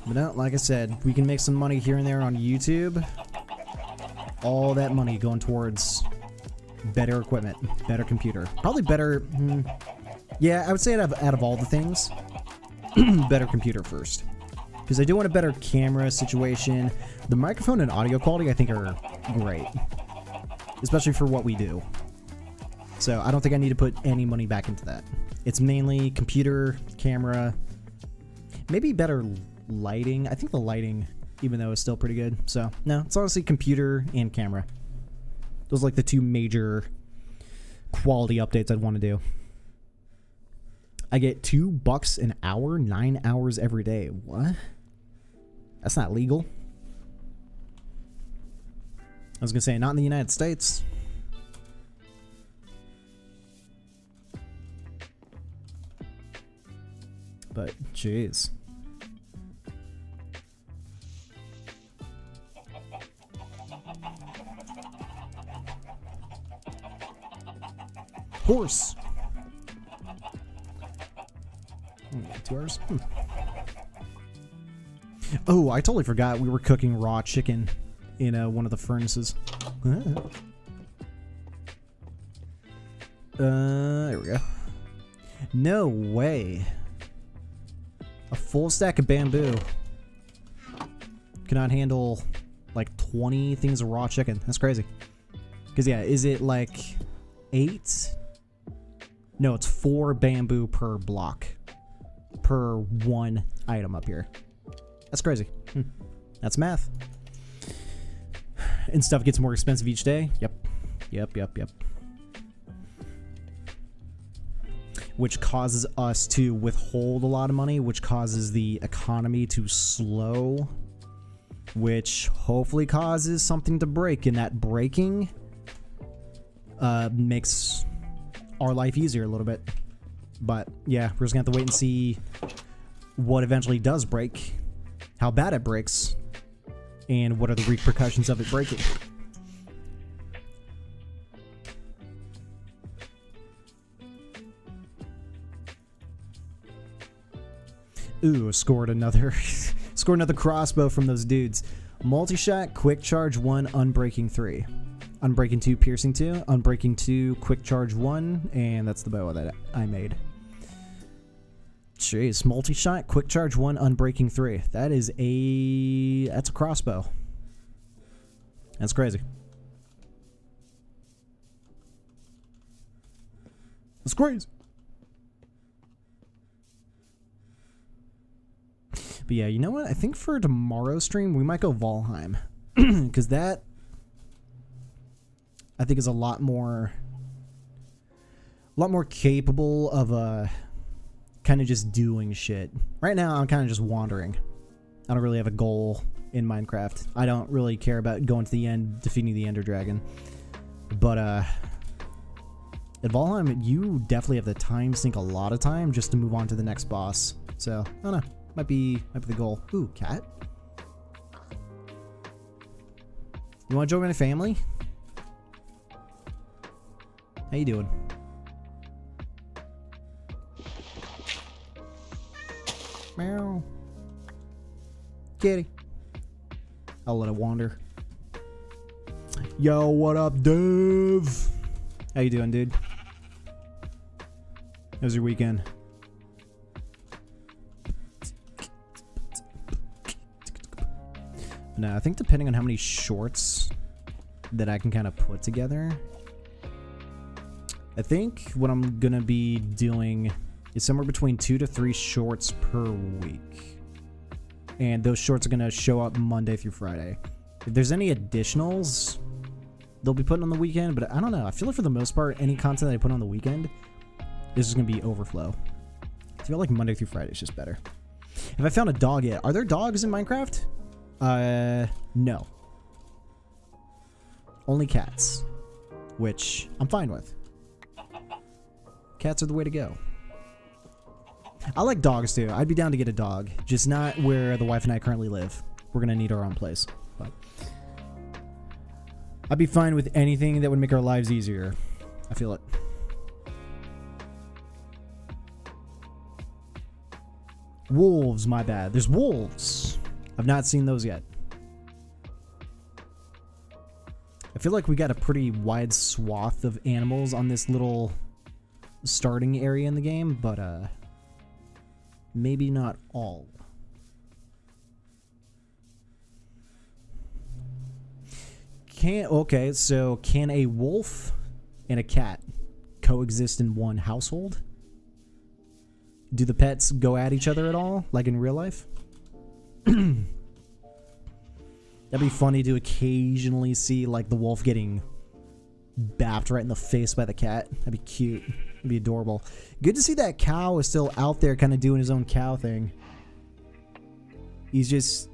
But no, like I said, we can make some money here and there on YouTube. All that money going towards better equipment, better computer. Probably better, yeah, I would say out of all the things, better computer first. Because I do want a better camera situation. The microphone and audio quality I think are great. Especially for what we do. So I don't think I need to put any money back into that. It's mainly computer, camera, maybe better lighting. I think the lighting, even though it's still pretty good. So no, it's honestly computer and camera. Those are like the two major quality updates I'd want to do. I get $2 an hour, 9 hours every day. What? That's not legal. I was gonna say, not in the United States. But, jeez. Horse. 2 hours. Oh, I totally forgot we were cooking raw chicken in one of the furnaces. There we go. No way. A full stack of bamboo cannot handle like 20 things of raw chicken. That's crazy. Because yeah, is it like 8? No, it's 4 bamboo per block. Per one item up here. That's crazy. That's math. And stuff gets more expensive each day. Yep. Which causes us to withhold a lot of money, which causes the economy to slow, which hopefully causes something to break, and that breaking makes our life easier a little bit. But yeah, we're just gonna have to wait and see what eventually does break, how bad it breaks, and what are the repercussions of it breaking. Ooh, scored another crossbow from those dudes. Multi-shot, quick charge 1, unbreaking 3. Unbreaking 2, piercing 2. Unbreaking 2, quick charge 1. And that's the bow that I made. Jeez, multi-shot, quick charge 1, unbreaking 3. That's a crossbow. That's crazy. That's crazy. But yeah, you know what? I think for tomorrow's stream, we might go Valheim. Because that, I think, is a lot more capable of kind of just doing shit. Right now, I'm kind of just wandering. I don't really have a goal in Minecraft. I don't really care about going to the end, defeating the Ender Dragon. But at Valheim, you definitely have the time sink a lot of time just to move on to the next boss. So, I don't know. Might be the goal. Ooh, cat. You want to join my family? How you doing? Meow. Kitty. I'll let it wander. Yo, what up, Dev? How you doing, dude? How was your weekend? No, I think depending on how many shorts that I can kind of put together, I think what I'm gonna be doing is somewhere between 2 to 3 shorts per week. And those shorts are gonna show up Monday through Friday. If there's any additionals, they'll be putting on the weekend, but I don't know. I feel like for the most part, any content that I put on the weekend is just going to be overflow. I feel like Monday through Friday is just better. Have I found a dog yet? Are there dogs in Minecraft? No. Only cats, which I'm fine with. Cats are the way to go. I like dogs too. I'd be down to get a dog, just not where the wife and I currently live. We're gonna need our own place, but I'd be fine with anything that would make our lives easier. I feel it. Wolves, my bad. There's wolves. I've not seen those yet. I feel like we got a pretty wide swath of animals on this little starting area in the game, but maybe not all. Okay, so can a wolf and a cat coexist in one household? Do the pets go at each other at all, like in real life? That'd be funny to occasionally see, like, the wolf getting bapped right in the face by the cat. That'd be cute. That'd be adorable. Good to see that cow is still out there kind of doing his own cow thing. He's just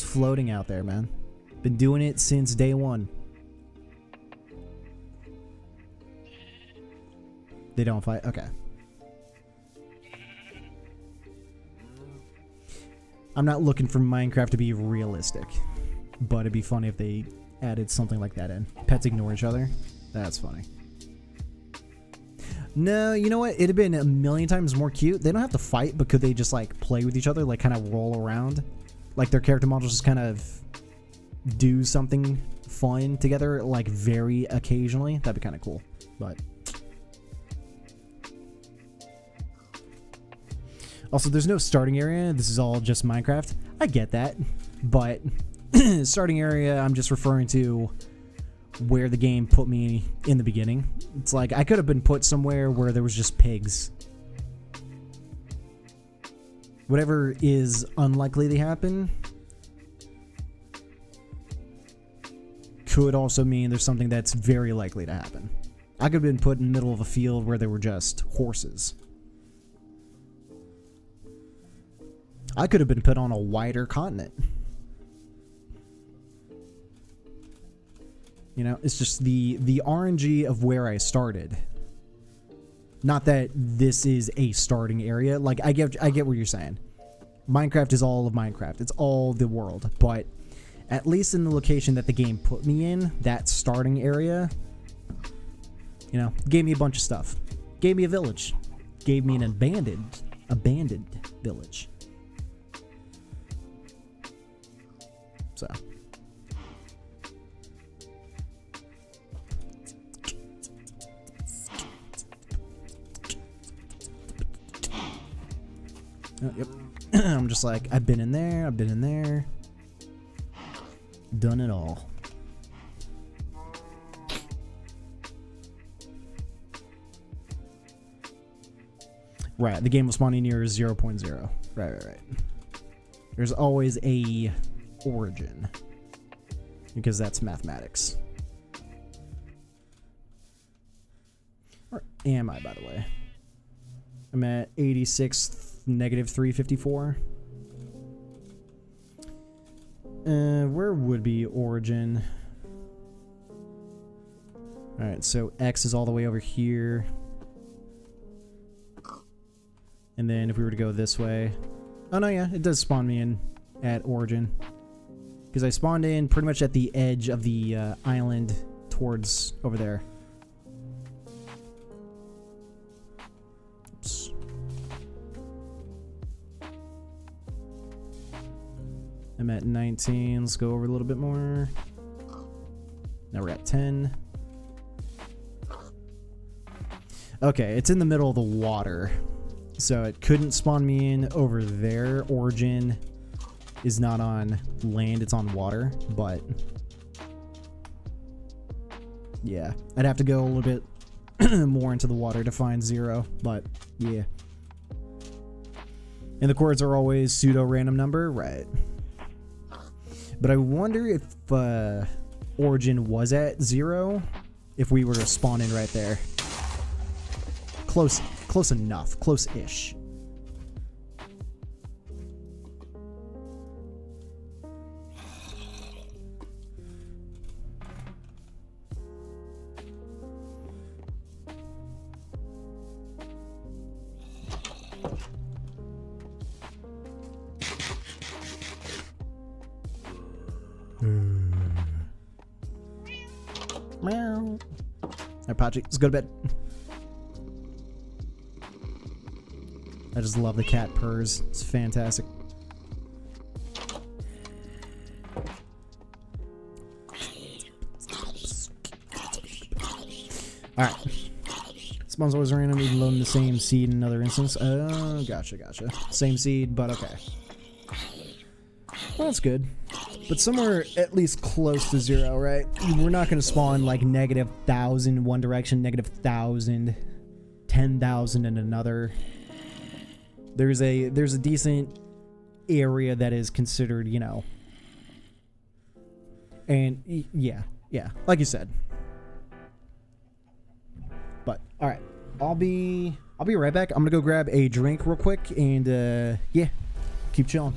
floating out there, man. Been doing it since day one. They don't fight? Okay. I'm not looking for Minecraft to be realistic, but it'd be funny if they added something like that in. Pets ignore each other. That's funny. No, you know what? It'd have been a million times more cute. They don't have to fight, but could they just like play with each other, like kind of roll around? Like their character models just kind of do something fun together, like very occasionally. That'd be kind of cool. But also, there's no starting area. This is all just Minecraft. I get that, but starting area, I'm just referring to where the game put me in the beginning. It's like I could have been put somewhere where there was just pigs. Whatever is unlikely to happen could also mean there's something that's very likely to happen. I could have been put in the middle of a field where there were just horses. I could have been put on a wider continent. You know, it's just the RNG of where I started. Not that this is a starting area. Like I get what you're saying. Minecraft is all of Minecraft. It's all the world. But at least in the location that the game put me in, that starting area, you know, gave me a bunch of stuff. Gave me a village. Gave me an abandoned village. So. Oh, yep. I'm just like, I've been in there, done it all. Right, the game will spawn in near 0.0. Right. There's always a origin, because that's mathematics. Where am I, by the way? I'm at 86th. Negative 354. Where would be origin? Alright, so X is all the way over here. And then if we were to go this way... Oh no, yeah, it does spawn me in at origin. Because I spawned in pretty much at the edge of the island towards over there. Oops. I'm at 19. Let's go over a little bit more. Now we're at 10. Okay, it's in the middle of the water. So it couldn't spawn me in over there. Origin is not on land, it's on water. But yeah, I'd have to go a little bit more into the water to find 0. But yeah. And the chords are always pseudo random number, right? But I wonder if origin was at 0 if we were to spawn in right there. Close enough. Close-ish. Meow. Alright, Pachi, let's go to bed. I just love the cat purrs. It's fantastic. Alright. Spawns always random, even loading the same seed in another instance. Oh, gotcha. Same seed, but okay. Well, that's good. But somewhere at least close to 0, right? We're not going to spawn like -1,000 one direction, -1,000, 10,000 in another. There's a decent area that is considered, you know. And yeah, like you said. But all right, I'll be right back. I'm gonna go grab a drink real quick, and yeah, keep chilling.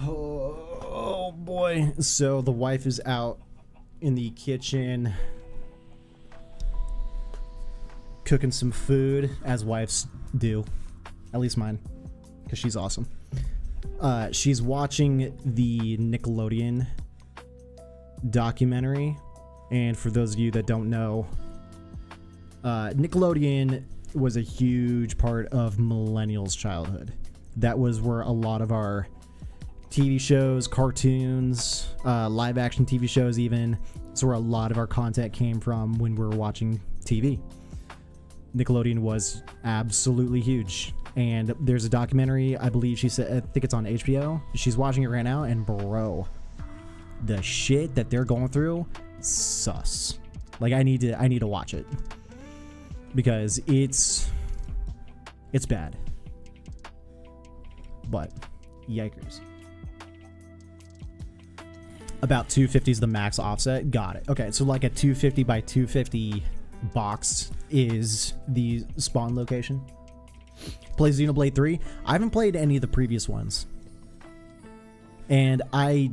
Oh boy. So the wife is out in the kitchen cooking some food, as wives do. At least mine, because she's awesome. She's watching the Nickelodeon documentary, and for those of you that don't know, Nickelodeon was a huge part of millennials' childhood. That was where a lot of our TV shows, cartoons, live action TV shows even, it's where a lot of our content came from when we were watching TV. Nickelodeon was absolutely huge. And there's a documentary, I believe she said, I think it's on HBO. She's watching it right now, and bro, the shit that they're going through, sus. Like, I need to watch it, because it's bad. But yikers. About 250 is the max offset. Got it. Okay, so like a 250 by 250 box is the spawn location. Play Xenoblade 3. I haven't played any of the previous ones. And I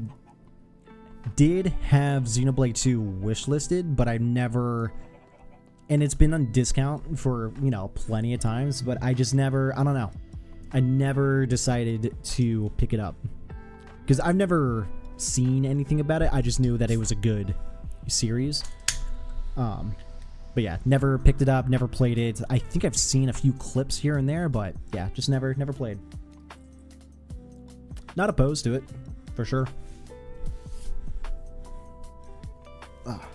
did have Xenoblade 2 wishlisted, but I never and it's been on discount for, you know, plenty of times, but I just never, I don't know. I never decided to pick it up because I've never seen anything about it. I just knew that it was a good series. But yeah, never picked it up, never played it. I think I've seen a few clips here and there, but yeah, just never played. Not opposed to it, for sure. Ah.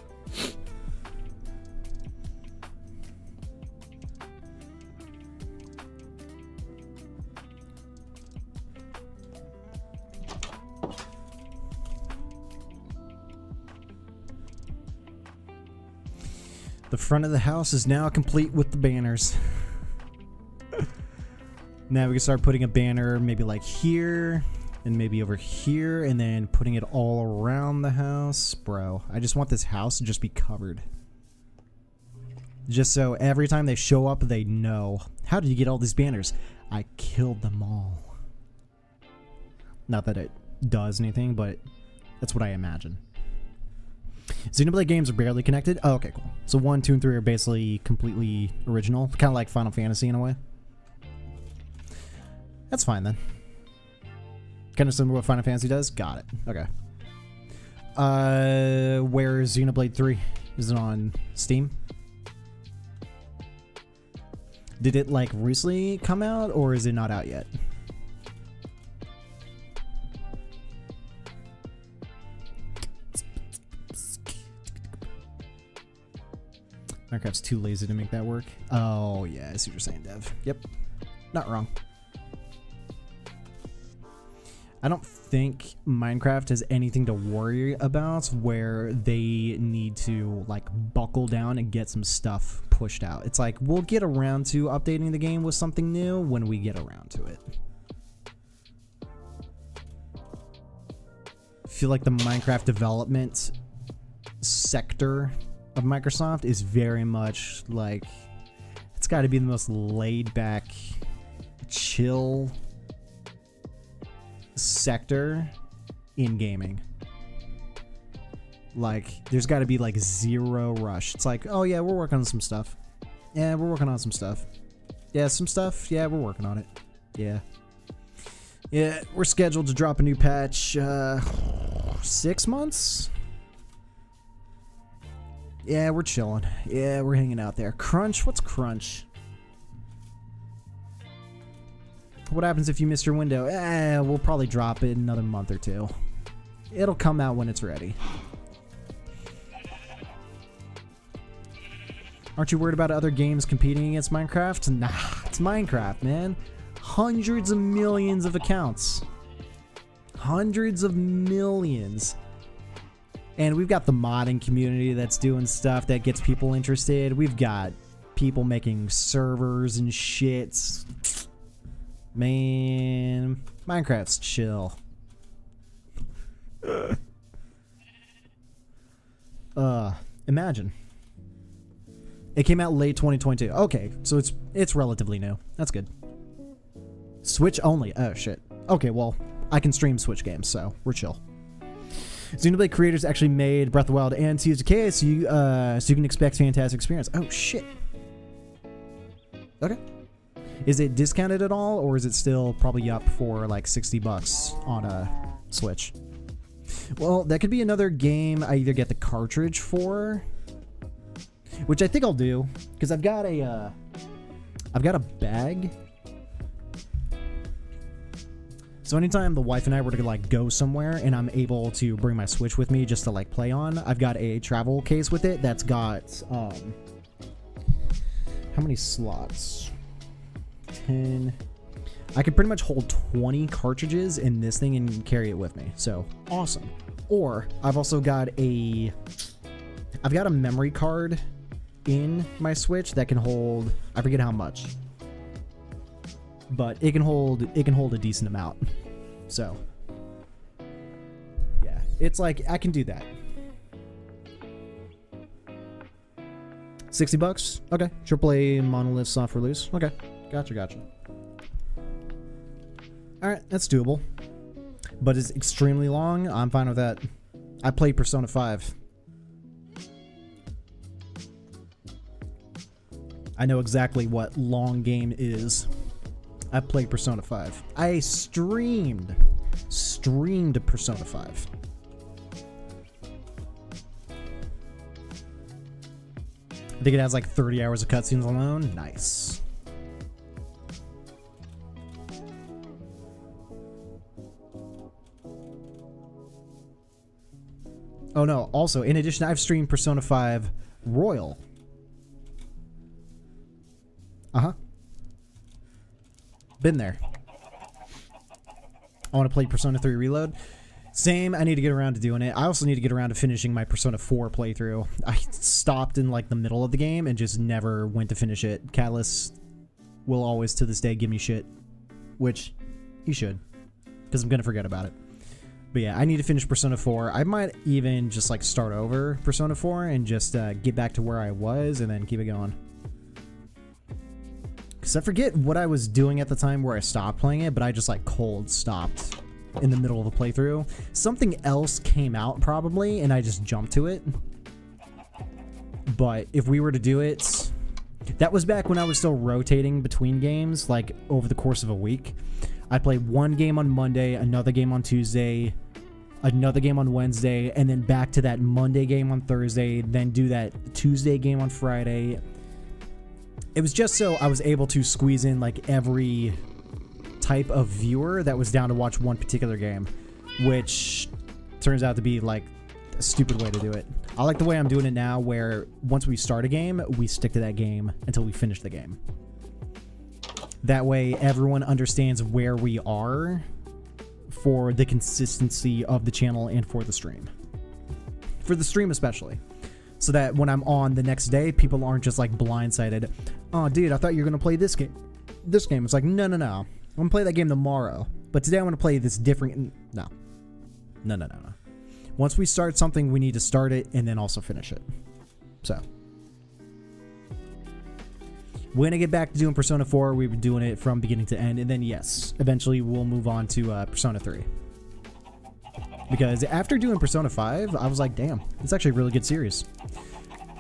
The front of the house is now complete with the banners. Now we can start putting a banner maybe like here and maybe over here and then putting it all around the house. Bro, I just want this house to just be covered. Just so every time they show up, they know. How did you get all these banners? I killed them all. Not that it does anything, but that's what I imagine. Xenoblade games are barely connected. Oh, okay, cool. So 1, 2, and 3 are basically completely original. Kind of like Final Fantasy in a way. That's fine then. Kind of similar to what Final Fantasy does. Got it. Okay. Where is Xenoblade 3? Is it on Steam? Did it like recently come out or is it not out yet? Minecraft's too lazy to make that work. Oh, yeah, I see what you're saying, Dev. Yep. Not wrong. I don't think Minecraft has anything to worry about where they need to, like, buckle down and get some stuff pushed out. It's like, we'll get around to updating the game with something new when we get around to it. I feel like the Minecraft development sector of Microsoft is very much like, it's got to be the most laid back, chill sector in gaming. Like, there's got to be like zero rush. It's like, oh yeah, we're working on some stuff. Yeah, we're working on some stuff. Yeah, some stuff. Yeah, we're working on it. Yeah. Yeah, we're scheduled to drop a new patch 6 months. Yeah, we're chilling. Yeah, we're hanging out there. Crunch? What's crunch? What happens if you miss your window? We'll probably drop it in another month or two. It'll come out when it's ready. Aren't you worried about other games competing against Minecraft? Nah, it's Minecraft, man. Hundreds of millions of accounts. Hundreds of millions. And we've got the modding community that's doing stuff that gets people interested. We've got people making servers and shit. Man, Minecraft's chill. Imagine. It came out late 2022. Okay, so it's relatively new. That's good. Switch only. Oh shit. Okay, well, I can stream Switch games, so we're chill. Xenoblade creators actually made Breath of the Wild and Tears of Decay, so you can expect fantastic experience. Oh shit. Okay. Is it discounted at all, or is it still probably up for like $60 on a Switch? Well, that could be another game I either get the cartridge for, which I think I'll do, because I've got a bag. So anytime the wife and I were to like go somewhere and I'm able to bring my Switch with me just to like play on, I've got a travel case with it that's got how many slots? 10. I could pretty much hold 20 cartridges in this thing and carry it with me. So awesome. Or I've also got a memory card in my Switch that can hold, I forget how much, but it can hold a decent amount. So yeah, it's like I can do that. $60? Okay. AAA Monolith soft release. Okay. Gotcha. Alright, that's doable. But it's extremely long. I'm fine with that. I played Persona 5. I know exactly what long game is. I played Persona 5. I streamed Persona 5. I think it has like 30 hours of cutscenes alone. Nice. Oh no, also, in addition, I've streamed Persona 5 Royal. Uh-huh. Been there. I want to play Persona 3 Reload. Same, I need to get around to doing it. I also need to get around to finishing my Persona 4 playthrough. I stopped in like the middle of the game and just never went to finish it. Catalyst will always to this day give me shit, which he should, because I'm going to forget about it. But yeah, I need to finish Persona 4. I might even just like start over Persona 4 and just get back to where I was and then keep it going. Because I forget what I was doing at the time where I stopped playing it, but I just like cold stopped in the middle of a playthrough. Something else came out probably, and I just jumped to it. But if we were to do it, that was back when I was still rotating between games, like over the course of a week. I'd play one game on Monday, another game on Tuesday, another game on Wednesday, and then back to that Monday game on Thursday, then do that Tuesday game on Friday. It was just so I was able to squeeze in like every type of viewer that was down to watch one particular game, which turns out to be like a stupid way to do it. I like the way I'm doing it now, where once we start a game, we stick to that game until we finish the game. That way everyone understands where we are for the consistency of the channel and for the stream. For the stream especially. So that when I'm on the next day, people aren't just like blindsided. Oh, dude, I thought you were going to play this game. It's like, no. I'm going to play that game tomorrow. But today I want to play this different... No. Once we start something, we need to start it and then also finish it. So. When I get back to doing Persona 4, we've been doing it from beginning to end. And then, yes, eventually we'll move on to Persona 3. Because after doing Persona 5, I was like, damn, it's actually a really good series.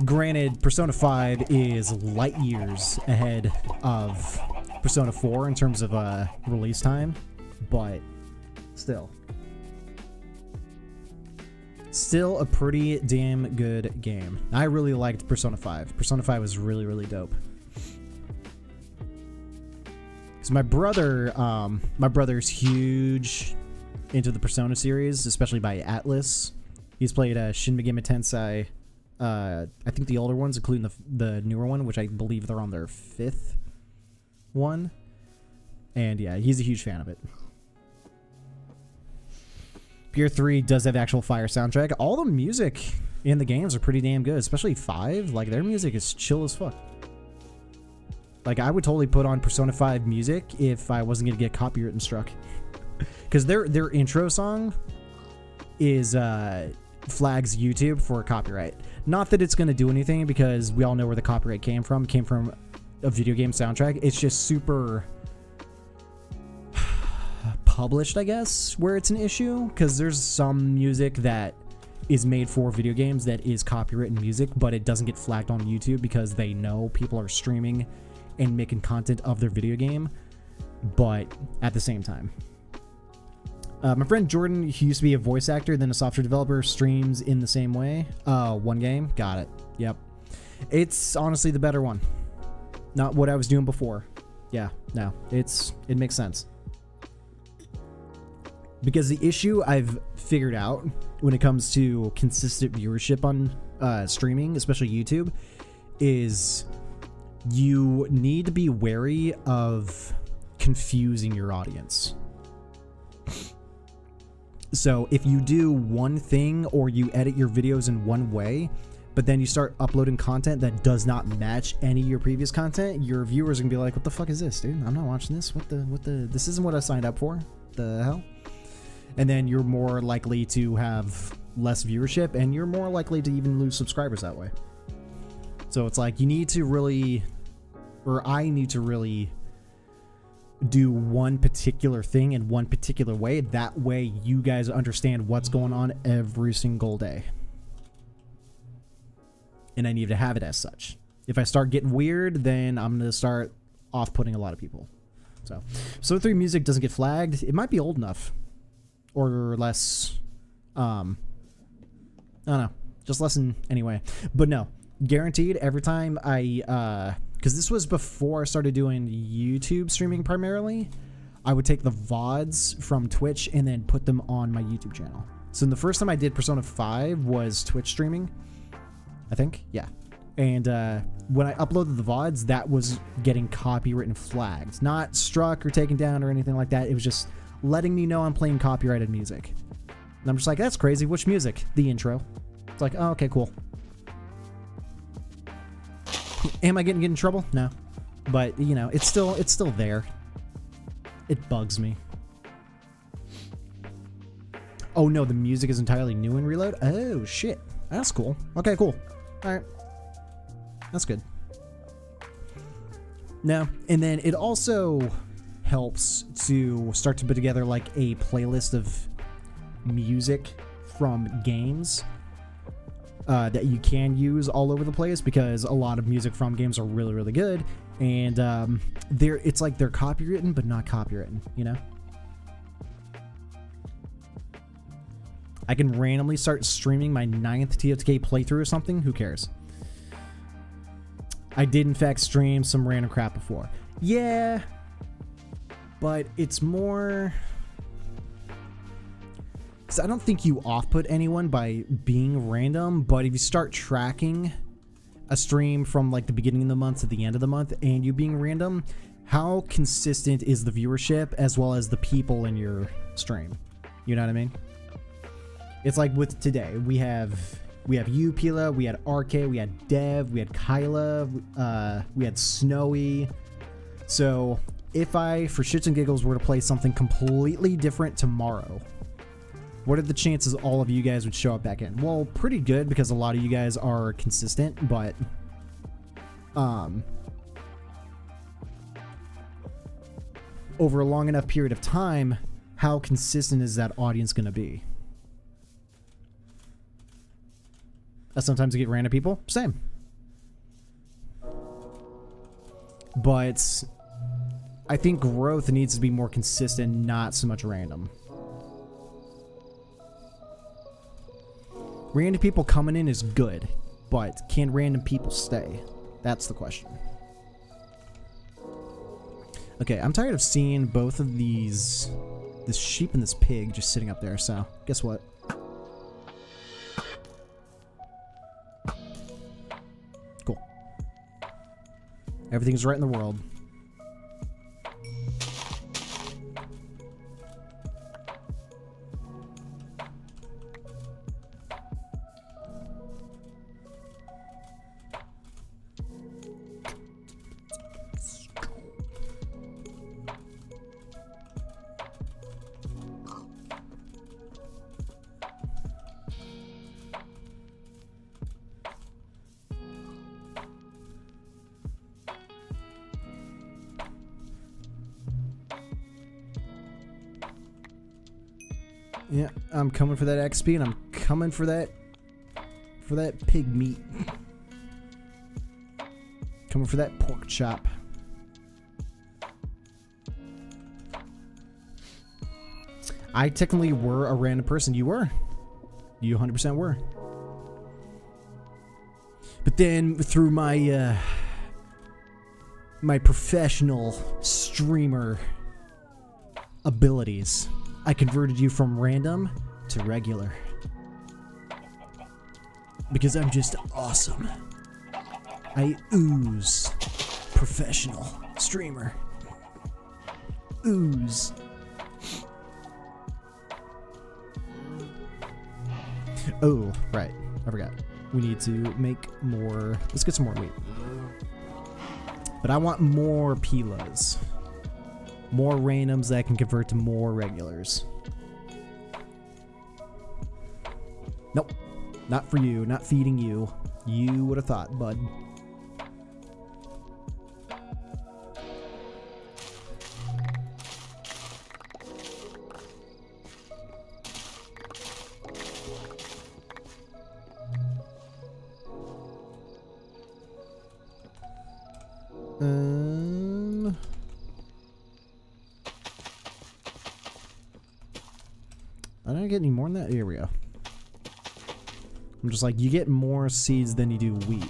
Granted, Persona 5 is light years ahead of Persona 4 in terms of release time, but still. Still a pretty damn good game. I really liked Persona 5. Persona 5 was really, really dope. So my brother's huge into the Persona series, especially by Atlas. He's played Shin Megami Tensei, I think the older ones, including the newer one, which I believe they're on their 5th one. And yeah, he's a huge fan of it. Pier 3 does have actual fire soundtrack. All the music in the games are pretty damn good, especially 5. Like, their music is chill as fuck. Like, I would totally put on Persona 5 music if I wasn't going to get copyright struck. Because their intro song is flags YouTube for copyright. Not that it's going to do anything, because we all know where the copyright came from. It came from a video game soundtrack. It's just super published, I guess, where it's an issue. Because there's some music that is made for video games that is copywritten music, but it doesn't get flagged on YouTube because they know people are streaming and making content of their video game. But at the same time, my friend Jordan, who used to be a voice actor, then a software developer, streams in the same way. One game. Got it. Yep. It's honestly the better one. Not what I was doing before. Yeah, no. It makes sense. Because the issue I've figured out when it comes to consistent viewership on streaming, especially YouTube, is you need to be wary of confusing your audience. So if you do one thing or you edit your videos in one way, but then you start uploading content that does not match any of your previous content, your viewers are gonna be like, what the fuck is this, dude? I'm not watching this. This isn't what I signed up for. The hell? And then you're more likely to have less viewership, and you're more likely to even lose subscribers that way. So it's like, you need to really, or I need to really do one particular thing in one particular way. That way you guys understand what's going on every single day. And I need to have it as such. If I start getting weird, then I'm going to start off-putting a lot of people. So 3 music doesn't get flagged. It might be old enough. Or less, I don't know. Just less than, anyway. But no, guaranteed every time I, because this was before I started doing YouTube streaming primarily, I would take the VODs from Twitch and then put them on my YouTube channel. So the first time I did Persona 5 was Twitch streaming, I think. Yeah. And when I uploaded the VODs, that was getting copywritten flagged. Not struck or taken down or anything like that. It was just letting me know I'm playing copyrighted music. And I'm just like, that's crazy. Which music? The intro. It's like, oh, okay, cool. Am I getting in trouble? No. But, you know, it's still there. It bugs me. Oh, no, the music is entirely new in Reload? Oh, shit. That's cool. Okay, cool. All right. That's good. No, and then it also helps to start to put together like a playlist of music from games that you can use all over the place, because a lot of music from games are really, really good, and it's like they're copywritten but not copywritten, you know? I can randomly start streaming my 9th TFTK playthrough or something. Who cares? I did in fact stream some random crap before. Yeah, but it's more, because I don't think you off-put anyone by being random, but if you start tracking a stream from like the beginning of the month to the end of the month and you being random, how consistent is the viewership as well as the people in your stream? You know what I mean? It's like with today, we have you, Pila, we had RK, we had Dev, we had Kyla, we had Snowy. So if I, for shits and giggles, were to play something completely different tomorrow, what are the chances all of you guys would show up back in? Well, pretty good, because a lot of you guys are consistent, but over a long enough period of time, how consistent is that audience going to be? Sometimes you get random people, same. But I think growth needs to be more consistent, not so much random. Random people coming in is good, but can random people stay? That's the question. Okay, I'm tired of seeing both of these, this sheep and this pig just sitting up there, so guess what? Cool. Everything's right in the world. Yeah, I'm coming for that XP, and I'm coming for that pig meat. Coming for that pork chop. I technically were a random person. You were. You 100% were. But then through my my professional streamer abilities, I converted you from random to regular. Because I'm just awesome. I ooze professional streamer. Ooze. Oh, right. I forgot. We need to make more. Let's get some more wheat. But I want more pilas. More randoms that can convert to more regulars. Nope. Not for you. Not feeding you. You would have thought, bud. I don't get any more than that. Here we go. I'm just like, you get more seeds than you do wheat.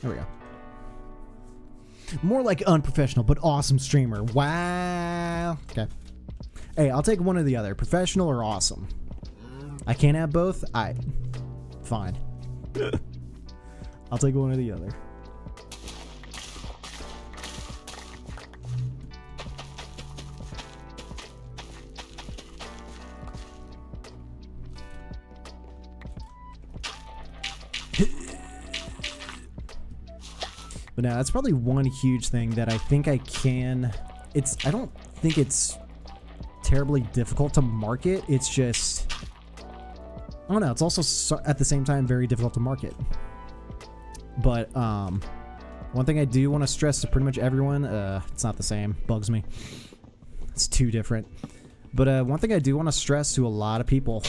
There we go. More like unprofessional, but awesome streamer. Wow. Okay. Hey, I'll take one or the other. Professional or awesome. I can't have both. Fine. I'll take one or the other. But now that's probably one huge thing that I think I can. I don't think it's terribly difficult to market. It's just, I don't know. It's also at the same time very difficult to market. But one thing I do want to stress to pretty much everyone, it's not the same. Bugs me. It's too different. But one thing I do want to stress to a lot of people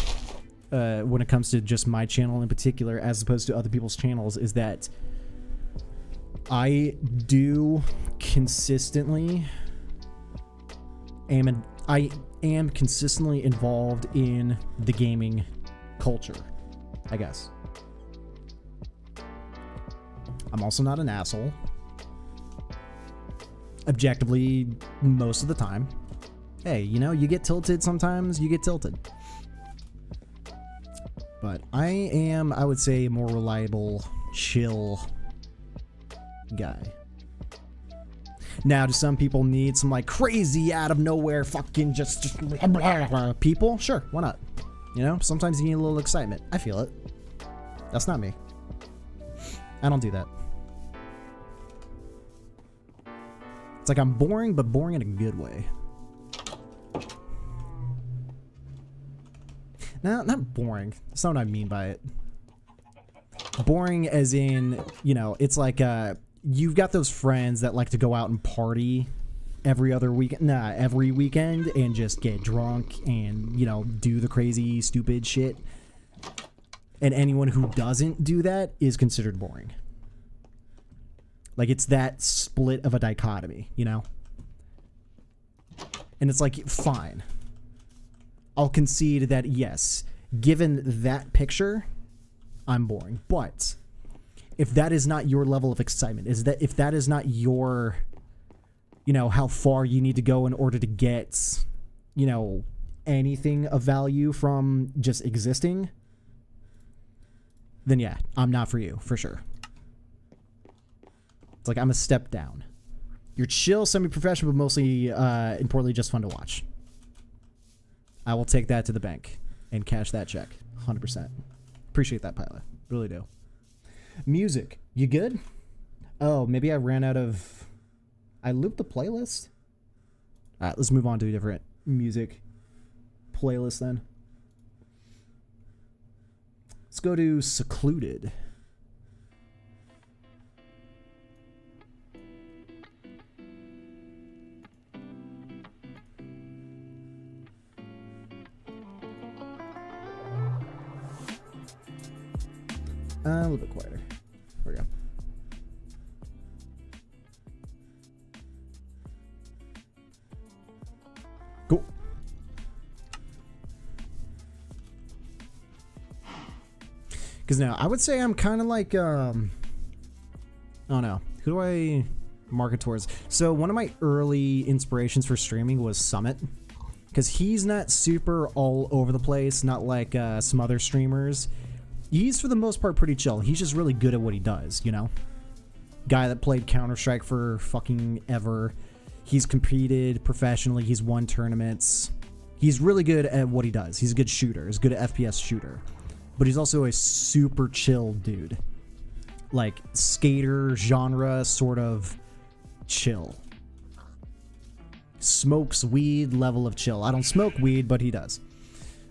when it comes to just my channel in particular, as opposed to other people's channels, is that I do consistently I am consistently involved in the gaming culture, I guess. I'm also not an asshole. Objectively, most of the time. Hey, you know, you get tilted sometimes, you get tilted. But I am, I would say, a more reliable, chill guy. Now, do some people need some like crazy out of nowhere fucking just people? Sure, why not? You know, sometimes you need a little excitement. I feel it. That's not me. I don't do that. It's like I'm boring, but boring in a good way. No, not boring. That's not what I mean by it. Boring as in, you know, it's like you've got those friends that like to go out and party every weekend and just get drunk and, you know, do the crazy stupid shit. And anyone who doesn't do that is considered boring. Like, it's that split of a dichotomy, you know? And it's like, fine. I'll concede that, yes, given that picture, I'm boring. But if that is not your level of excitement, if that is not your, you know, how far you need to go in order to get, you know, anything of value from just existing, then yeah, I'm not for you, for sure. It's like I'm a step down. You're chill, semi-professional, but mostly, importantly, just fun to watch. I will take that to the bank and cash that check, 100%. Appreciate that, Pilot. Really do. Music, you good? Oh, maybe I ran out of... I looped the playlist? Alright, let's move on to a different music playlist then. Let's go to Secluded. A little bit quieter. There we go. Cool. Because now, I would say I'm kind of like, I don't know. Who do I market towards? So one of my early inspirations for streaming was Summit. Because he's not super all over the place, not like some other streamers. He's, for the most part, pretty chill. He's just really good at what he does, you know? Guy that played Counter-Strike for fucking ever. He's competed professionally. He's won tournaments. He's really good at what he does. He's a good shooter. He's a good FPS shooter. But he's also a super chill dude. Like, skater genre sort of chill. Smokes weed level of chill. I don't smoke weed, but he does.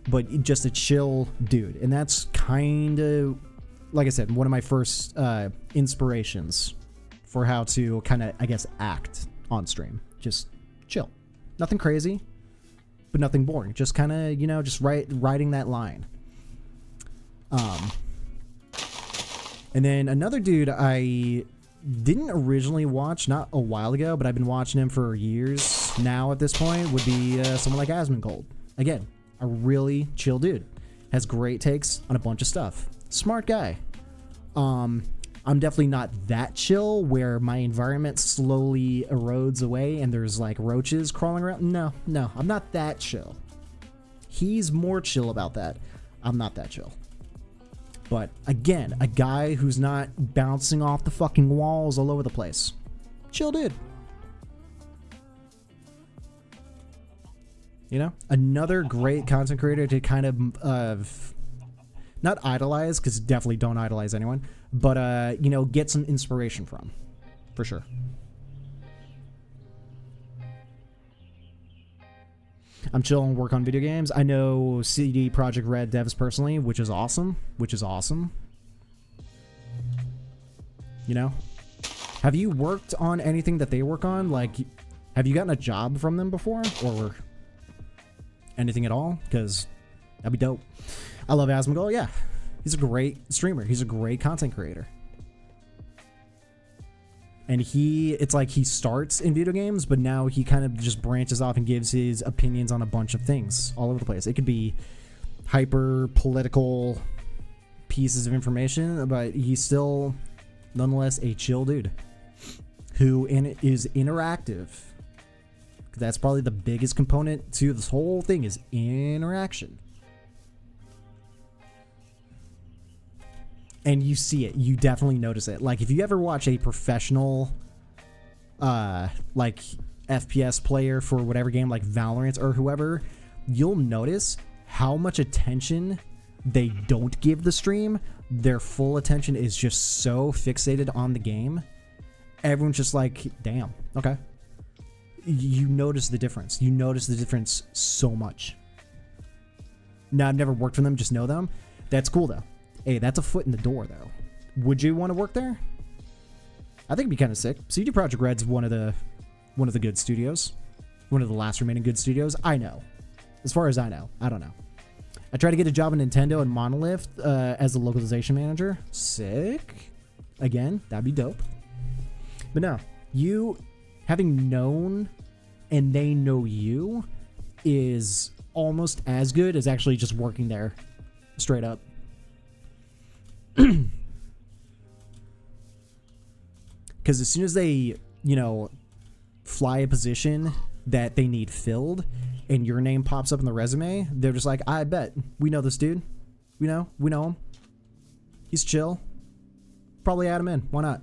But just a chill dude. And that's kind of, like I said, one of my first inspirations for how to kind of, I guess, act on stream. Just chill. Nothing crazy, but nothing boring. Just kind of, you know, just riding that line. And then another dude I didn't originally watch, not a while ago, but I've been watching him for years now at this point, would be someone like Asmongold. Again, a really chill dude. Has great takes on a bunch of stuff. Smart guy. I'm definitely not that chill where my environment slowly erodes away and there's like roaches crawling around. No, I'm not that chill. He's more chill about that. I'm not that chill. But again, a guy who's not bouncing off the fucking walls all over the place. Chill dude. You know, another great content creator to kind of not idolize, because definitely don't idolize anyone, but you know, get some inspiration from, for sure. I'm chill and work on video games. I know CD Projekt Red devs personally, which is awesome. You know, have you worked on anything that they work on? Like, have you gotten a job from them before, or anything at all? Because that'd be dope. I love Asmongold. Yeah, he's a great streamer. He's a great content creator. And it's like he starts in video games, but now he kind of just branches off and gives his opinions on a bunch of things all over the place. It could be hyper political pieces of information, but he's still nonetheless a chill dude who is interactive. That's probably the biggest component to this whole thing, is interaction. And you see it. You definitely notice it. Like, if you ever watch a professional, like, FPS player for whatever game, like Valorant or whoever, you'll notice how much attention they don't give the stream. Their full attention is just so fixated on the game. Everyone's just like, damn, okay. You notice the difference. You notice the difference so much. Now, I've never worked for them, just know them. That's cool, though. Hey, that's a foot in the door, though. Would you want to work there? I think it'd be kind of sick. CD Projekt Red's one of the good studios. One of the last remaining good studios. I know. As far as I know. I don't know. I tried to get a job at Nintendo and Monolith as a localization manager. Sick. Again, that'd be dope. But no, you having known and they know you is almost as good as actually just working there straight up. Because as soon as they, you know, fly a position that they need filled and your name pops up in the resume, they're just like, I bet we know this dude. We know him. He's chill. Probably add him in. Why not?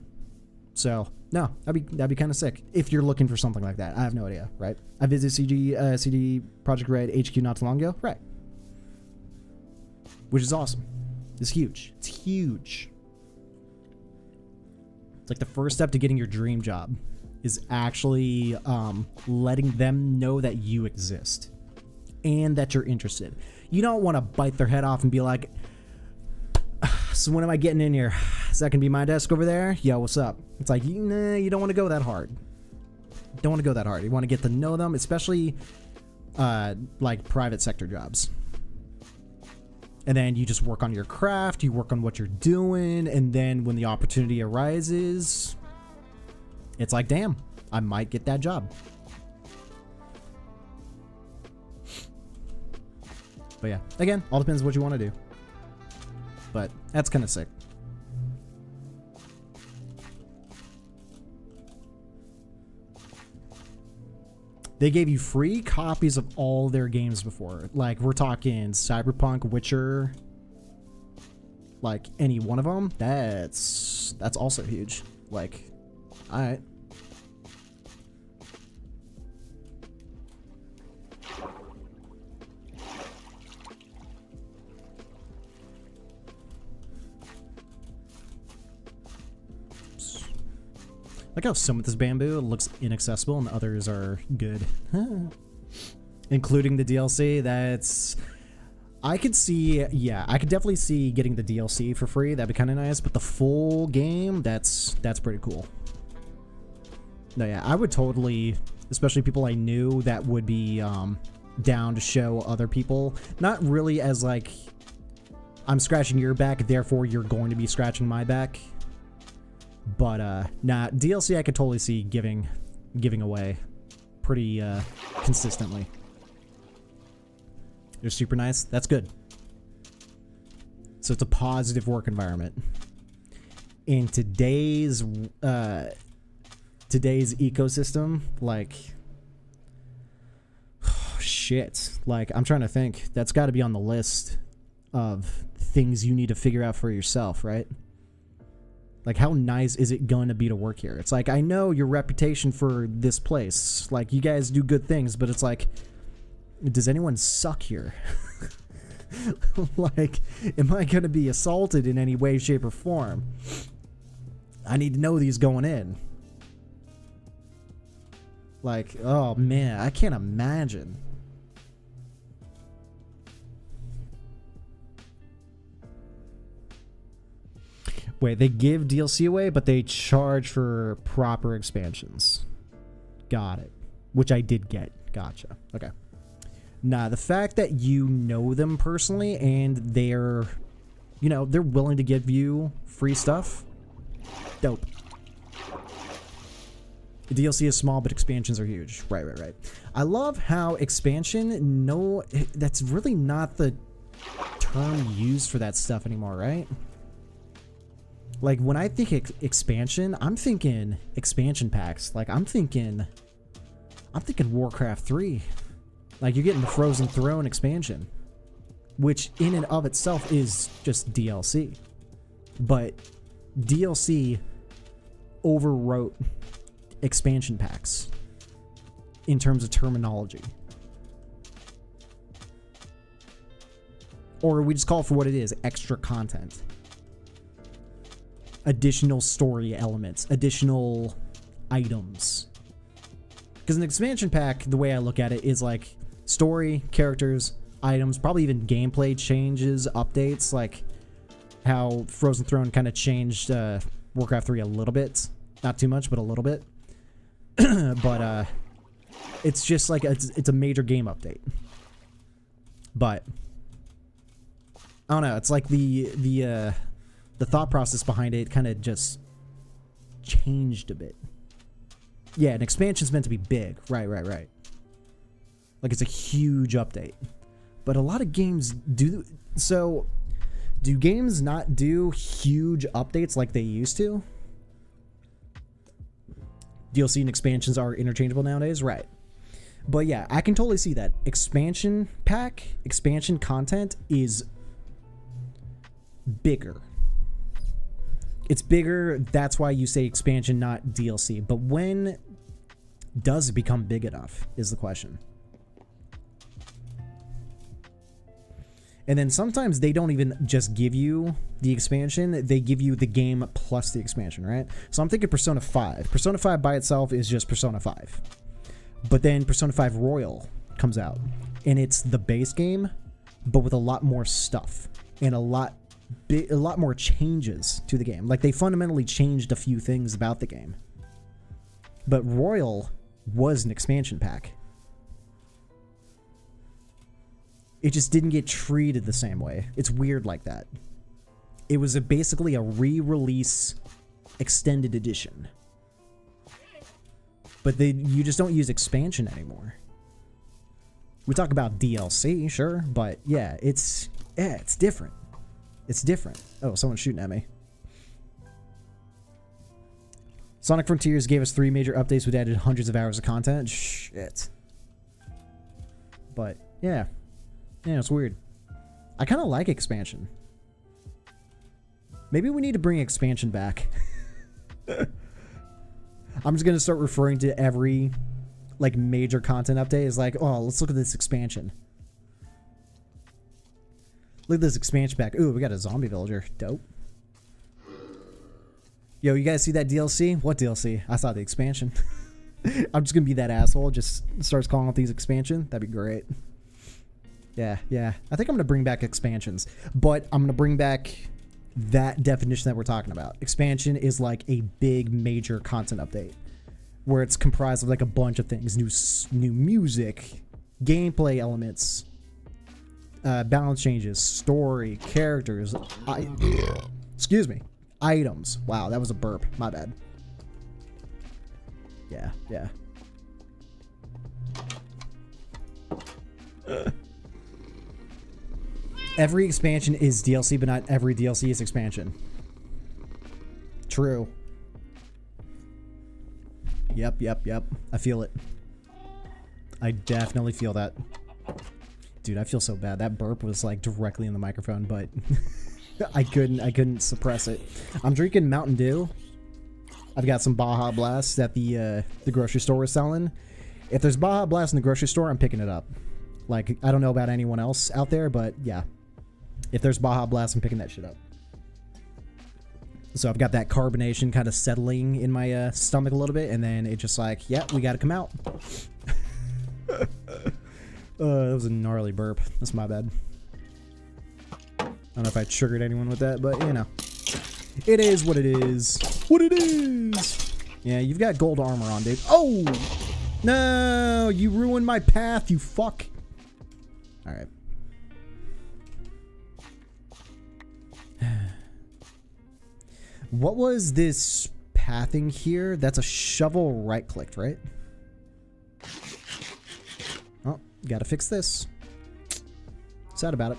So no, that'd be kind of sick if you're looking for something like that. I have no idea, right? I visited CD Projekt Red HQ not too long ago, right? Which is awesome. It's huge. It's huge. It's like the first step to getting your dream job is actually letting them know that you exist and that you're interested. You don't want to bite their head off and be like, so when am I getting in here? Is that going to be my desk over there? Yo, what's up? It's like, nah, you don't want to go that hard. Don't want to go that hard. You want to get to know them, especially like private sector jobs. And then you just work on your craft, you work on what you're doing, and then when the opportunity arises, it's like, damn, I might get that job. But yeah, again, all depends what you want to do. But that's kind of sick. They gave you free copies of all their games before. Like, we're talking Cyberpunk, Witcher, like any one of them. That's also huge. Like, all right. Like how some of this bamboo looks inaccessible and others are good. Including the DLC, that's... I could see... Yeah, I could definitely see getting the DLC for free. That'd be kind of nice. But the full game, that's pretty cool. No, yeah, I would totally... Especially people I knew that would be down to show other people. Not really as, like... I'm scratching your back, therefore you're going to be scratching my back. But nah, DLC I could totally see giving away pretty consistently. They're super nice. That's good. So it's a positive work environment. In today's ecosystem, like, oh, shit. Like, I'm trying to think. That's got to be on the list of things you need to figure out for yourself, right? Like, how nice is it going to be to work here? It's like, I know your reputation for this place. Like, you guys do good things, but it's like, does anyone suck here? Like, am I going to be assaulted in any way, shape, or form? I need to know these going in. Like, oh man, I can't imagine. Wait, they give DLC away, but they charge for proper expansions. Got it. Which I did get. Gotcha. Okay. Nah, the fact that you know them personally and they're, you know, they're willing to give you free stuff. Dope. The DLC is small, but expansions are huge. Right. I love how expansion, no, that's really not the term used for that stuff anymore, right? Like, when I think expansion, I'm thinking expansion packs. Like, I'm thinking Warcraft 3. Like, you're getting the Frozen Throne expansion, which in and of itself is just DLC. But DLC overwrote expansion packs in terms of terminology. Or we just call it for what it is, extra content. Additional story elements, additional items. Because an expansion pack, the way I look at it, is like story, characters, items, probably even gameplay changes, updates, like how Frozen Throne kind of changed Warcraft 3 a little bit. Not too much, but a little bit. But it's just like it's a major game update. But I don't know, it's like the thought process behind it kind of just changed a bit. Yeah, an expansion's meant to be big. Right. Like, it's a huge update. But a lot of games do. So, do games not do huge updates like they used to? DLC and expansions are interchangeable nowadays? Right. But yeah, I can totally see that. Expansion pack, expansion content is bigger. It's bigger, that's why you say expansion, not DLC. But when does it become big enough, is the question. And then sometimes they don't even just give you the expansion, they give you the game plus the expansion, right? So I'm thinking Persona 5. Persona 5 by itself is just Persona 5. But then Persona 5 Royal comes out, and it's the base game, but with a lot more stuff, and a lot more changes to the game. Like, they fundamentally changed a few things about the game. But Royal was an expansion pack. It just didn't get treated the same way. It's weird like that. It was basically a re-release extended edition. But you just don't use expansion anymore. We talk about DLC, sure, but yeah, it's different. It's different. Oh, someone's shooting at me. Sonic Frontiers gave us 3 major updates which added hundreds of hours of content. Shit. But yeah. Yeah, it's weird. I kind of like expansion. Maybe we need to bring expansion back. I'm just going to start referring to every like major content update as like, oh, let's look at this expansion. Look at this expansion pack. Ooh, we got a zombie villager. Dope. Yo, you guys see that DLC? What DLC? I saw the expansion. I'm just going to be that asshole. Just starts calling out these expansion. That'd be great. Yeah. I think I'm going to bring back expansions. But I'm going to bring back that definition that we're talking about. Expansion is like a big major content update. Where it's comprised of like a bunch of things. New music, gameplay elements, balance changes, story, characters, excuse me, items. Wow, that was a burp. My bad. Yeah, yeah. Every expansion is DLC, but not every DLC is expansion. True. Yep, yep, yep. I feel it. I definitely feel that. Dude, I feel so bad. That burp was like directly in the microphone, but I couldn't suppress it. I'm drinking Mountain Dew. I've got some Baja Blast that the grocery store is selling. If there's Baja Blast in the grocery store, I'm picking it up. Like, I don't know about anyone else out there, but yeah. If there's Baja Blast, I'm picking that shit up. So I've got that carbonation kind of settling in my stomach a little bit, and then it's just like, yeah, we gotta come out. That was a gnarly burp. That's my bad. I don't know if I triggered anyone with that, but you know. It is what it is. What it is! Yeah, you've got gold armor on, dude. Oh! No! You ruined my path, you fuck! Alright. What was this pathing here? That's a shovel right-clicked, right? Oh, gotta fix this. Sad about it.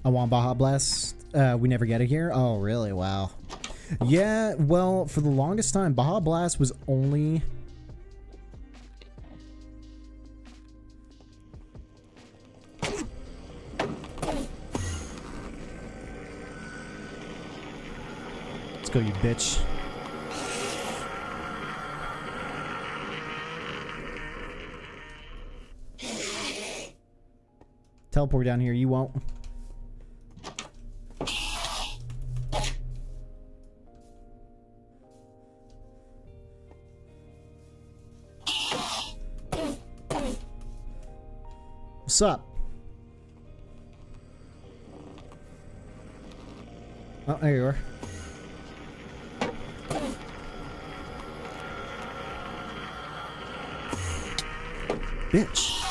I want Baja Blast. We never get it here? Oh, really? Wow. Yeah, well, for the longest time, Baja Blast was only... Let's go, you bitch. Teleport down here, you won't. What's up? Oh, there you are. Bitch.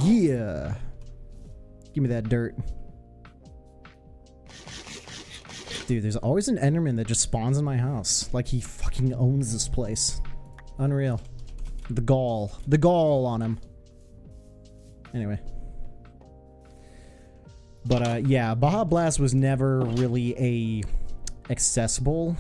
Yeah. Give me that dirt. Dude, there's always an Enderman that just spawns in my house. Like he fucking owns this place. Unreal. The gall. The gall on him. Anyway. But, yeah, Baja Blast was never really a accessible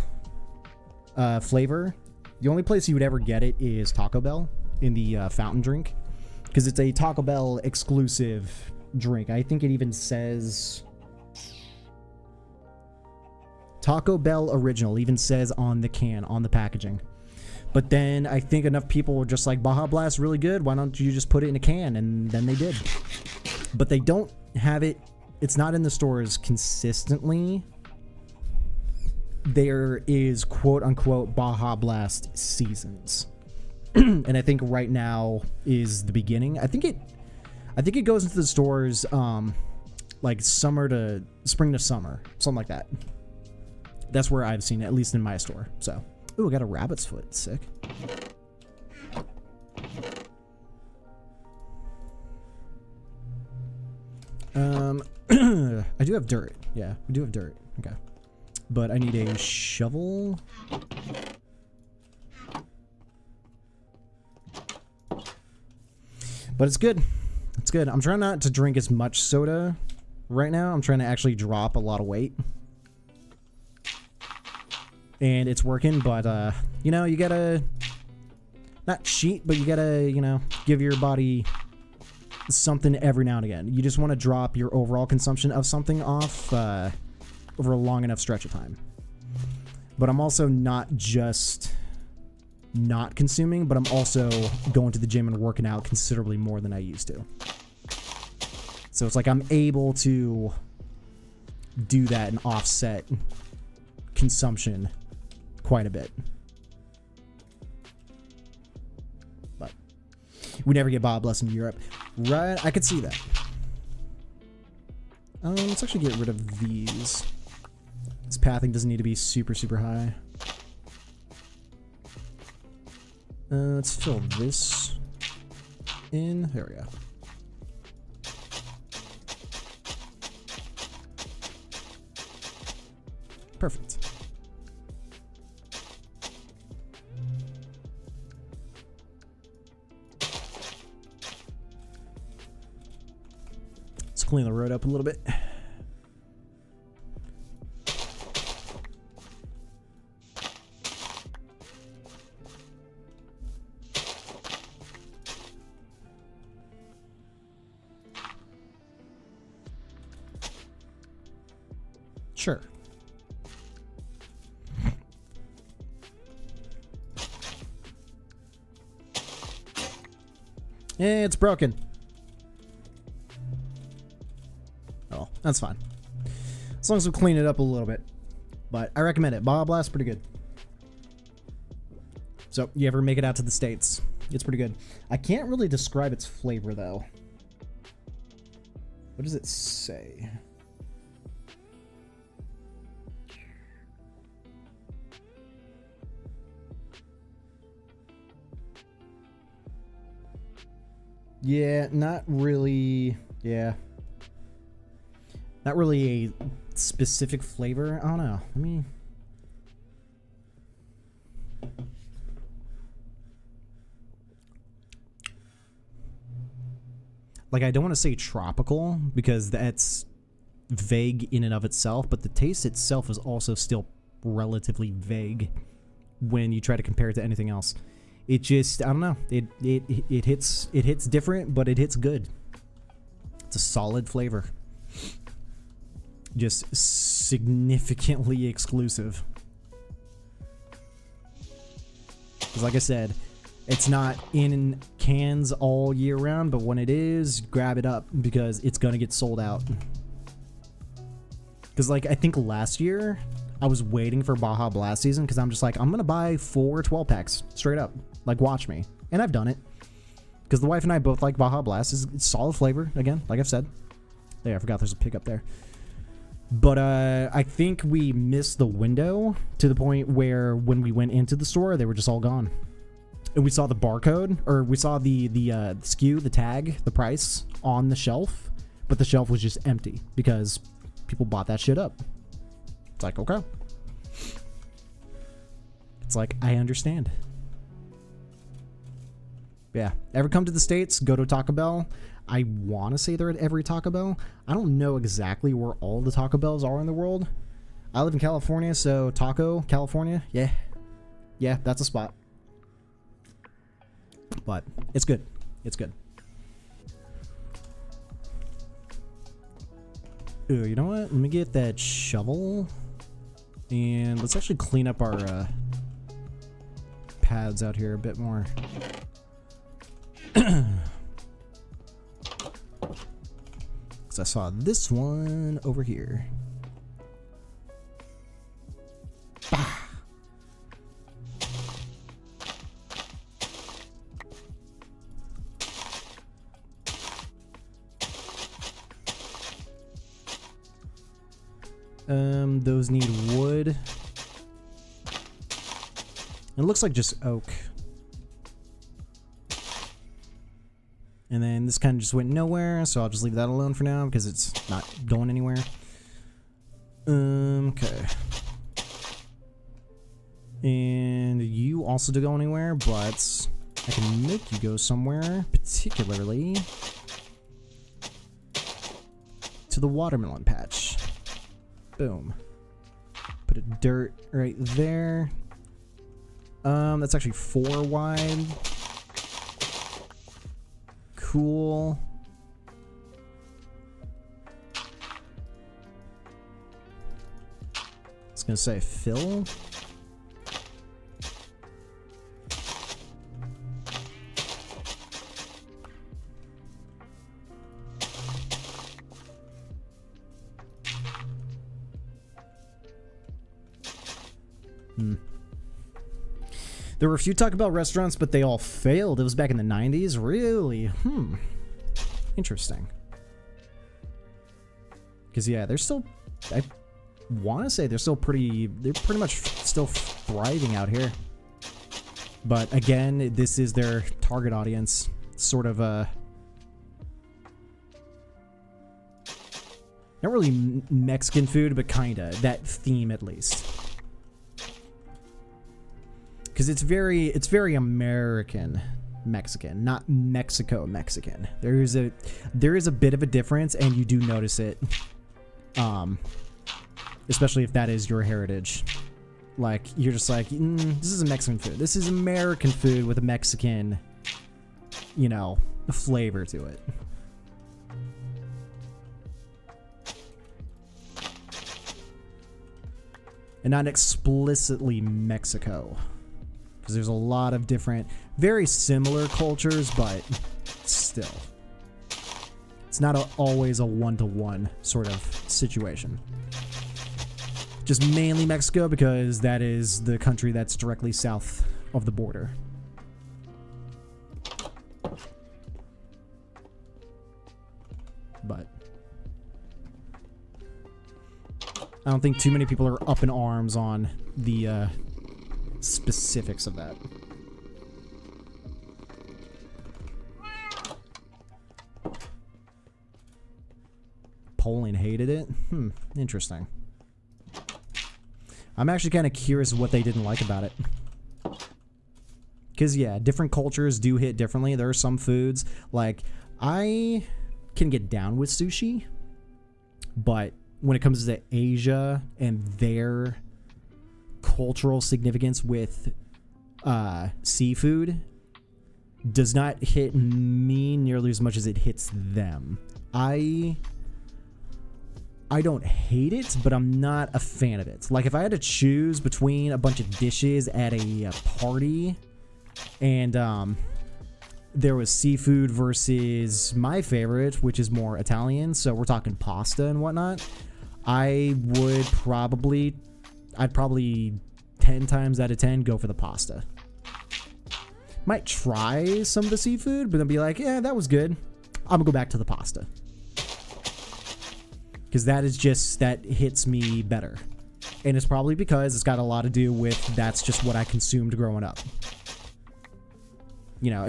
flavor. The only place you would ever get it is Taco Bell in the fountain drink. Because it's a Taco Bell exclusive drink. I think it even says... Taco Bell Original even says on the can, on the packaging. But then I think enough people were just like, Baja Blast really good, why don't you just put it in a can? And then they did. But they don't have it, it's not in the stores consistently. There is quote unquote Baja Blast seasons. And I think right now is the beginning. I think it goes into the stores like spring to summer, something like that. That's where I've seen it, at least in my store. So, ooh, I got a rabbit's foot. Sick. I do have dirt. Yeah, we do have dirt. Okay. But I need a shovel. But it's good. It's good. I'm trying not to drink as much soda right now. I'm trying to actually drop a lot of weight. And it's working, but, you know, you gotta... Not cheat, but you gotta, you know, give your body something every now and again. You just want to drop your overall consumption of something off over a long enough stretch of time. But I'm also not just not consuming, but I'm also going to the gym and working out considerably more than I used to. So it's like I'm able to do that and offset consumption quite a bit. But we never get Baja Blast in Europe. Right, I could see that. Let's actually get rid of these. This pathing doesn't need to be super, super high. Let's fill this in. There we go. Perfect. Let's clean the road up a little bit. Sure. It's broken. Oh, that's fine. As long as we clean it up a little bit. But I recommend it. Baja Blast, pretty good. So, you ever make it out to the States, it's pretty good. I can't really describe its flavor, though. What does it say? Yeah, not really. Yeah. Not really a specific flavor. I don't know. I mean, like, I don't want to say tropical because that's vague in and of itself, but the taste itself is also still relatively vague when you try to compare it to anything else. It just, I don't know. It hits different, but it hits good. It's a solid flavor. Just significantly exclusive. Because like I said, it's not in cans all year round, but when it is, grab it up because it's gonna get sold out. Because like, I think last year, I was waiting for Baja Blast season because I'm just like, I'm gonna buy 4 12 packs straight up. Like, watch me. And I've done it. Because the wife and I both like Baja Blast. It's solid flavor, again, like I've said. There, I forgot there's a pickup there. But I think we missed the window to the point where when we went into the store, they were just all gone. And we saw the barcode, or we saw the SKU, the tag, the price on the shelf. But the shelf was just empty because people bought that shit up. It's like, okay. It's like, I understand. Yeah. Ever come to the States, go to Taco Bell. I want to say they're at every Taco Bell. I don't know exactly where all the Taco Bells are in the world. I live in California, so Taco, California, yeah. Yeah, that's a spot. But it's good. It's good. Ooh, you know what? Let me get that shovel. And let's actually clean up our pads out here a bit more. Because I saw this one over here. Bah. Those need wood. It looks like just oak. And then this kind of just went nowhere, so I'll just leave that alone for now because it's not going anywhere. Okay. And you also don't go anywhere, but I can make you go somewhere, particularly to the watermelon patch. Boom. Put a dirt right there. That's actually 4 wide. Cool. I was gonna say fill. There were a few Taco Bell restaurants, but they all failed. It was back in the 90s. Really? Interesting. Because, yeah, they're still... I want to say they're still pretty... They're pretty much still thriving out here. But, again, this is their target audience. sort of not really Mexican food, but kinda that theme at least. Because it's very American Mexican, not Mexico Mexican. There is a bit of a difference, and you do notice it, especially if that is your heritage. Like, you're just like, this is a Mexican food. This is American food with a Mexican, you know, flavor to it. And not explicitly Mexico. Because there's a lot of different, very similar cultures, but still. It's not always a one-to-one sort of situation. Just mainly Mexico because that is the country that's directly south of the border. But I don't think too many people are up in arms on the specifics of that. Poland hated it? Interesting. I'm actually kind of curious what they didn't like about it. Because, yeah, different cultures do hit differently. There are some foods, like, I can get down with sushi, but when it comes to Asia and their cultural significance with seafood, does not hit me nearly as much as it hits them. I don't hate it, but I'm not a fan of it. Like, if I had to choose between a bunch of dishes at a party and there was seafood versus my favorite, which is more Italian, so we're talking pasta and whatnot, I'd probably 10 times out of 10 go for the pasta. Might try some of the seafood, but then be like, yeah, that was good. I'm gonna go back to the pasta. Because that hits me better. And it's probably because it's got a lot to do with that's just what I consumed growing up. You know,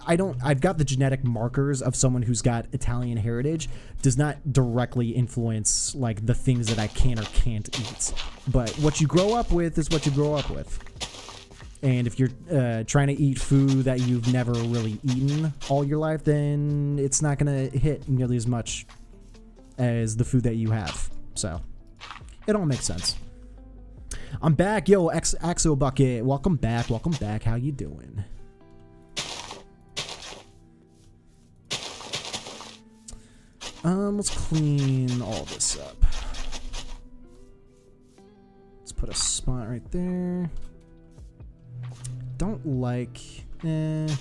I've got the genetic markers of someone who's got Italian heritage, does not directly influence, like, the things that I can or can't eat. But what you grow up with is what you grow up with. And if you're trying to eat food that you've never really eaten all your life, then it's not going to hit nearly as much as the food that you have. So it all makes sense. I'm back. Yo, Axo Bucket, welcome back. How you doing? Let's clean all this up. Let's put a spot right there. Don't like, this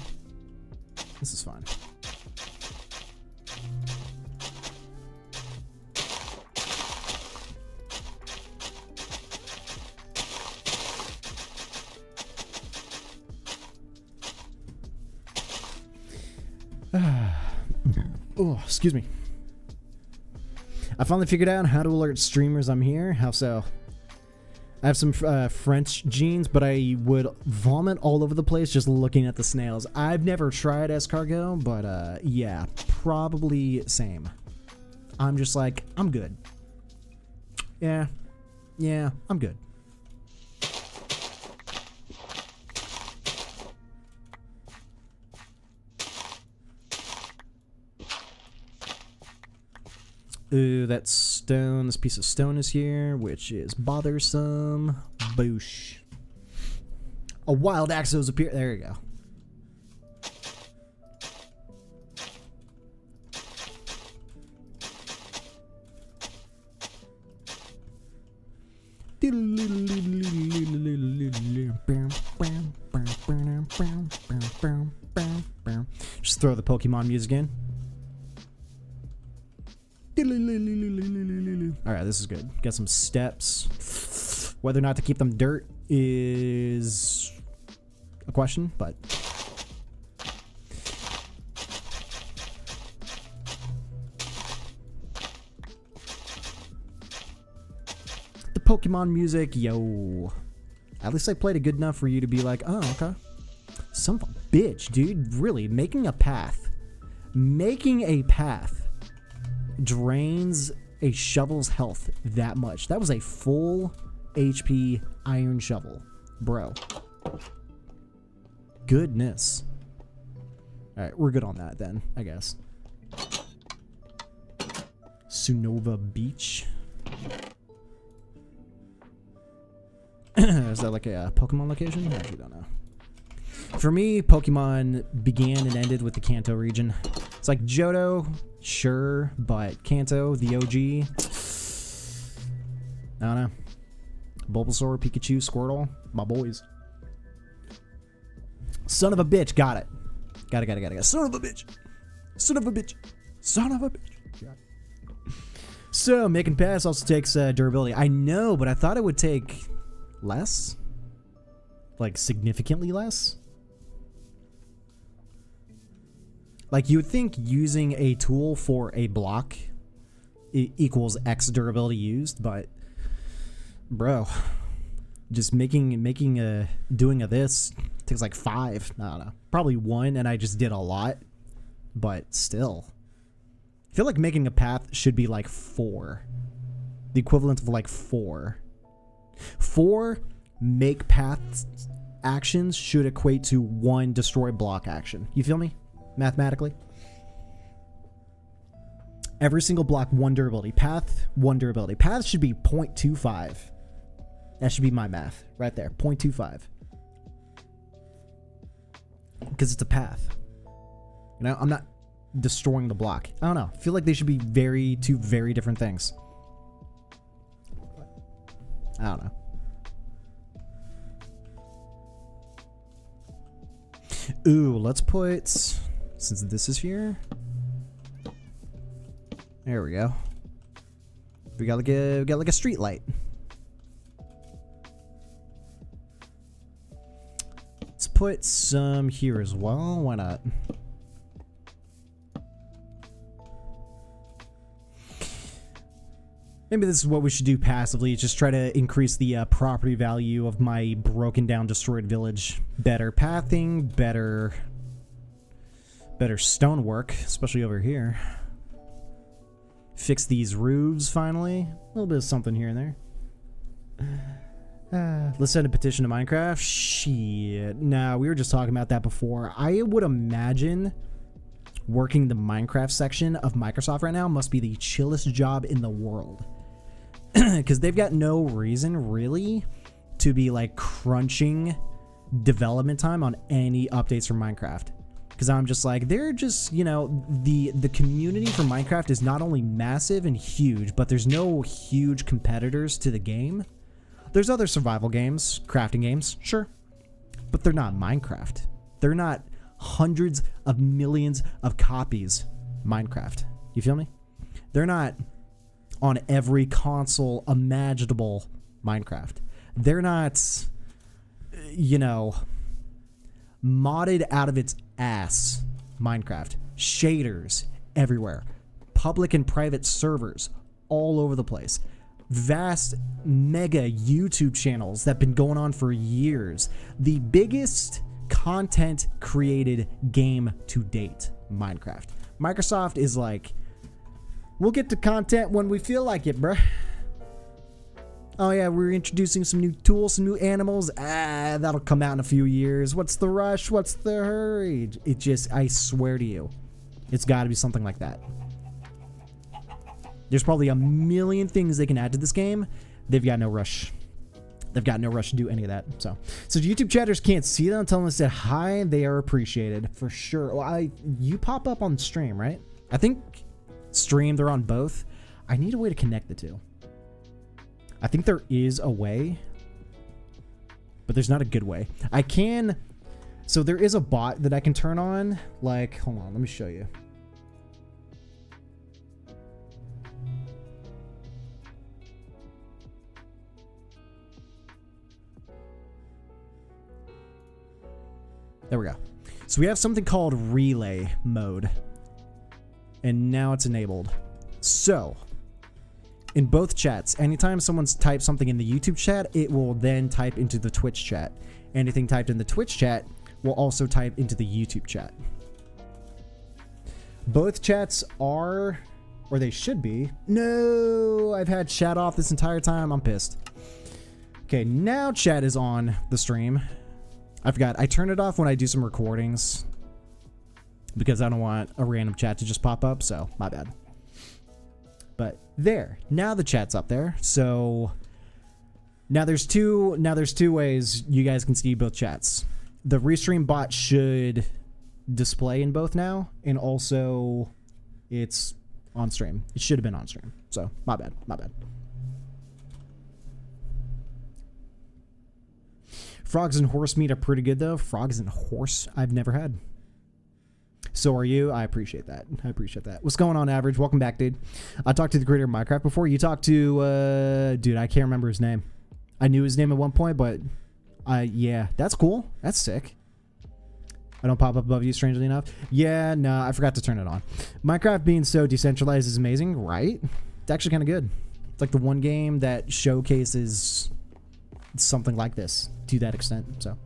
is fine. Oh, excuse me. I finally figured out how to alert streamers I'm here. How so? I have some French genes, but I would vomit all over the place just looking at the snails. I've never tried escargot, but yeah, probably same. I'm just like, I'm good. Yeah, I'm good. Ooh, that stone, this piece of stone is here, which is bothersome. Boosh. A wild axos appear. There you go. Just throw the Pokemon music in. Alright, this is good. Got some steps. Whether or not to keep them dirt is a question, but the Pokemon music, yo. At least I played it good enough for you to be like, oh, okay. Some fun. bitch, dude. Really, making a path drains a shovel's health that much. That was a full HP iron shovel, bro. Goodness. All right, we're good on that then, I guess. Sunova Beach. Is that like a Pokemon location? I actually don't know. For me, Pokemon began and ended with the Kanto region. It's like Johto, sure, but Kanto, the OG. I don't know. Bulbasaur, Pikachu, Squirtle, my boys. Son of a bitch, got it. Got it. Son of a bitch. Son of a bitch. Son of a bitch. Got it. So, making pass also takes durability. I know, but I thought it would take less. Like, significantly less. Like, you would think using a tool for a block equals X durability used, but bro, just doing this takes like 5. I don't know, probably 1, and I just did a lot, but still, I feel like making a path should be like 4, the equivalent of like 4 make paths actions should equate to 1 destroy block action. You feel me? Mathematically, every single block 1 durability, path 1 durability. Path should be 0.25. That should be my math right there, 0.25, because it's a path. You know, I'm not destroying the block. I don't know, I feel like they should be two very different things. I don't know. Ooh, let's put, since this is here, there we go. We got like a street light. Let's put some here as well. Why not? Maybe this is what we should do passively. Just try to increase the property value of my broken down, destroyed village. Better pathing, better stonework, especially over here. Fix these roofs finally. A little bit of something here and there. Let's send a petition to Minecraft. Shit. Nah, we were just talking about that before. I would imagine working the Minecraft section of Microsoft right now must be the chillest job in the world. Because they've got no reason really to be like crunching development time on any updates for Minecraft. Because I'm just like, they're just, you know, the community for Minecraft is not only massive and huge, but there's no huge competitors to the game. There's other survival games, crafting games, sure, but they're not Minecraft. They're not hundreds of millions of copies Minecraft. You feel me? They're not on every console imaginable Minecraft. They're not, you know, modded out of its ass Minecraft. Shaders everywhere. Public and private servers all over the place. Vast mega YouTube channels that have been going on for years. The biggest content created game to date, Minecraft. Microsoft is like, we'll get to content when we feel like it, bruh. Oh yeah, we're introducing some new tools, some new animals. That'll come out in a few years. What's the rush? What's the hurry? It just, I swear to you, it's got to be something like that. There's probably a million things they can add to this game. They've got no rush. They've got no rush to do any of that. So YouTube chatters can't see them. Tell them to say hi. They are appreciated for sure. Well, you pop up on stream, right? I think stream, they're on both. I need a way to connect the two. I think there is a way, but there's not a good way. I can, so there is a bot that I can turn on. Like, hold on, let me show you. There we go. So we have something called relay mode, and now it's enabled. So in both chats, anytime someone's typed something in the YouTube chat, it will then type into the Twitch chat. Anything typed in the Twitch chat will also type into the YouTube chat. Both chats are, or they should be. No, I've had chat off this entire time. I'm pissed. Okay, now chat is on the stream. I forgot. I turn it off when I do some recordings because I don't want a random chat to just pop up, so my bad. But there, now the chat's up there. So now there's two ways you guys can see both chats. The restream bot should display in both now, and also it's on stream. It should have been on stream. So my bad. Frogs and horse meat are pretty good though. Frogs and horse I've never had. So are you. I appreciate that. What's going on, Average? Welcome back, dude. I talked to the creator of Minecraft before. You talked to dude, I can't remember his name. I knew his name at one point, but yeah, that's cool. That's sick. I don't pop up above you, strangely enough. Yeah, no, I forgot to turn it on. Minecraft being so decentralized is amazing, right? It's actually kind of good. It's like the one game that showcases something like this to that extent, so.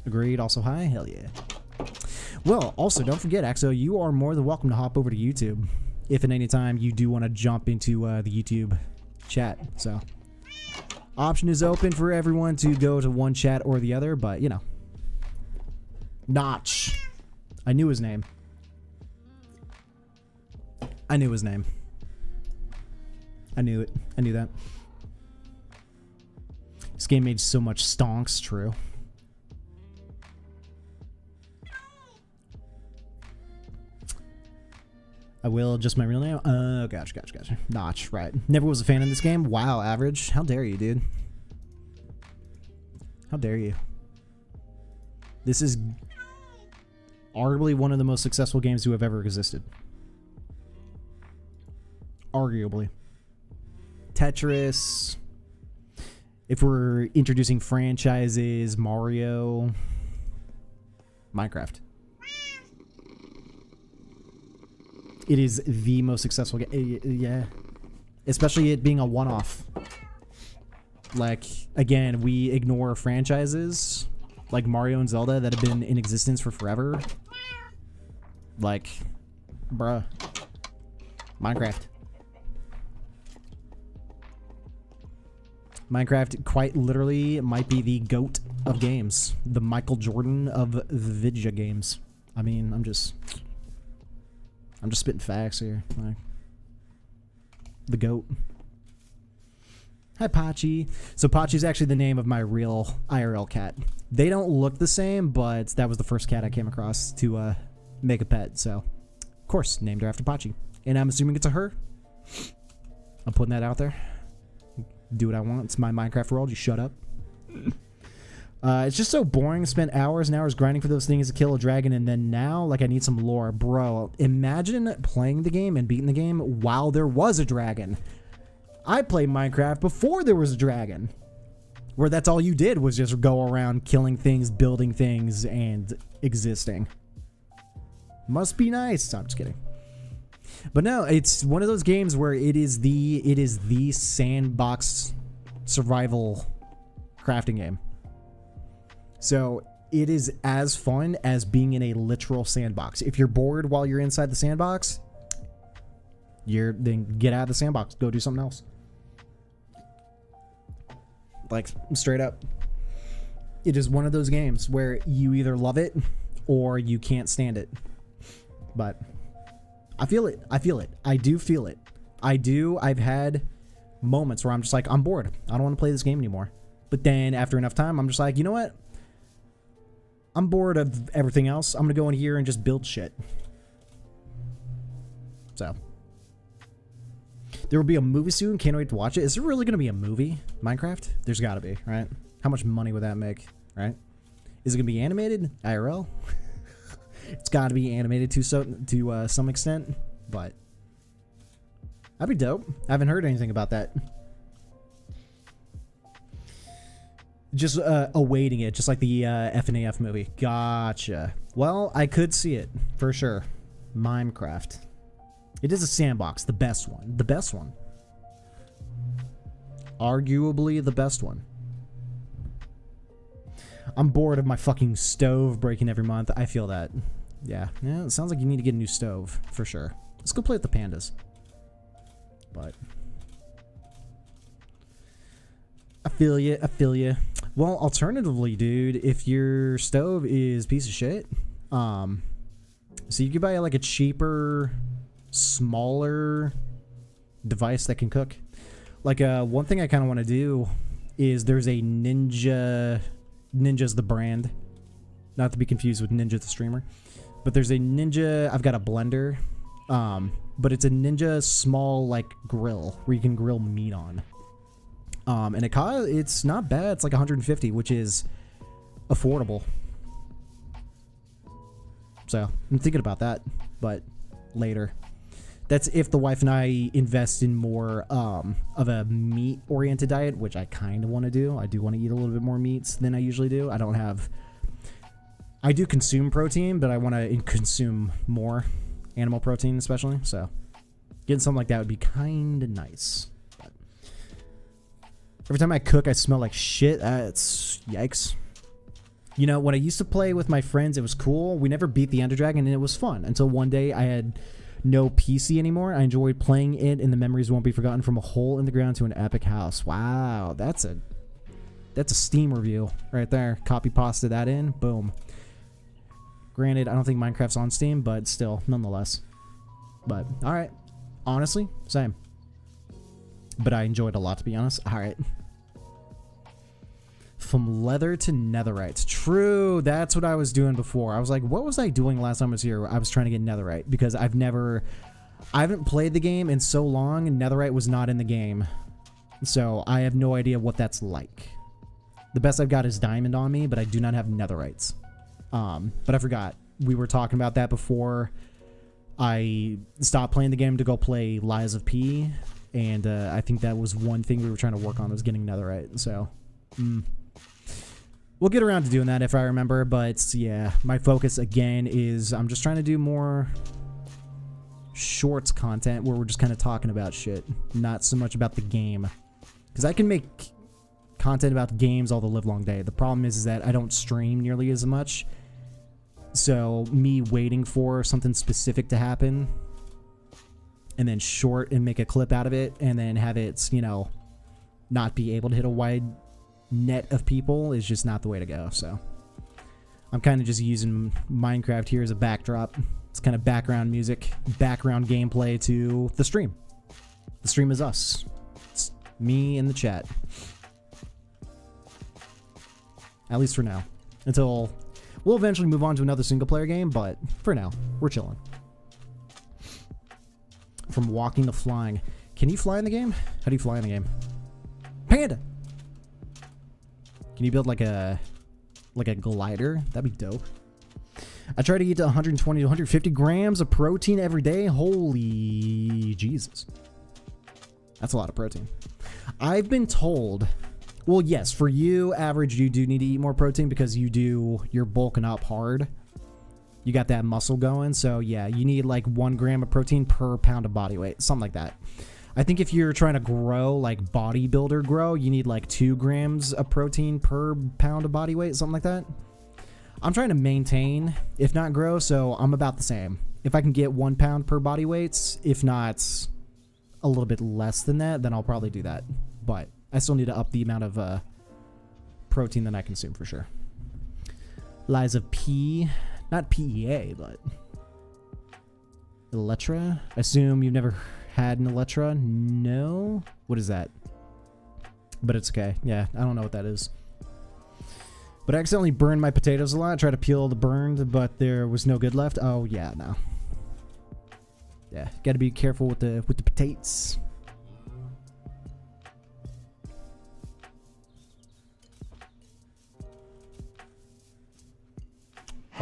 Agreed, also hi, hell yeah. Well, also, don't forget, Axo, you are more than welcome to hop over to YouTube if at any time you do want to jump into the YouTube chat, so. Option is open for everyone to go to one chat or the other, but, you know. Notch. I knew his name. I knew his name. I knew it. I knew that. This game made so much stonks, true. I will, just my real name? Oh, gotcha. Notch, right. Never was a fan of this game. Wow, Average. How dare you, dude? How dare you? This is arguably one of the most successful games to have ever existed. Arguably. Tetris. If we're introducing franchises, Mario. Minecraft. It is the most successful game. Yeah. Especially it being a one-off. Like, again, we ignore franchises like Mario and Zelda that have been in existence for forever. Like, bruh. Minecraft. Minecraft quite literally might be the GOAT of games. The Michael Jordan of video games. I mean, I'm just spitting facts here. Like, the GOAT. Hi, Pachi. So Pachi's actually the name of my real IRL cat. They don't look the same, but that was the first cat I came across to make a pet. So, of course, named her after Pachi. And I'm assuming it's a her. I'm putting that out there. Do what I want. It's my Minecraft world. You shut up. It's just so boring. Spent hours and hours grinding for those things to kill a dragon, and then now, like, I need some lore. Bro, imagine playing the game and beating the game while there was a dragon. I played Minecraft before there was a dragon, where that's all you did was just go around killing things, building things, and existing. Must be nice. I'm just kidding. But no, it's one of those games where it is the sandbox survival crafting game. So it is as fun as being in a literal sandbox. If you're bored while you're inside the sandbox, then get out of the sandbox. Go do something else. Like, straight up. It is one of those games where you either love it or you can't stand it. But I feel it. I do feel it. I've had moments where I'm just like, I'm bored. I don't want to play this game anymore. But then after enough time, I'm just like, you know what? I'm bored of everything else. I'm going to go in here and just build shit. So. There will be a movie soon. Can't wait to watch it. Is there really going to be a movie? Minecraft? There's got to be, right? How much money would that make, right? Is it going to be animated? IRL? It's got to be animated to some extent, but that'd be dope. I haven't heard anything about that. Just awaiting it, just like the FNAF movie. Gotcha. Well, I could see it for sure. Minecraft. It is a sandbox, the best one. The best one. Arguably the best one. I'm bored of my fucking stove breaking every month. I feel that. Yeah, it sounds like you need to get a new stove, for sure. Let's go play with the pandas. But I feel you, I feel you. Well, alternatively, dude, if your stove is piece of shit, so you could buy like a cheaper, smaller device that can cook. Like one thing I kind of want to do is there's a Ninja's the brand, not to be confused with Ninja the streamer, but there's a Ninja. I've got a blender, but it's a Ninja small like grill where you can grill meat on. And it's not bad. It's like 150, which is affordable. So I'm thinking about that, but later. That's if the wife and I invest in more of a meat-oriented diet, which I kind of want to do. I do want to eat a little bit more meats than I usually do. I do consume protein, but I want to consume more animal protein, especially. So getting something like that would be kind of nice. But every time I cook, I smell like shit. It's yikes. You know, when I used to play with my friends, it was cool. We never beat the Ender Dragon, and it was fun until one day I had no PC anymore. I enjoyed playing it, and the memories won't be forgotten. From a hole in the ground to an epic house. Wow, that's a Steam review right there. Copy pasta that in. Boom. Granted, I don't think Minecraft's on Steam, but still, nonetheless. But all right, honestly, same. But I enjoyed it a lot, to be honest. All right. From leather to netherite. True, that's what I was doing before. I was like, what was I doing last time I was here? I was trying to get netherite because I haven't played the game in so long, and netherite was not in the game. So I have no idea what that's like. The best I've got is diamond on me, but I do not have netherites. But I forgot. We were talking about that before I stopped playing the game to go play Lies of P, and I think that was one thing we were trying to work on, was getting netherite. So we'll get around to doing that if I remember, but yeah, my focus again is I'm just trying to do more shorts content where we're just kind of talking about shit, not so much about the game, because I can make content about games all the live long day. The problem is that I don't stream nearly as much, so me waiting for something specific to happen and then short and make a clip out of it and then have it, you know, not be able to hit a wide net of people is just not the way to go. So I'm kind of just using Minecraft here as a backdrop. It's kind of background music, background gameplay to the stream. The stream is us. It's me in the chat. At least for now. Until we'll eventually move on to another single player game, but for now, we're chilling. From walking to flying. Can you fly in the game? How do you fly in the game? Panda! Can you build like a glider? That'd be dope. I try to eat to 120 to 150 grams of protein every day. Holy Jesus. That's a lot of protein. I've been told, well, yes, for you, average, you do need to eat more protein because you're bulking up hard. You got that muscle going. So yeah, you need like 1 gram of protein per pound of body weight. Something like that. I think if you're trying to grow, like bodybuilder grow, you need like 2 grams of protein per pound of body weight, something like that. I'm trying to maintain, if not grow, so I'm about the same. If I can get 1 pound per body weight, if not a little bit less than that, then I'll probably do that. But I still need to up the amount of protein that I consume for sure. Lies of P, not PEA, but Electra. I assume you've never had an Electra? No? What is that? But it's okay. Yeah, I don't know what that is. But I accidentally burned my potatoes a lot. I tried to peel the burned, but there was no good left. Oh, yeah, no. Yeah, gotta be careful with the potatoes.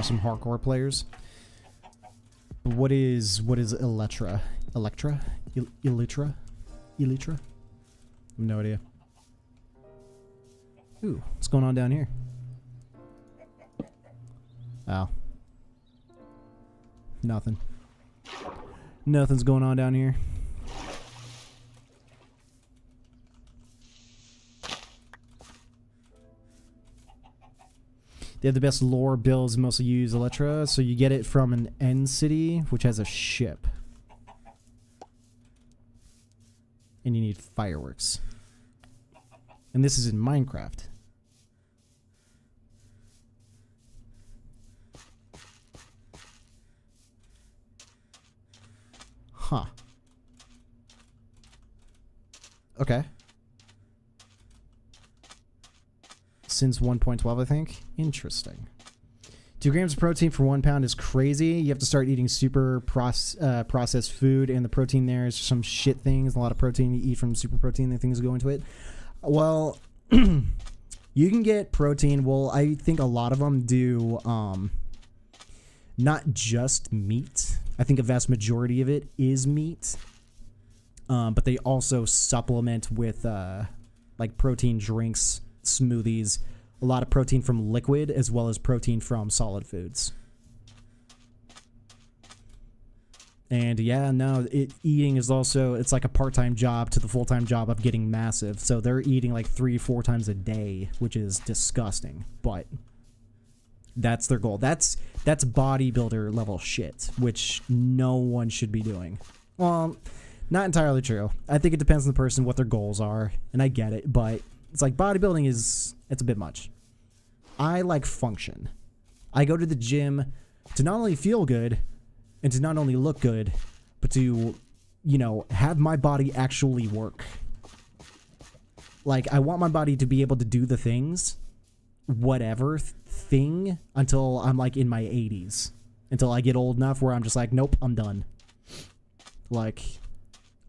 Some hardcore players. What is Electra? Electra? Elytra? Elytra? No idea. Ooh, what's going on down here? Oh. Nothing. Nothing's going on down here. They have the best lore builds, mostly use Elytra, so you get it from an end city, which has a ship. And you need fireworks. And this is in Minecraft. Huh. Okay. Since 1.12, I think. Interesting. 2 grams of protein for 1 pound is crazy. You have to start eating super processed food, and the protein there is some shit things. A lot of protein you eat from super protein, the things that go into it. Well, you can get protein. Well, I think a lot of them do not just meat. I think a vast majority of it is meat. But they also supplement with like protein drinks, smoothies, a lot of protein from liquid as well as protein from solid foods. And yeah, no, eating is also, it's like a part-time job to the full-time job of getting massive. So they're eating like 3-4 times a day, which is disgusting. But that's their goal. That's bodybuilder level shit, which no one should be doing. Well, not entirely true. I think it depends on the person, what their goals are, and I get it, but it's like bodybuilding it's a bit much. I like function. I go to the gym to not only feel good and to not only look good, but to, you know, have my body actually work. Like, I want my body to be able to do the things, whatever thing, until I'm like in my 80s. Until I get old enough where I'm just like, nope, I'm done. Like,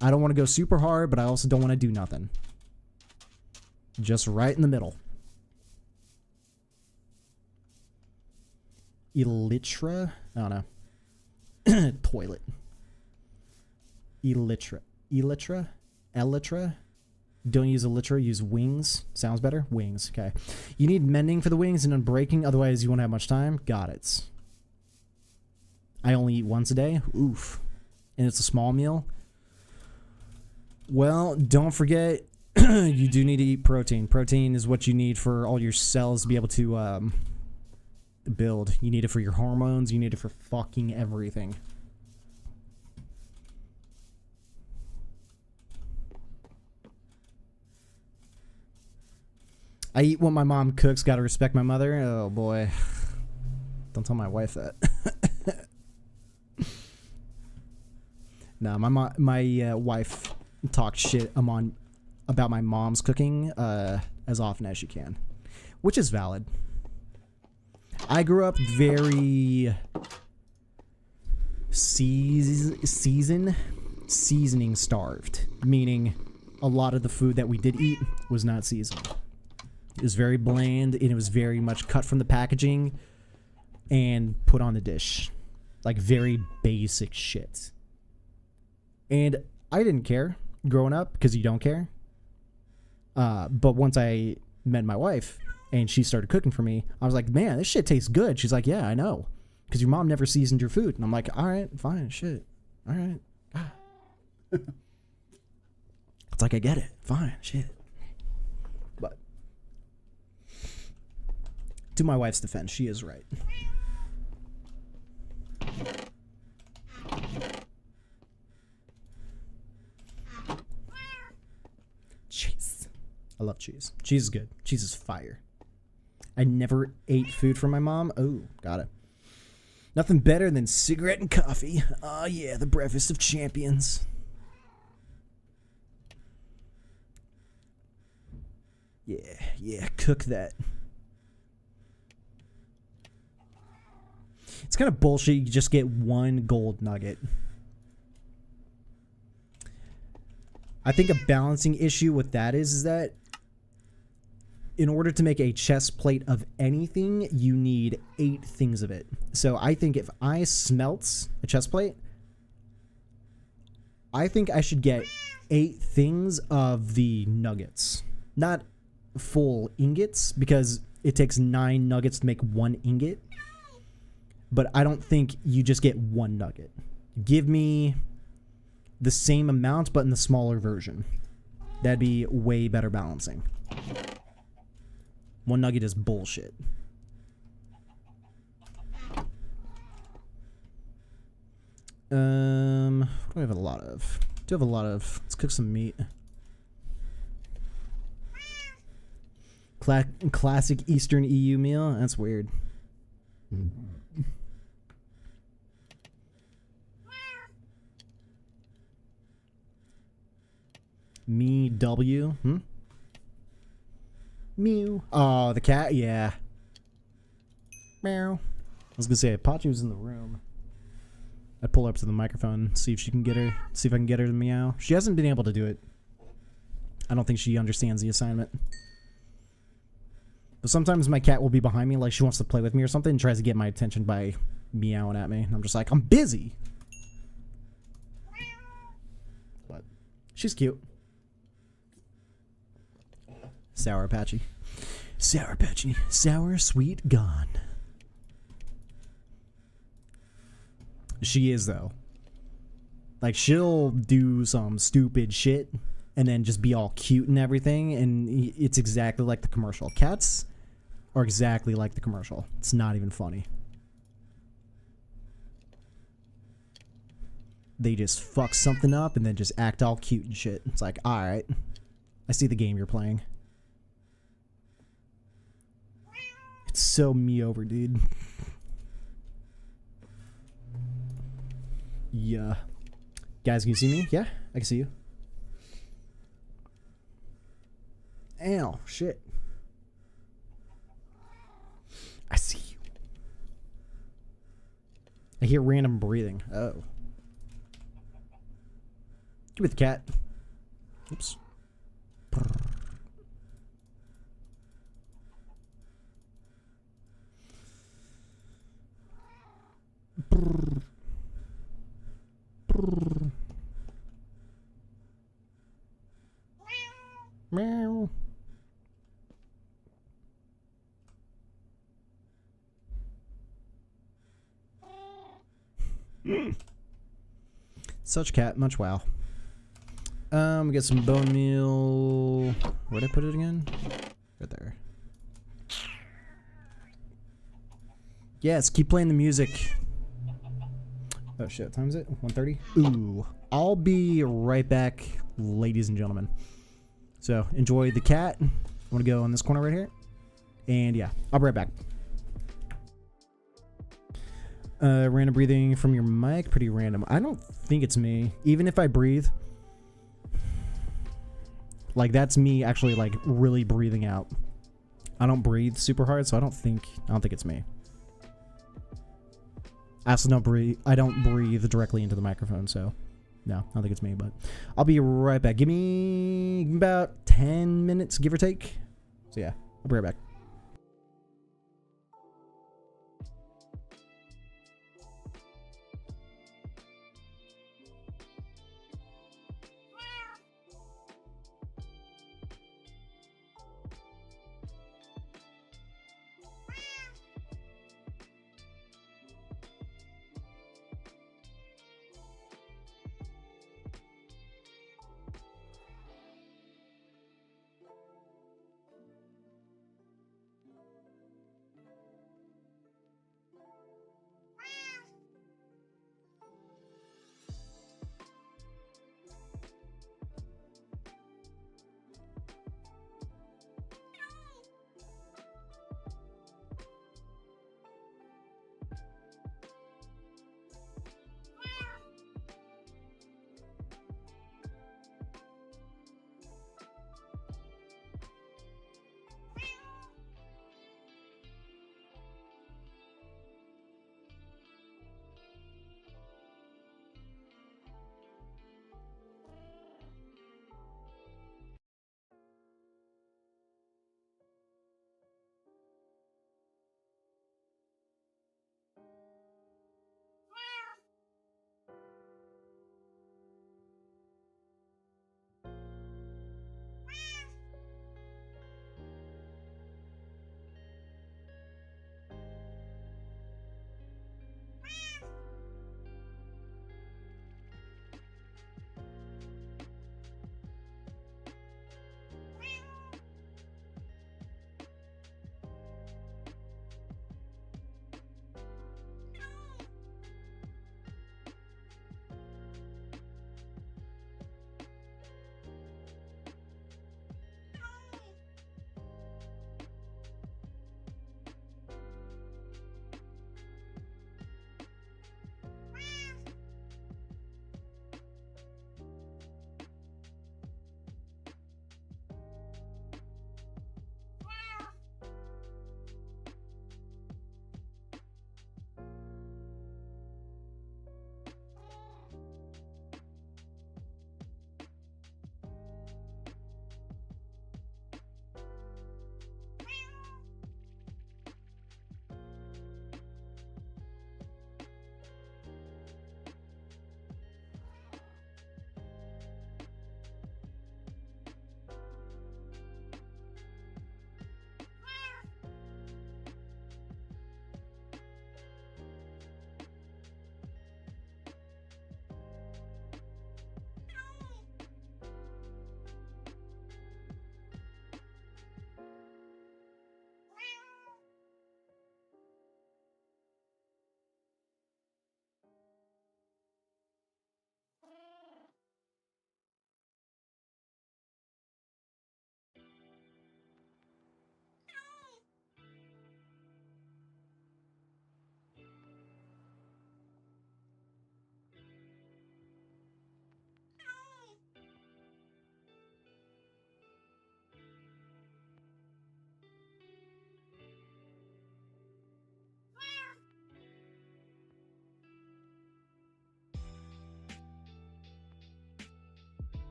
I don't want to go super hard, but I also don't want to do nothing. Just right in the middle. Elytra? I don't know. Toilet. Elytra. Elytra? Elytra? Don't use Elytra, use wings. Sounds better? Wings, okay. You need mending for the wings and unbreaking, otherwise you won't have much time. Got it. I only eat once a day? Oof. And it's a small meal? Well, don't forget, you do need to eat protein. Protein is what you need for all your cells to be able to build. You need it for your hormones. You need it for fucking everything. I eat what my mom cooks. Gotta respect my mother. Oh boy. Don't tell my wife that. No, my wife talks shit about my mom's cooking as often as she can, which is valid. I grew up very seasoning starved, meaning a lot of the food that we did eat was not seasoned. It was very bland, and it was very much cut from the packaging and put on the dish. Like, very basic shit. And I didn't care growing up, because you don't care. But once I met my wife and she started cooking for me, I was like, man, this shit tastes good. She's like, yeah, I know, because your mom never seasoned your food. And I'm like, all right, fine, shit. All right. It's like, I get it. Fine, shit. But to my wife's defense, she is right. Cheese. I love cheese. Cheese is good. Cheese is fire. I never ate food from my mom. Oh, got it. Nothing better than cigarette and coffee. Oh yeah, the breakfast of champions. Yeah, cook that. It's kind of bullshit. You just get one gold nugget. I think a balancing issue with that is that in order to make a chest plate of anything, you need 8 things of it. So I think if I smelt a chest plate, I think I should get 8 things of the nuggets. Not full ingots, because it takes 9 nuggets to make 1 ingot. But I don't think you just get 1 nugget. Give me the same amount, but in the smaller version. That'd be way better balancing. 1 nugget is bullshit. What do I have a lot of? Do have a lot of. Let's cook some meat. Classic Eastern EU meal. That's weird. Me W. Mew. Oh, the cat. Yeah. Meow. I was gonna say, if Pachi was in the room, I'd pull her up to the microphone, see if she can get her, see if I can get her to meow. She hasn't been able to do it. I don't think she understands the assignment. But sometimes my cat will be behind me, like she wants to play with me or something, and tries to get my attention by meowing at me. And I'm just like, I'm busy. But she's cute. Sour Patchy. Sour Patchy. Sour, sweet, gone. She is, though. Like, she'll do some stupid shit and then just be all cute and everything, and it's exactly like the commercial. Cats are exactly like the commercial. It's not even funny. They just fuck something up and then just act all cute and shit. It's like, alright, I see the game you're playing. It's so me over, dude. Yeah. Guys, can you see me? Yeah, I can see you. Ow, shit. I see you. I hear random breathing. Oh. Give me the cat. Oops. Meow. Such cat, much wow. We get some bone meal. Where'd I put it again? Right there. Yes, keep playing the music. Oh shit, what time is it? 1:30? Ooh. I'll be right back, ladies and gentlemen. So, enjoy the cat. I want to go in this corner right here. And yeah, I'll be right back. Random breathing from your mic. Pretty random. I don't think it's me. Even if I breathe. Like, that's me actually, like, really breathing out. I don't breathe super hard, so I don't think it's me. I also don't breathe directly into the microphone, so no, I don't think it's me, but I'll be right back. Give me about 10 minutes, give or take. So yeah, I'll be right back.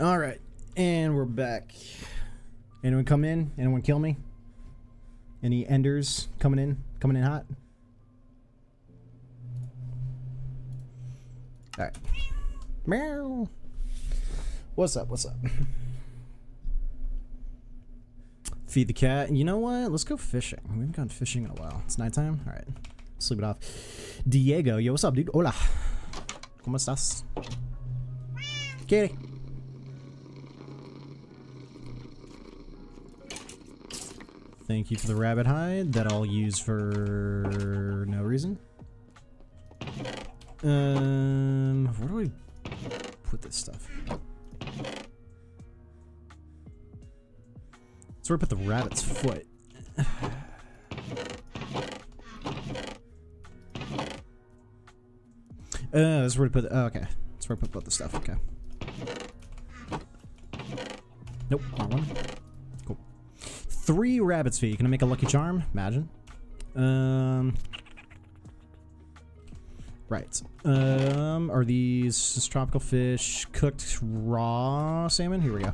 All right, and we're back. Anyone come in? Anyone kill me? Any enders coming in? Coming in hot? All right. Meow. What's up? What's up? Feed the cat. You know what? Let's go fishing. We haven't gone fishing in a while. It's nighttime. All right. Sleep it off. Diego. Yo, what's up, dude? Hola. ¿Cómo estás? Kitty. Thank you for the rabbit hide that I'll use for no reason. Where do I put this stuff? That's where I put the rabbit's foot. That's where I put. Oh, okay, that's where I put both the stuff. Okay. Nope, wrong one. Cool. 3 rabbit's feet. Can I make a lucky charm? Imagine. Right. Are these tropical fish cooked raw salmon? Here we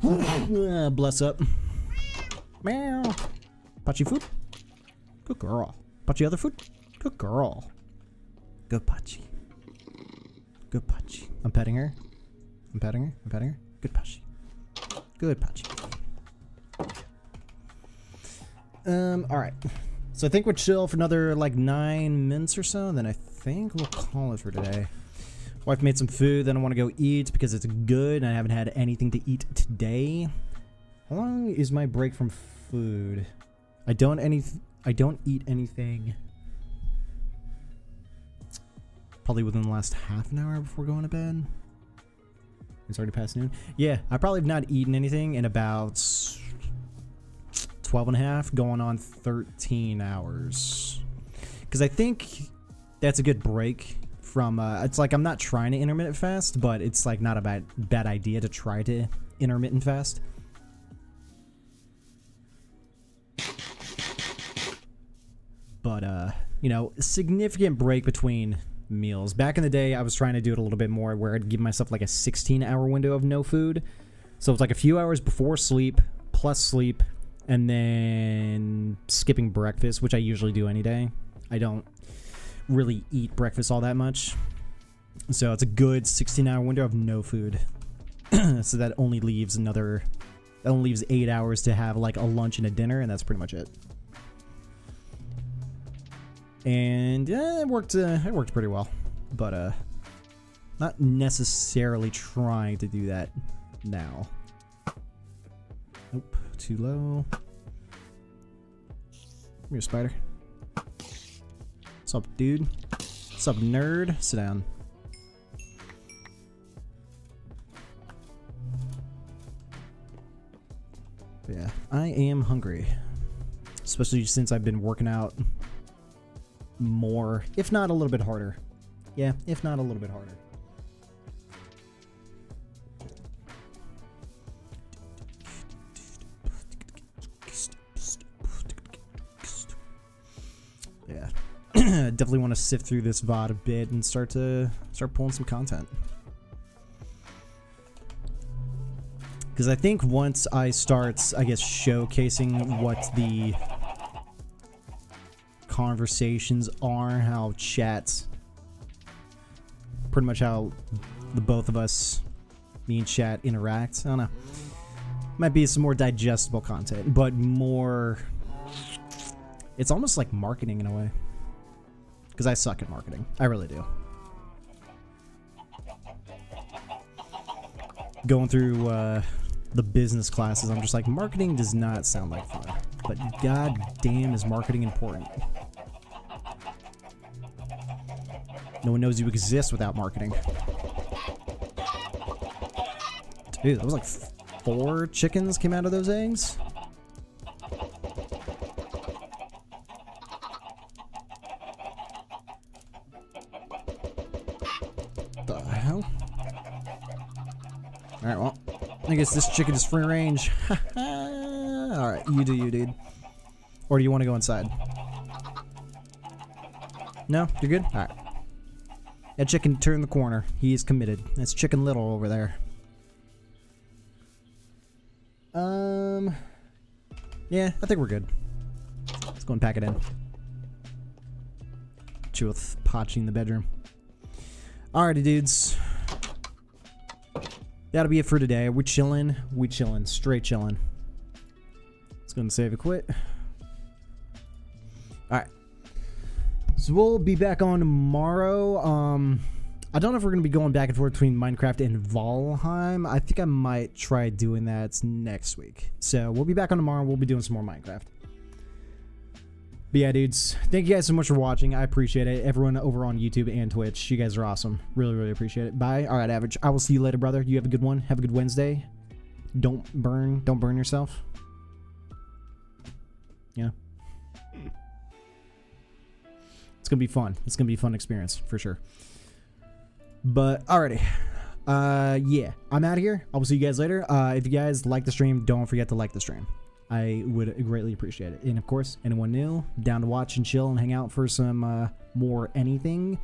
go. Bless up. Meow. Patchy food? Good girl. Patchy other food? Good girl. Good Patchy. Good Patchy. I'm petting her. I'm petting her. I'm petting her. Good Patchy. Good Patchy. Alright. So I think we'll chill for another like 9 minutes or so, and then I think we'll call it for today. Wife made some food, then I want to go eat because it's good and I haven't had anything to eat today. How long is my break from food? I don't eat anything. Probably within the last half an hour before going to bed. It's already past noon. Yeah, I probably have not eaten anything in about 12 and a half, going on 13 hours. Because I think that's a good break from, it's like I'm not trying to intermittent fast, but it's like not a bad idea to try to intermittent fast. But, you know, a significant break between meals. Back in the day, I was trying to do it a little bit more where I'd give myself like a 16-hour window of no food. So it's like a few hours before sleep, plus sleep, and then skipping breakfast, which I usually do any day. I don't really eat breakfast all that much. So it's a good 16-hour window of no food. So that only leaves 8 hours to have like a lunch and a dinner, and that's pretty much it. And yeah, it worked pretty well, but not necessarily trying to do that now. Nope, too low. Come here, spider. What's up, dude? What's up, nerd? Sit down. But yeah, I am hungry, especially since I've been working out more, if not a little bit harder. Yeah, if not a little bit harder. Yeah. Definitely want to sift through this VOD a bit and start pulling some content. Because I think once I start, I guess, showcasing what the conversations are, how chats, pretty much how the both of us, me and chat, interact. I don't know. Might be some more digestible content, but more. It's almost like marketing in a way. Because I suck at marketing. I really do. Going through the business classes, I'm just like, marketing does not sound like fun. But god damn is marketing important. No one knows you exist without marketing. Dude, that was like 4 chickens came out of those eggs? The hell? Alright, well, I guess this chicken is free range. Alright, you do you, dude. Or do you want to go inside? No? You're good? Alright. That chicken turned the corner. He is committed. That's Chicken Little over there. Yeah, I think we're good. Let's go and pack it in. Chill with Pachi in the bedroom. Alrighty, dudes. That'll be it for today. We're chilling. We chilling. Straight chilling. Let's go and save it quit. Alright. So we'll be back on tomorrow. I don't know if we're going to be going back and forth between Minecraft and Valheim. I think I might try doing that next week. So we'll be back on tomorrow. We'll be doing some more Minecraft. But yeah, dudes, thank you guys so much for watching. I appreciate it. Everyone over on YouTube and Twitch, you guys are awesome. Really, really appreciate it. Bye. All right, Average. I will see you later, brother. You have a good one. Have a good Wednesday. Don't burn yourself. Yeah. It's going to be fun. It's going to be a fun experience for sure. But alrighty. Yeah, I'm out of here. I will see you guys later. If you guys like the stream, don't forget to like the stream. I would greatly appreciate it. And of course, anyone new, down to watch and chill and hang out for some more anything,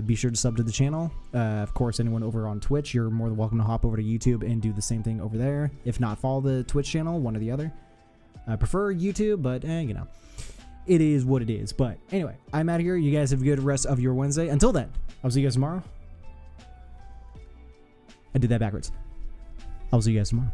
be sure to sub to the channel. Of course, anyone over on Twitch, you're more than welcome to hop over to YouTube and do the same thing over there. If not, follow the Twitch channel, one or the other. I prefer YouTube, but you know, it is what it is. But anyway, I'm out of here. You guys have a good rest of your Wednesday. Until then, I'll see you guys tomorrow. I did that backwards. I'll see you guys tomorrow.